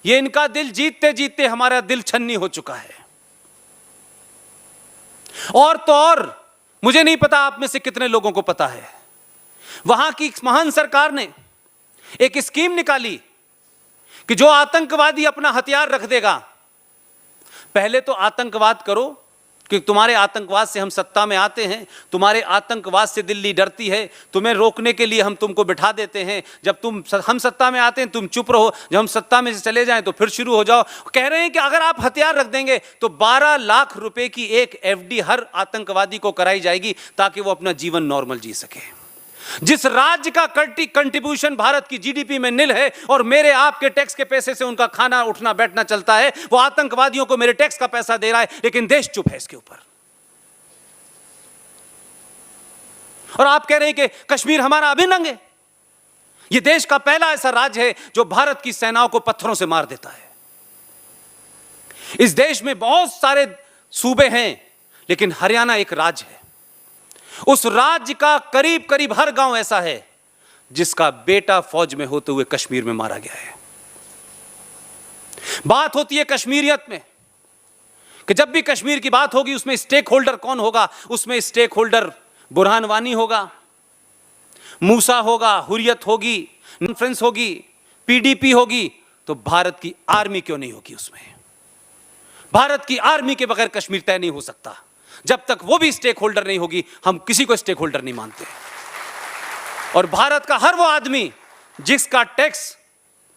ये इनका दिल जीतते जीतते हमारा दिल छन्नी हो चुका है। और तो और, मुझे नहीं पता आप में से कितने लोगों को पता है, वहां की महान सरकार ने एक स्कीम निकाली कि जो आतंकवादी अपना हथियार रख देगा, पहले तो आतंकवाद करो, कि तुम्हारे आतंकवाद से हम सत्ता में आते हैं, तुम्हारे आतंकवाद से दिल्ली डरती है, तुम्हें रोकने के लिए हम तुमको बिठा देते हैं। जब हम सत्ता में आते हैं तुम चुप रहो, जब हम सत्ता में से चले जाएं तो फिर शुरू हो जाओ। कह रहे हैं कि अगर आप हथियार रख देंगे तो 12 लाख रुपए की एक FD हर आतंकवादी को कराई जाएगी, ताकि वो अपना जीवन नॉर्मल जी सके। जिस राज्य का कंट्रीब्यूशन भारत की GDP में निल है, और मेरे आपके टैक्स के पैसे से उनका खाना उठना बैठना चलता है, वो आतंकवादियों को मेरे टैक्स का पैसा दे रहा है, लेकिन देश चुप है इसके ऊपर। और आप कह रहे हैं कि कश्मीर हमारा अभिन्न अंग है। यह देश का पहला ऐसा राज्य है जो भारत की सेनाओं को पत्थरों से मार देता है। इस देश में बहुत सारे सूबे हैं, लेकिन हरियाणा एक राज्य है। उस राज्य का करीब करीब हर गांव ऐसा है जिसका बेटा फौज में होते हुए कश्मीर में मारा गया है। बात होती है कश्मीरियत में, कि जब भी कश्मीर की बात होगी उसमें स्टेक होल्डर कौन होगा? उसमें स्टेक होल्डर बुरहान वानी होगा, मूसा होगा, हुर्रियत होगी, कॉन्फ्रेंस होगी, PDP होगी। तो भारत की आर्मी क्यों नहीं होगी उसमें? भारत की आर्मी के बगैर कश्मीर तय नहीं हो सकता। जब तक वो भी स्टेक होल्डर नहीं होगी, हम किसी को स्टेक होल्डर नहीं मानते। और भारत का हर वो आदमी जिसका टैक्स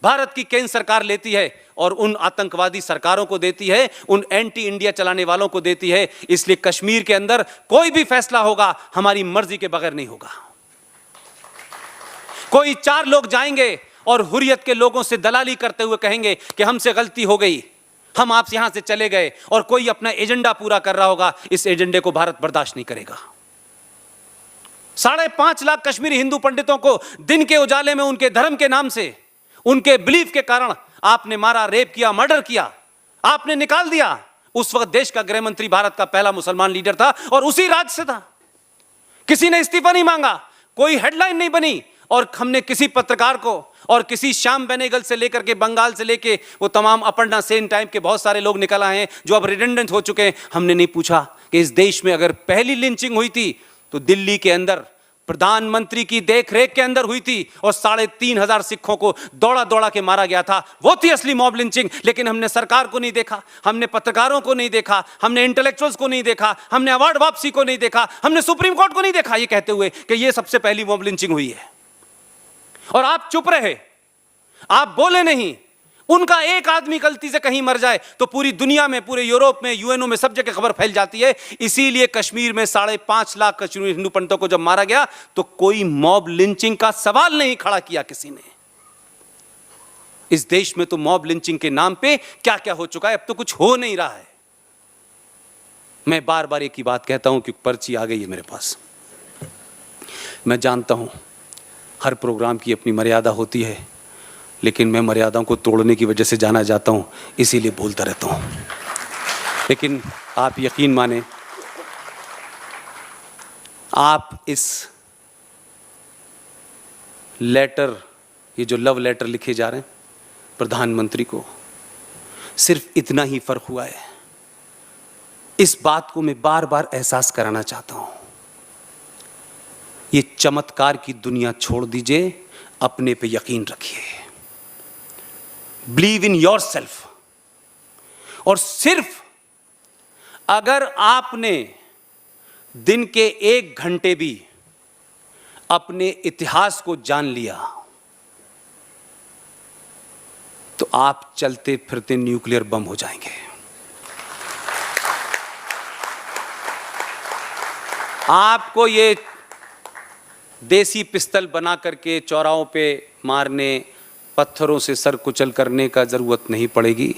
भारत की केंद्र सरकार लेती है और उन आतंकवादी सरकारों को देती है, उन एंटी इंडिया चलाने वालों को देती है। इसलिए कश्मीर के अंदर कोई भी फैसला होगा हमारी मर्जी के बगैर नहीं होगा। कोई 4 लोग जाएंगे और हुर्रियत के लोगों से दलाली करते हुए कहेंगे कि हमसे गलती हो गई, हम आपसे यहां से चले गए, और कोई अपना एजेंडा पूरा कर रहा होगा, इस एजेंडे को भारत बर्दाश्त नहीं करेगा। 5.5 लाख कश्मीरी हिंदू पंडितों को दिन के उजाले में उनके धर्म के नाम से, उनके बिलीफ के कारण आपने मारा, रेप किया, मर्डर किया, आपने निकाल दिया। उस वक्त देश का गृह मंत्री भारत का पहला मुसलमान लीडर था और उसी राज्य से था। किसी ने इस्तीफा नहीं मांगा, कोई हेडलाइन नहीं बनी, और हमने किसी पत्रकार को, और किसी श्याम बेनेगल से लेकर के बंगाल से लेके वो तमाम अपर्णा सेन टाइप के बहुत सारे लोग निकल आए हैं जो अब रिडेंडेंट हो चुके हैं, हमने नहीं पूछा कि इस देश में अगर पहली लिंचिंग हुई थी तो दिल्ली के अंदर प्रधानमंत्री की देखरेख के अंदर हुई थी और 3,500 सिखों को दौड़ा दौड़ा के मारा गया था। वो थी असली मॉब लिंचिंग। लेकिन हमने सरकार को नहीं देखा, हमने पत्रकारों को नहीं देखा, हमने इंटेलेक्चुअल्स को नहीं देखा, हमने अवार्ड वापसी को नहीं देखा, हमने सुप्रीम कोर्ट को नहीं देखा, ये कहते हुए कि ये सबसे पहली मॉब लिंचिंग हुई है। और आप चुप रहे, आप बोले नहीं। उनका एक आदमी गलती से कहीं मर जाए तो पूरी दुनिया में, पूरे यूरोप में, यूएनओ में सब जगह खबर फैल जाती है। इसीलिए कश्मीर में 5.5 लाख कश्मीरी हिंदू पंडितों को जब मारा गया तो कोई मॉब लिंचिंग का सवाल नहीं खड़ा किया किसी ने। इस देश में तो मॉब लिंचिंग के नाम पे क्या क्या हो चुका है, अब तो कुछ हो नहीं रहा है। मैं बार बार एक ही बात कहता हूं, क्योंकि पर्ची आ गई है मेरे पास। मैं जानता हूं हर प्रोग्राम की अपनी मर्यादा होती है, लेकिन मैं मर्यादाओं को तोड़ने की वजह से जाना जाता हूं, इसीलिए बोलता रहता हूं। लेकिन आप यकीन माने, आप इस लेटर, ये जो लव लेटर लिखे जा रहे हैं प्रधानमंत्री को, सिर्फ इतना ही फर्क हुआ है। इस बात को मैं बार बार एहसास कराना चाहता हूं, ये चमत्कार की दुनिया छोड़ दीजिए, अपने पे यकीन रखिए, बिलीव इन योर सेल्फ। और सिर्फ अगर आपने दिन के 1 घंटे भी अपने इतिहास को जान लिया तो आप चलते फिरते न्यूक्लियर बम हो जाएंगे। आपको ये देसी पिस्तल बना करके चौराहों पे मारने, पत्थरों से सर कुचल करने का जरूरत नहीं पड़ेगी।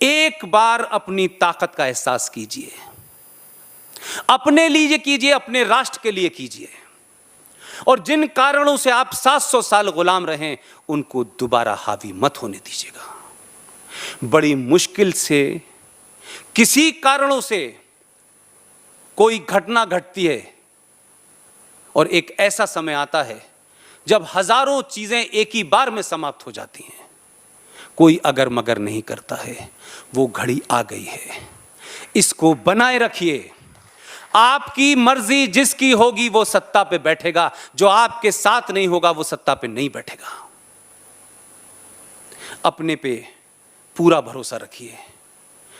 एक बार अपनी ताकत का एहसास कीजिए, अपने लिए कीजिए, अपने राष्ट्र के लिए कीजिए, और जिन कारणों से आप 700 साल गुलाम रहे उनको दोबारा हावी मत होने दीजिएगा। बड़ी मुश्किल से किसी कारणों से कोई घटना घटती है और एक ऐसा समय आता है जब हजारों चीजें एक ही बार में समाप्त हो जाती हैं। कोई अगर मगर नहीं करता है, वो घड़ी आ गई है। इसको बनाए रखिए। आपकी मर्जी जिसकी होगी वो सत्ता पे बैठेगा, जो आपके साथ नहीं होगा वो सत्ता पे नहीं बैठेगा। अपने पे पूरा भरोसा रखिए,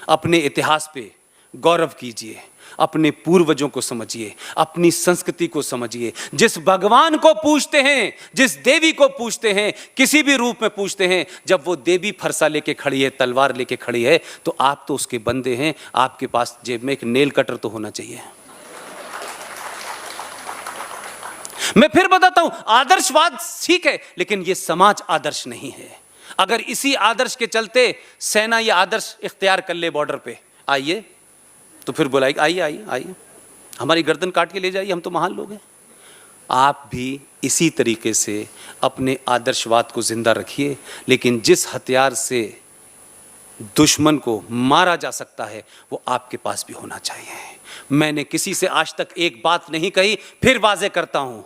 अपने इतिहास पे गौरव कीजिए, अपने पूर्वजों को समझिए, अपनी संस्कृति को समझिए। जिस भगवान को पूजते हैं, जिस देवी को पूजते हैं, किसी भी रूप में पूजते हैं, जब वो देवी फरसा लेके खड़ी है, तलवार लेके खड़ी है, तो आप तो उसके बंदे हैं। आपके पास जेब में एक नेल कटर तो होना चाहिए। मैं फिर बताता हूं, आदर्शवाद ठीक है, लेकिन ये समाज आदर्श नहीं है। अगर इसी आदर्श के चलते सेना ये आदर्श इख्तियार कर ले बॉर्डर पे, आइए, तो फिर बुलाएगी, आइए आइए आइए, हमारी गर्दन काट के ले जाइए, हम तो महान लोग हैं। आप भी इसी तरीके से अपने आदर्शवाद को जिंदा रखिए, लेकिन जिस हथियार से दुश्मन को मारा जा सकता है वो आपके पास भी होना चाहिए। मैंने किसी से आज तक एक बात नहीं कही, फिर वाजे करता हूं,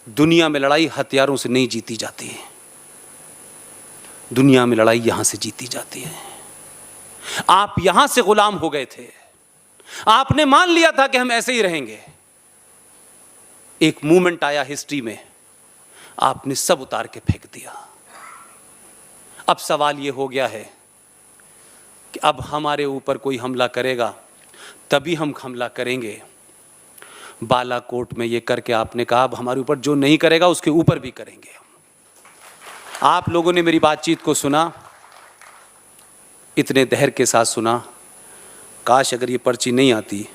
दुनिया में लड़ाई हथियारों से नहीं जीती जाती है, दुनिया में लड़ाई यहां से जीती जाती है। आप यहां से गुलाम हो गए थे, आपने मान लिया था कि हम ऐसे ही रहेंगे। एक मूवमेंट आया हिस्ट्री में, आपने सब उतार के फेंक दिया। अब सवाल यह हो गया है कि अब हमारे ऊपर कोई हमला करेगा तभी हम हमला करेंगे। बालाकोट में यह करके आपने कहा अब हमारे ऊपर जो नहीं करेगा उसके ऊपर भी करेंगे। आप लोगों ने मेरी बातचीत को सुना, इतने धैर्य के साथ सुना। काश अगर ये पर्ची नहीं आती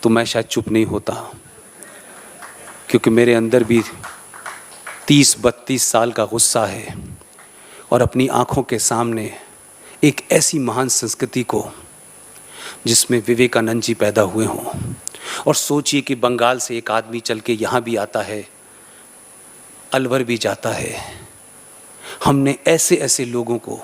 तो मैं शायद चुप नहीं होता, क्योंकि मेरे अंदर भी 30-32 साल का गुस्सा है और अपनी आंखों के सामने एक ऐसी महान संस्कृति को जिसमें विवेकानंद जी पैदा हुए हों। और सोचिए कि बंगाल से एक आदमी चल के यहाँ भी आता है, अलवर भी जाता है। हमने ऐसे ऐसे लोगों को,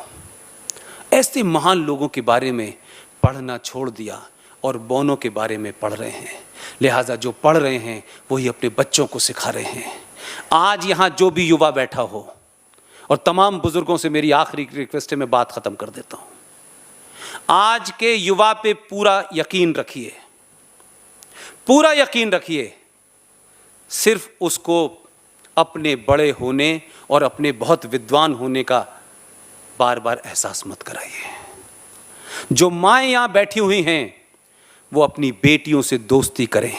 ऐसे महान लोगों के बारे में पढ़ना छोड़ दिया और बौनों के बारे में पढ़ रहे हैं। लिहाजा जो पढ़ रहे हैं वही अपने बच्चों को सिखा रहे हैं। आज यहाँ जो भी युवा बैठा हो, और तमाम बुजुर्गों से मेरी आखिरी रिक्वेस्ट है, मैं बात खत्म कर देता हूँ। आज के युवा पे पूरा यकीन रखिए, पूरा यकीन रखिए, सिर्फ उसको अपने बड़े होने और अपने बहुत विद्वान होने का बार बार एहसास मत कराइए। जो माएँ यहां बैठी हुई हैं वो अपनी बेटियों से दोस्ती करें।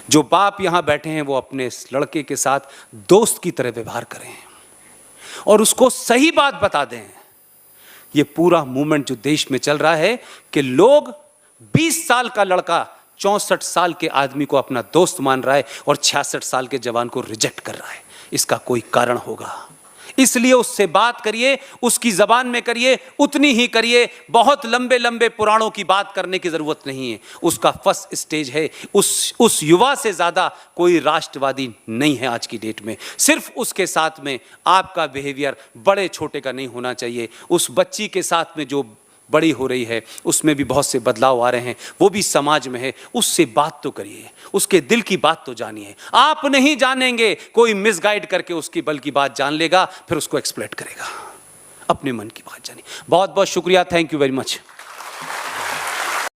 जो बाप यहां बैठे हैं वो अपने लड़के के साथ दोस्त की तरह व्यवहार करें और उसको सही बात बता दें। ये पूरा मूवमेंट जो देश में चल रहा है कि लोग 20 साल का लड़का 64 साल के आदमी को अपना दोस्त मान रहा है और 66 साल के जवान को रिजेक्ट कर रहा है, इसका कोई कारण होगा। इसलिए उससे बात करिए, उसकी जबान में करिए, उतनी ही करिए। बहुत लंबे लंबे पुराणों की बात करने की जरूरत नहीं है। उसका फर्स्ट स्टेज है। उस युवा से ज्यादा कोई राष्ट्रवादी नहीं है आज की डेट में। सिर्फ उसके साथ में आपका बिहेवियर बड़े छोटे का नहीं होना चाहिए। उस बच्ची के साथ में जो बड़ी हो रही है उसमें भी बहुत से बदलाव आ रहे हैं, वो भी समाज में है, उससे बात तो करिए, उसके दिल की बात तो जानिए। आप नहीं जानेंगे, कोई मिसगाइड करके उसकी बल की बात जान लेगा, फिर उसको एक्सप्लॉइट करेगा। अपने मन की बात जानिए। बहुत बहुत शुक्रिया, थैंक यू वेरी मच।